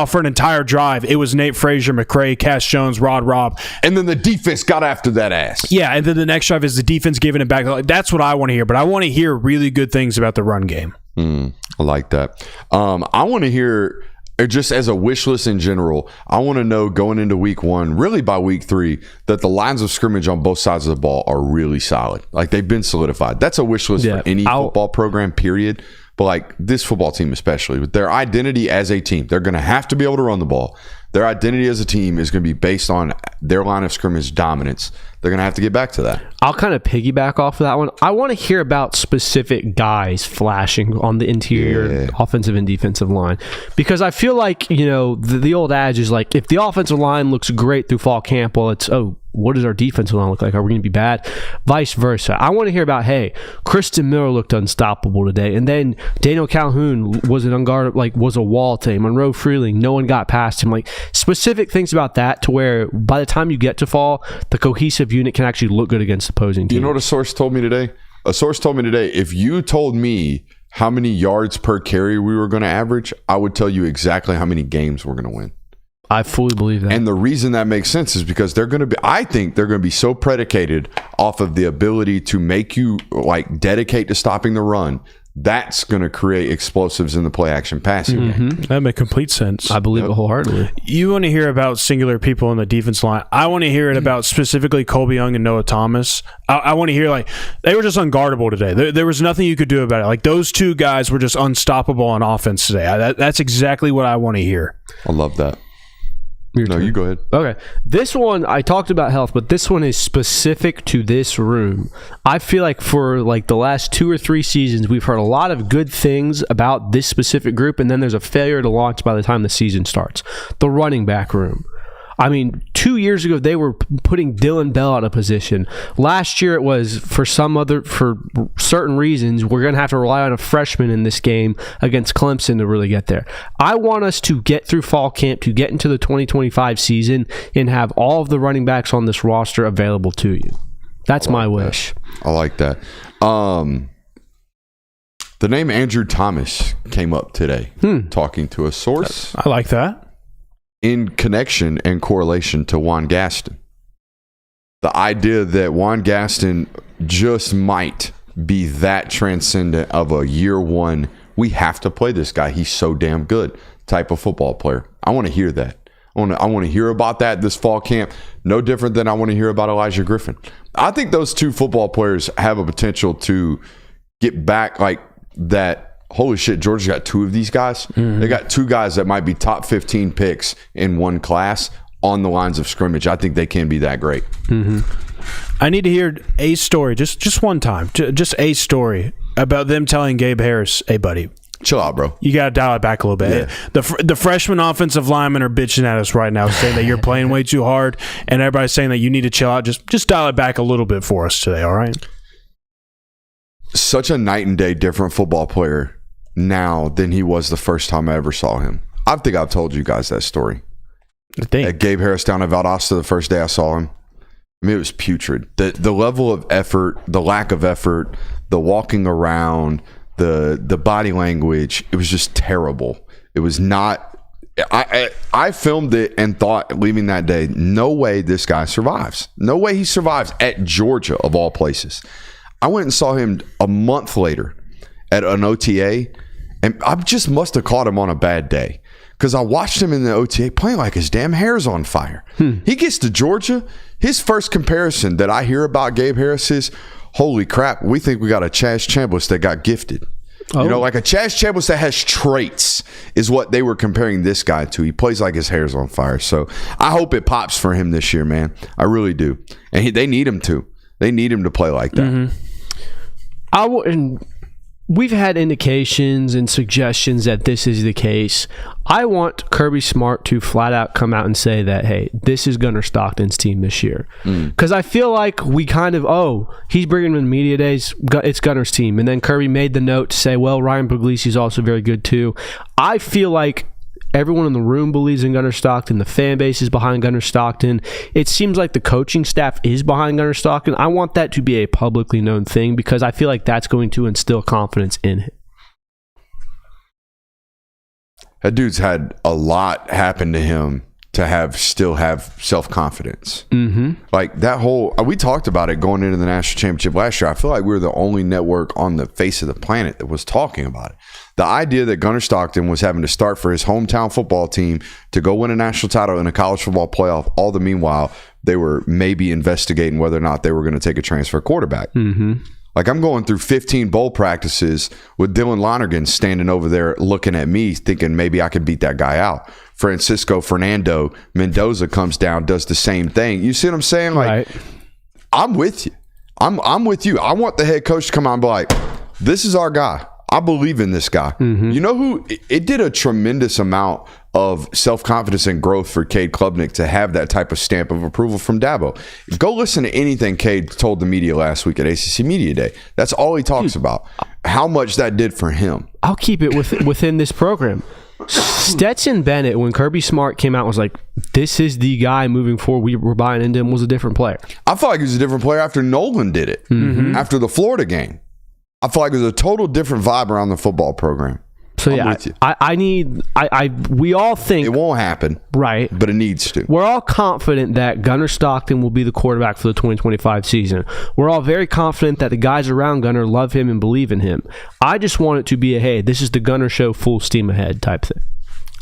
for an entire drive it was Nate Frazier, McCray, Cash Jones, Rob, and then the defense got after that ass. Yeah, and then the next drive is the defense giving it back. Like, that's what I want to hear, but I want to hear really good things about the run game. I like that. I want to hear, just as a wish list in general, I want to know going into week 1, really by week 3, that the lines of scrimmage on both sides of the ball are really solid. Like they've been solidified. That's a wish list for any football program, period. But like this football team especially, with their identity as a team, they're going to have to be able to run the ball. Their identity as a team is going to be based on their line of scrimmage dominance. They're going to have to get back to that. I'll kind of piggyback off of that one. I want to hear about specific guys flashing on the interior offensive and defensive line, because I feel like, the old adage is like, if the offensive line looks great through fall camp, well, it's, what does our defensive line look like? Are we going to be bad? Vice versa. I want to hear about, hey, Kristen Miller looked unstoppable today, and then Daniel Calhoun was an unguarded, was a wall to him. Monroe Freeling, no one got past him. Like specific things about that, to where by the time you get to fall, the cohesive unit can actually look good against opposing teams. You know what a source told me today? A source told me today, if you told me how many yards per carry we were going to average, I would tell you exactly how many games we're going to win. I fully believe that. And the reason that makes sense is because I think they're going to be so predicated off of the ability to make you dedicate to stopping the run. That's going to create explosives in the play action passing game. That makes complete sense. I believe it wholeheartedly. You want to hear about singular people on the defense line. I want to hear it about specifically Colby Young and Noah Thomas. I want to hear they were just unguardable today. There was nothing you could do about it. Like those two guys were just unstoppable on offense today. That's exactly what I want to hear. I love that. You go ahead. Okay. This one, I talked about health, but this one is specific to this room. I feel like for the last 2 or 3 seasons, we've heard a lot of good things about this specific group, and then there's a failure to launch by the time the season starts. The running back room. I mean, 2 years ago, they were putting Dylan Bell out of position. Last year, it was for certain reasons, we're going to have to rely on a freshman in this game against Clemson to really get there. I want us to get through fall camp, to get into the 2025 season, and have all of the running backs on this roster available to you. That's my wish. I like that. The name Andrew Thomas came up today, talking to a source. I like that. In connection and correlation to Juan Gaston. The idea that Juan Gaston just might be that transcendent of a year one, we have to play this guy, he's so damn good type of football player. I want to hear that. I want to hear about that this fall camp. No different than I want to hear about Elijah Griffin. I think those two football players have a potential to get back that. Holy shit, Georgia's got 2 of these guys. They got 2 guys that might be top 15 picks in one class on the lines of scrimmage. I think they can be that great. I need to hear a story, just one time, just a story about them telling Gabe Harris, hey, buddy, chill out, bro. You got to dial it back a little bit. Yeah. The freshman offensive linemen are bitching at us right now, saying that you're playing way too hard, and everybody's saying that you need to chill out. Just dial it back a little bit for us today, all right? Such a night and day different football player now than he was the first time I ever saw him. I think I've told you guys that story. At Gabe Harris down at Valdosta the first day I saw him. I mean, it was putrid. The level of effort, the lack of effort, the walking around, the body language, it was just terrible. It was not... I filmed it and thought, leaving that day, no way this guy survives. No way he survives at Georgia, of all places. I went and saw him a month later at an OTA, and I just must have caught him on a bad day because I watched him in the OTA playing like his damn hair's on fire. He gets to Georgia. His first comparison that I hear about Gabe Harris is, holy crap, we think we got a Chaz Chambliss that got gifted. You know, like a Chaz Chambliss that has traits is what they were comparing this guy to. He plays like his hair's on fire. So I hope it pops for him this year, man. I really do. And they need him to. They need him to play like that. And we've had indications and suggestions that this is the case. I want Kirby Smart to flat out come out and say that, hey, this is Gunnar Stockton's team this year. Because I feel like we kind of, he's bringing him in media days, it's Gunner's team. And then Kirby made the note to say, well, Ryan Puglisi is also very good too. I feel like everyone in the room believes in Gunnar Stockton. The fan base is behind Gunnar Stockton. It seems like the coaching staff is behind Gunnar Stockton. I want that to be a publicly known thing because I feel like that's going to instill confidence in him. That dude's had a lot happen to him to still have self-confidence. Like that whole, we talked about it going into the national championship last year. I feel like we were the only network on the face of the planet that was talking about it. The idea that Gunnar Stockton was having to start for his hometown football team to go win a national title in a college football playoff, all the meanwhile, they were maybe investigating whether or not they were going to take a transfer quarterback. Like I'm going through 15 bowl practices with Dylan Lonergan standing over there looking at me thinking maybe I could beat that guy out. Francisco Fernando Mendoza comes down, does the same thing. You see what I'm saying? Like, Right. I'm with you. I'm with you. I want the head coach to come out and be like, this is our guy. I believe in this guy. You know who? It did a tremendous amount of self-confidence and growth for Cade Klubnik to have that type of stamp of approval from Dabo. Go listen to anything Cade told the media last week at ACC Media Day. That's all he talks about. How much that did for him. I'll keep it within this program. Stetson Bennett, when Kirby Smart came out, was like, this is the guy moving forward. We were buying into him, was a different player. I felt like he was a different player after Nolan did it. After the Florida game. I feel like it was a total different vibe around the football program. So I'm yeah, with you. we all think It won't happen, right, but it needs to. we're all confident that Gunnar Stockton will be the quarterback for the 2025 season. We're all very confident that the guys around Gunnar love him and believe in him. I just want it to be a, hey, this is the Gunnar show, full steam ahead type thing.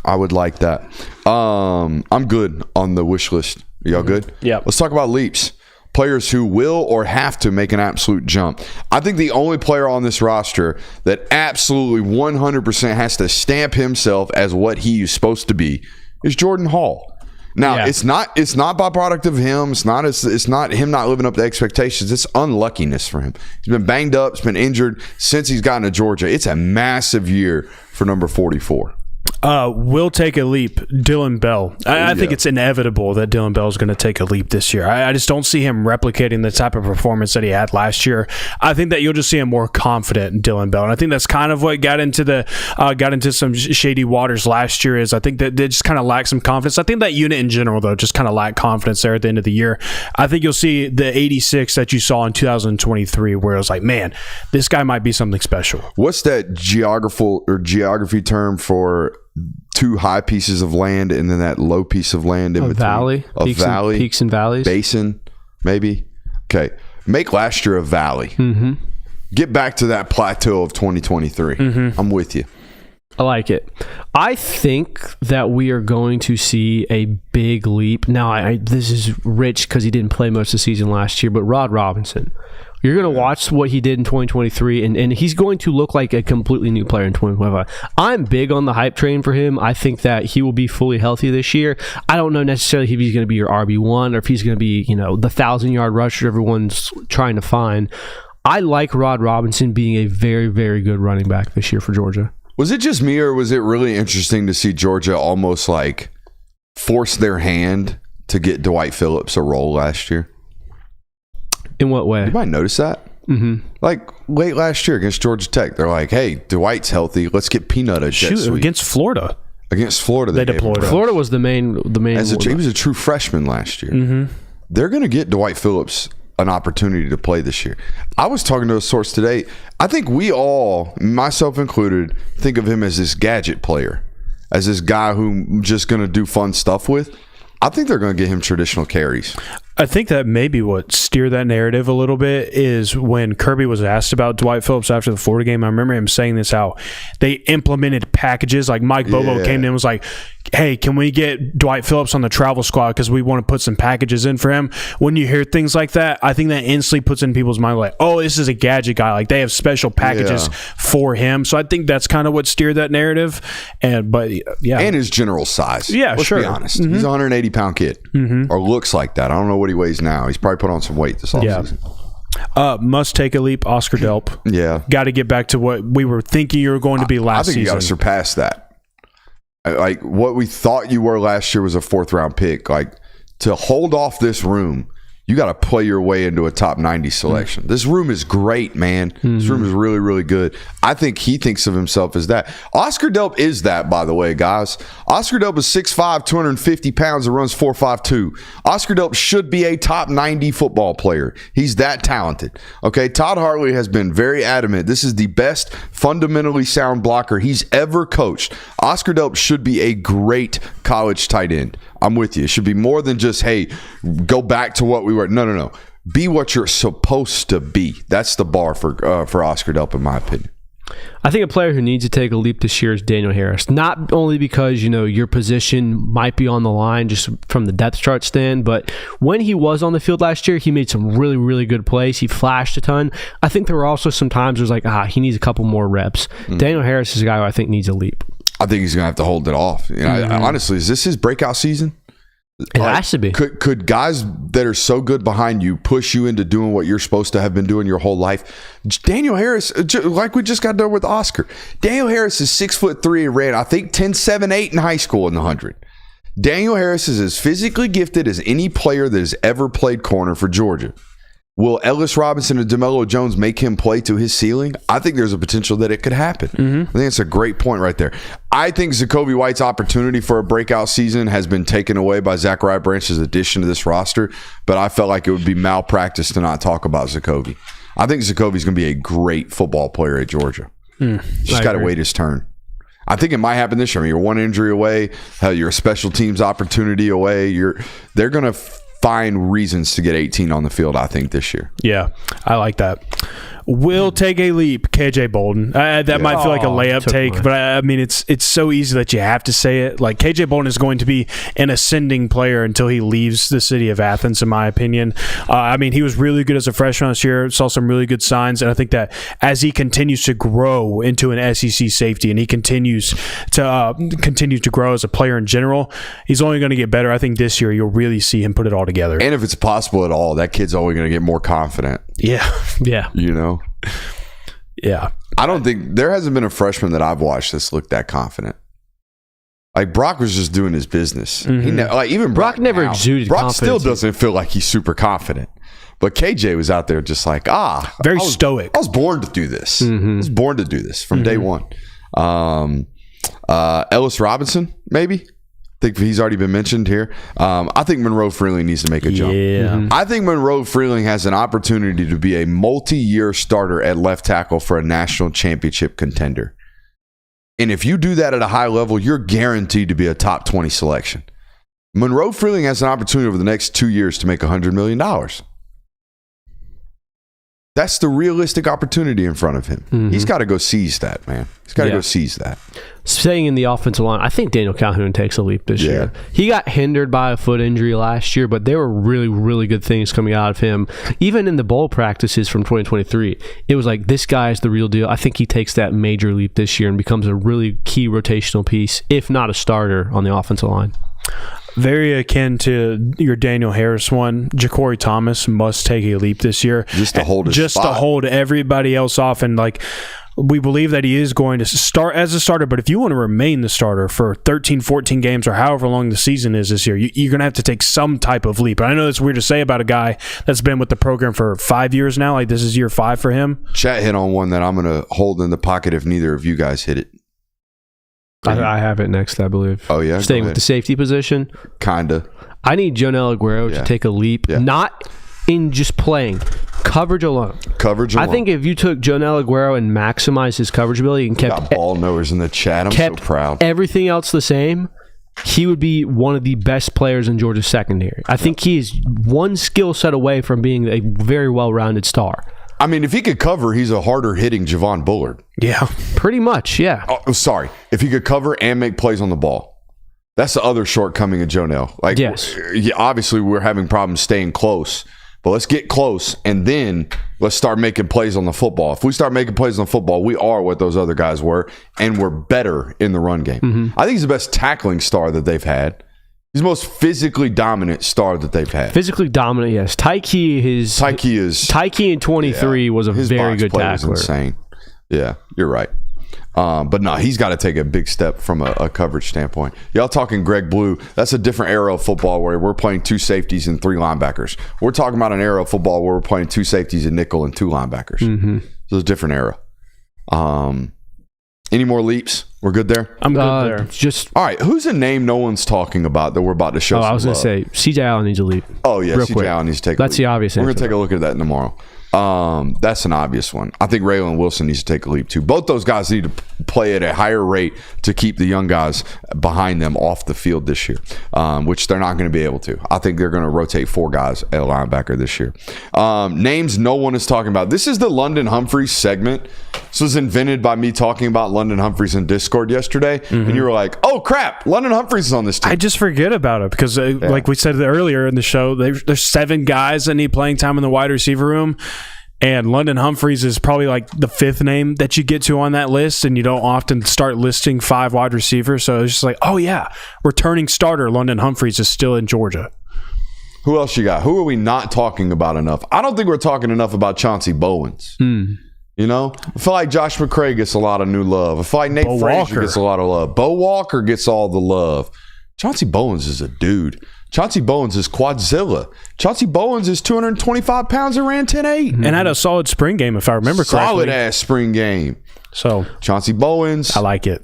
I would like that. I'm good on the wish list. Y'all good? Yeah. Let's talk about leaps. Players who will or have to make an absolute jump. I think the only player on this roster that absolutely 100% has to stamp himself as what he is supposed to be is Jordan Hall. Now, it's not byproduct of him. It's not him not living up to expectations. It's unluckiness for him. He's been banged up. He's been injured since he's gotten to Georgia. It's a massive year for number 44. Will take a leap. Dylan Bell. I think it's inevitable that Dylan Bell is going to take a leap this year. I just don't see him replicating the type of performance that he had last year. I think that you'll just see a more confident Dylan Bell, and I think that's kind of what got into some shady waters last year. Is I think that they just kind of lack some confidence. I think that unit in general, though, just kind of lacked confidence there at the end of the year. I think you'll see the 86 that you saw in 2023, where it was like, man, this guy might be something special. What's that geography term for two high pieces of land and then that low piece of land in between? Valley. Peaks and valleys. Basin, maybe. Okay. Make last year a valley. Get back to that plateau of 2023. I'm with you. I like it. I think that we are going to see a big leap. Now, this is rich because he didn't play most of the season last year, but Rod Robinson. You're going to watch what he did in 2023, and he's going to look like a completely new player in 2025. I'm big on the hype train for him. I think that he will be fully healthy this year. I don't know necessarily if he's going to be your RB1 or if he's going to be, the 1,000-yard rusher everyone's trying to find. I like Rod Robinson being a very, very good running back this year for Georgia. Was it just me, or was it really interesting to see Georgia almost like force their hand to get Dwight Phillips a role last year? In what way? You might notice that. Like late last year against Georgia Tech, they're like, "Hey, Dwight's healthy. Let's get Peanut a jet sweep." Against Florida. Against Florida, they deployed him. Florida was the main. He was a true freshman last year. They're going to get Dwight Phillips an opportunity to play this year. I was talking to a source today. I think we all, myself included, think of him as this gadget player, as this guy who I'm just going to do fun stuff with. I think they're going to get him traditional carries. I think that maybe what steered that narrative a little bit is when Kirby was asked about Dwight Phillips after the Florida game. I remember him saying this, how they implemented packages. Like Mike Bobo came in and was like, hey, can we get Dwight Phillips on the travel squad because we want to put some packages in for him? When you hear things like that, I think that instantly puts in people's mind like, oh, this is a gadget guy. Like they have special packages for him. So I think that's kind of what steered that narrative. And his general size. Yeah, Let's be honest. He's a 180-pound kid, or looks like that. I don't know what he weighs now. He's probably put on some weight this offseason. Must take a leap, Oscar Delp. Yeah. Got to get back to what we were thinking you were going to be last season. I think you got to surpass that. Like what we thought you were last year was a 4th-round pick. Like to hold off this room, you got to play your way into a top 90 selection. This room is great, man. This room is really, really good. I think he thinks of himself as that. Oscar Delp is that, by the way, guys. Oscar Delp is 6'5", 250 pounds and runs 4.52. Oscar Delp should be a top 90 football player. He's that talented. Okay, Todd Hartley has been very adamant. This is the best fundamentally sound blocker he's ever coached. Oscar Delp should be a great college tight end. I'm with you. It should be more than just, hey, go back to what we were. No. Be what you're supposed to be. That's the bar for Oscar Delp, in my opinion. I think a player who needs to take a leap this year is Daniel Harris. Not only because, your position might be on the line just from the depth chart stand, but when he was on the field last year, he made some really, really good plays. He flashed a ton. I think there were also some times where it was like, he needs a couple more reps. Daniel Harris is a guy who I think needs a leap. I think he's going to have to hold it off. Honestly, is this his breakout season? It has to be. Could guys that are so good behind you push you into doing what you're supposed to have been doing your whole life? Daniel Harris, like we just got done with Oscar. Daniel Harris is 6'3" and ran, I think, 10.78 in high school in the 100. Daniel Harris is as physically gifted as any player that has ever played corner for Georgia. Will Ellis Robinson and DeMello Jones make him play to his ceiling? I think there's a potential that it could happen. I think it's a great point right there. I think Zacoby White's opportunity for a breakout season has been taken away by Zachariah Branch's addition to this roster, but I felt like it would be malpractice to not talk about Zacoby. I think Zacoby's going to be a great football player at Georgia. Just got to wait his turn. I think it might happen this year. You're one injury away. You're a special teams opportunity away. They're going to find reasons to get 18 on the field, I think, this year. Yeah, I like that. Will take a leap, KJ Bolden. That might feel like a layup take, but I mean, it's so easy that you have to say it. Like, KJ Bolden is going to be an ascending player until he leaves the city of Athens, in my opinion. I mean, he was really good as a freshman this year, saw some really good signs, and I think that as he continues to grow into an SEC safety and he continues to grow as a player in general, he's only going to get better. I think this year you'll really see him put it all together. And if it's possible at all, that kid's only going to get more confident. Yeah. Yeah. I don't think there hasn't been a freshman that I've watched that's looked that confident. Like Brock was just doing his business. Even Brock never exuded Brock confidence. still doesn't feel like he's super confident. But KJ was out there just like, very stoic. I was born to do this. I was born to do this from day one. Ellis Robinson, maybe. I think he's already been mentioned here. I think Monroe Freeling needs to make a jump. Yeah. I think Monroe Freeling has an opportunity to be a multi-year starter at left tackle for a national championship contender. And if you do that at a high level, you're guaranteed to be a top 20 selection. Monroe Freeling has an opportunity over the next 2 years to make $100 million. That's the realistic opportunity in front of him. He's got to go seize that, man. He's got to go seize that. Staying in the offensive line, I think Daniel Calhoun takes a leap this year. He got hindered by a foot injury last year, but there were really, really good things coming out of him. Even in the bowl practices from 2023, it was like, this guy is the real deal. I think he takes that major leap this year and becomes a really key rotational piece, if not a starter on the offensive line. Very akin to your Daniel Harris one. Ja'Cory Thomas must take a leap this year. Just to hold his Just spot. to hold everybody else off. And we believe that he is going to start as a starter, but if you want to remain the starter for 13, 14 games or however long the season is this year, you're going to have to take some type of leap. And I know it's weird to say about a guy that's been with the program for 5 years now. Like, this is year 5 for him. Chat hit on one that I'm going to hold in the pocket if neither of you guys hit it. I have it next, I believe. Oh, yeah? Staying with the safety position. Kinda. I need Jonell Aguero to take a leap, not in just playing. Coverage alone. I think if you took Jonell Aguero and maximized his coverage ability and kept got ball knowers in the chat. I'm so proud. Everything else the same, he would be one of the best players in Georgia's secondary. I think he is one skill set away from being a very well-rounded star. I mean, if he could cover, he's a harder hitting Javon Bullard. Yeah. Pretty much, yeah. Oh, sorry. If he could cover and make plays on the ball. That's the other shortcoming of Jonell. Like, Yes. Obviously we're having problems staying close, but let's get close and then let's start making plays on the football. If we start making plays on the football, we are what those other guys were, and we're better in the run game. I think he's the best tackling star that they've had. He's the most physically dominant star that they've had. Physically dominant, yes. Tyke in 23 was a his very box good play was tackler. insane. Yeah, you're right. But no, he's got to take a big step from a coverage standpoint. Y'all talking Greg Blue. That's a different era of football where we're playing 2 safeties and 3 linebackers. We're talking about an era of football where we're playing 2 safeties, and nickel, and 2 linebackers. So it's a different era. Any more leaps? We're good there? I'm good there. Just All right, who's a name no one's talking about that we're about to show some I was going love? to say, CJ Allen needs a leap. Oh, yeah, Real CJ quick. Allen needs to take That's a leap. the obvious We're going answer. to take a look at that tomorrow. That's an obvious one. I think Raylan Wilson needs to take a leap too. Both those guys need to play at a higher rate to keep the young guys behind them off the field this year, which they're not going to be able to. I think they're going to rotate 4 guys at linebacker this year. Names no one is talking about. This is the London Humphreys segment. This was invented by me talking about London Humphreys in Discord yesterday, and you were like, "Oh crap, London Humphreys is on this team." I just forget about it because, like we said earlier in the show, there's 7 guys that need playing time in the wide receiver room, and London Humphreys is probably like the 5th name that you get to on that list, and you don't often start listing 5 wide receivers. So it's just like, oh yeah, returning starter London Humphreys is still in Georgia. Who else you got? Who are we not talking about enough? I don't think we're talking enough about Chauncey Bowens. You know, I feel like Josh McCray gets a lot of new love. I feel like Nate Frazier gets a lot of love. Bo Walker gets all the love. Chauncey Bowens is a dude. Chauncey Bowens is Quadzilla. Chauncey Bowens is 225 pounds and ran 10.8. And had a solid spring game, if I remember correctly. Solid ass spring game. So Chauncey Bowens. I like it.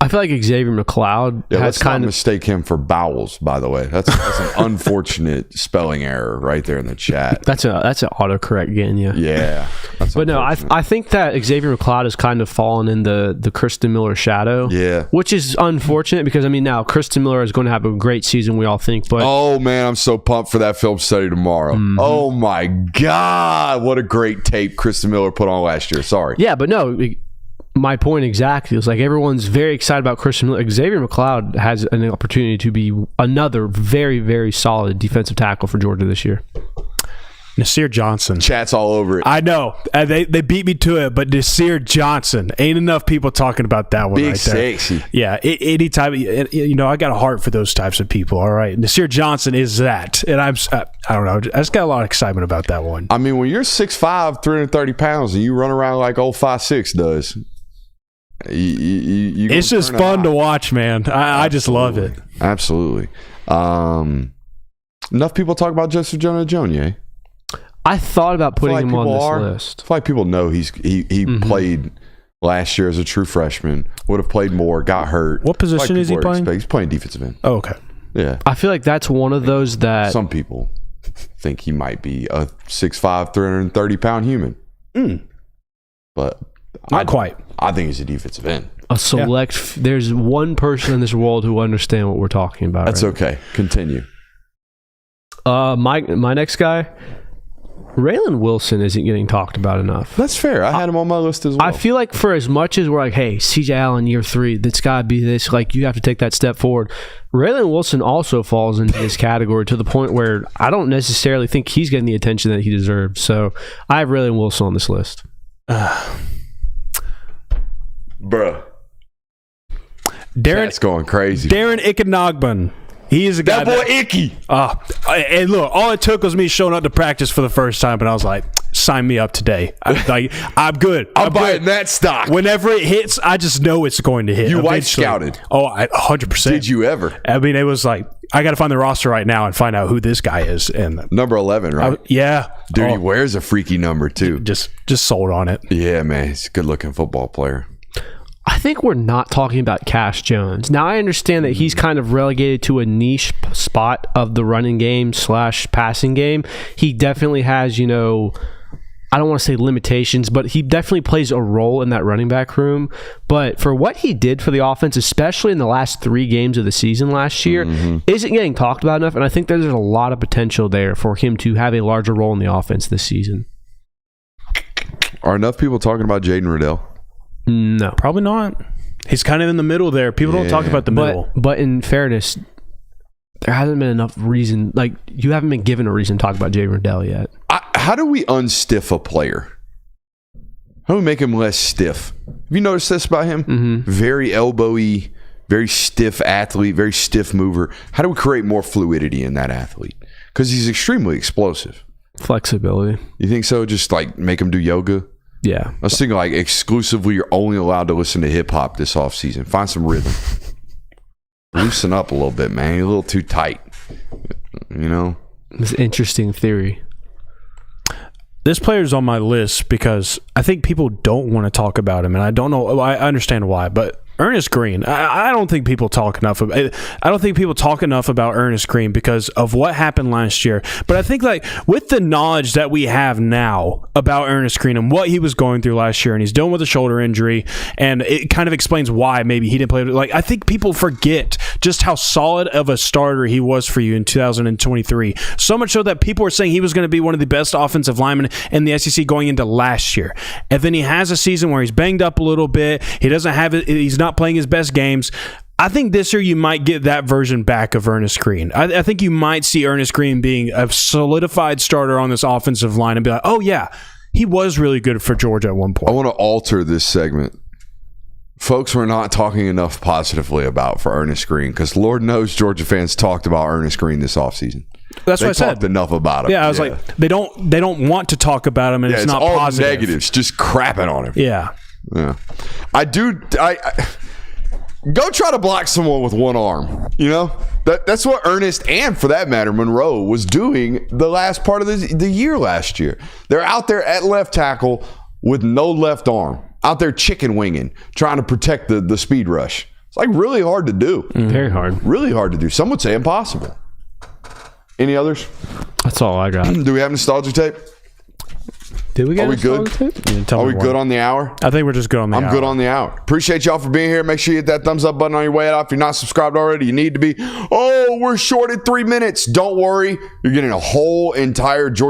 I feel like Xavier McLeod Yeah, has let's kind not of mistake him for Bowels, by the way. That's an unfortunate spelling error right there in the chat. that's an autocorrect again, yeah. Yeah. That's But no, unfortunate. I think that Xavier McLeod has kind of fallen in the Kristen Miller shadow. Yeah. Which is unfortunate because, I mean, now Kristen Miller is going to have a great season, we all think. But Oh, man, I'm so pumped for that film study tomorrow. Oh, my God. What a great tape Kristen Miller put on last year. Sorry. yeah, but no, my point exactly. It's like everyone's very excited about Christian Miller. Xavier McLeod has an opportunity to be another very, very solid defensive tackle for Georgia this year. Nasir Johnson. Chat's all over it. I know. They beat me to it, but Nasir Johnson. Ain't enough people talking about that one Big right there. sexy. Yeah, any type. You know, I got a heart for those types of people. All right, Nasir Johnson is that, and I don't know. I just got a lot of excitement about that one. I mean, when you're 6'5", 330 pounds, and you run around like old 5'6" does, you It's just fun to watch, man. I just love it. Absolutely. Enough people talk about Joseph Jonah-Jones, eh? I thought about putting him on this list. I feel like people know he played last year as a true freshman. Would have played more. Got hurt. What position is he playing? He's playing defensive end. Oh, okay. Yeah. I feel like that's one of those that Some people think he might be a 6'5", 330-pound human. But Not quite. I think he's a defensive end. a select. There's one person in this world who understands what we're talking about. That's okay. Continue. My next guy, Raylan Wilson, isn't getting talked about enough. That's fair. I had him on my list as well. I feel like for as much as we're like, hey, CJ Allen year 3, that's got to be this, like you have to take that step forward. Raylan Wilson also falls into this category to the point where I don't necessarily think he's getting the attention that he deserves. So I have Raylan Wilson on this list. Bruh. Darren, That's going crazy. Darren Ikenagbon. He is a guy. That boy Icky. And look, all it took was me showing up to practice for the first time, and I was like, sign me up today. I'm good. I'm buying that stock. Whenever it hits, I just know it's going to hit. You white eventually. scouted. Oh, 100%. Did you ever? I mean, it was like, I got to find the roster right now and find out who this guy is. And Number 11, right? yeah. Dude, he wears a freaky number, too. Just sold on it. Yeah, man. He's a good-looking football player. I think we're not talking about Cash Jones. Now, I understand that he's kind of relegated to a niche spot of the running game / passing game. He definitely has, I don't want to say limitations, but he definitely plays a role in that running back room. But for what he did for the offense, especially in the last 3 games of the season last year, isn't getting talked about enough. And I think there's a lot of potential there for him to have a larger role in the offense this season. Are enough people talking about Jaden Riddell? No. Probably not. He's kind of in the middle there. People don't talk about the middle. But in fairness, there hasn't been enough reason. Like, you haven't been given a reason to talk about Jay Riddell yet. How do we unstiff a player? How do we make him less stiff? Have you noticed this about him? Mm-hmm. Very elbowy, very stiff athlete, very stiff mover. How do we create more fluidity in that athlete? Because he's extremely explosive. Flexibility. You think so? Just like make him do yoga? Yeah. I was thinking like exclusively you're only allowed to listen to hip hop this offseason. Find some rhythm. Loosen up a little bit, man. You're a little too tight. You know? It's an interesting theory. This player's on my list because I think people don't want to talk about him, and I don't know. I understand why, but Ernest Green, I don't think people talk enough. I don't think people talk enough about Ernest Green because of what happened last year. But I think like with the knowledge that we have now about Ernest Green and what he was going through last year, and he's dealing with a shoulder injury, and it kind of explains why maybe he didn't play. Like I think people forget just how solid of a starter he was for you in 2023. So much so that people were saying he was going to be one of the best offensive linemen in the SEC going into last year. And then he has a season where he's banged up a little bit. He doesn't have it. He's not playing his best games. I think this year you might get that version back of Ernest Green. I think you might see Ernest Green being a solidified starter on this offensive line and be like, oh yeah, he was really good for Georgia at one point. I want to alter this segment. Folks, we're not talking enough positively about for Ernest Green because Lord knows Georgia fans talked about Ernest Green this offseason. That's what I said. They talked enough about him. Yeah, I was like, they don't want to talk about him, and it's not all positive. Negatives, just crapping on him. Yeah. I go try to block someone with one arm. You know, that's what Ernest and for that matter Monroe was doing the last part of the year last year. They're out there at left tackle with no left arm, out there chicken winging, trying to protect the speed rush. It's like really hard to do. Very hard. Really hard to do. Some would say impossible. Any others? That's all I got. Do we have nostalgia tape? Did we get Are we good? Are we good on the hour? I think we're just good on the hour. I'm good on the hour. Appreciate y'all for being here. Make sure you hit that thumbs up button on your way out. If you're not subscribed already, you need to be. Oh, we're short at 3 minutes. Don't worry. You're getting a whole entire Georgia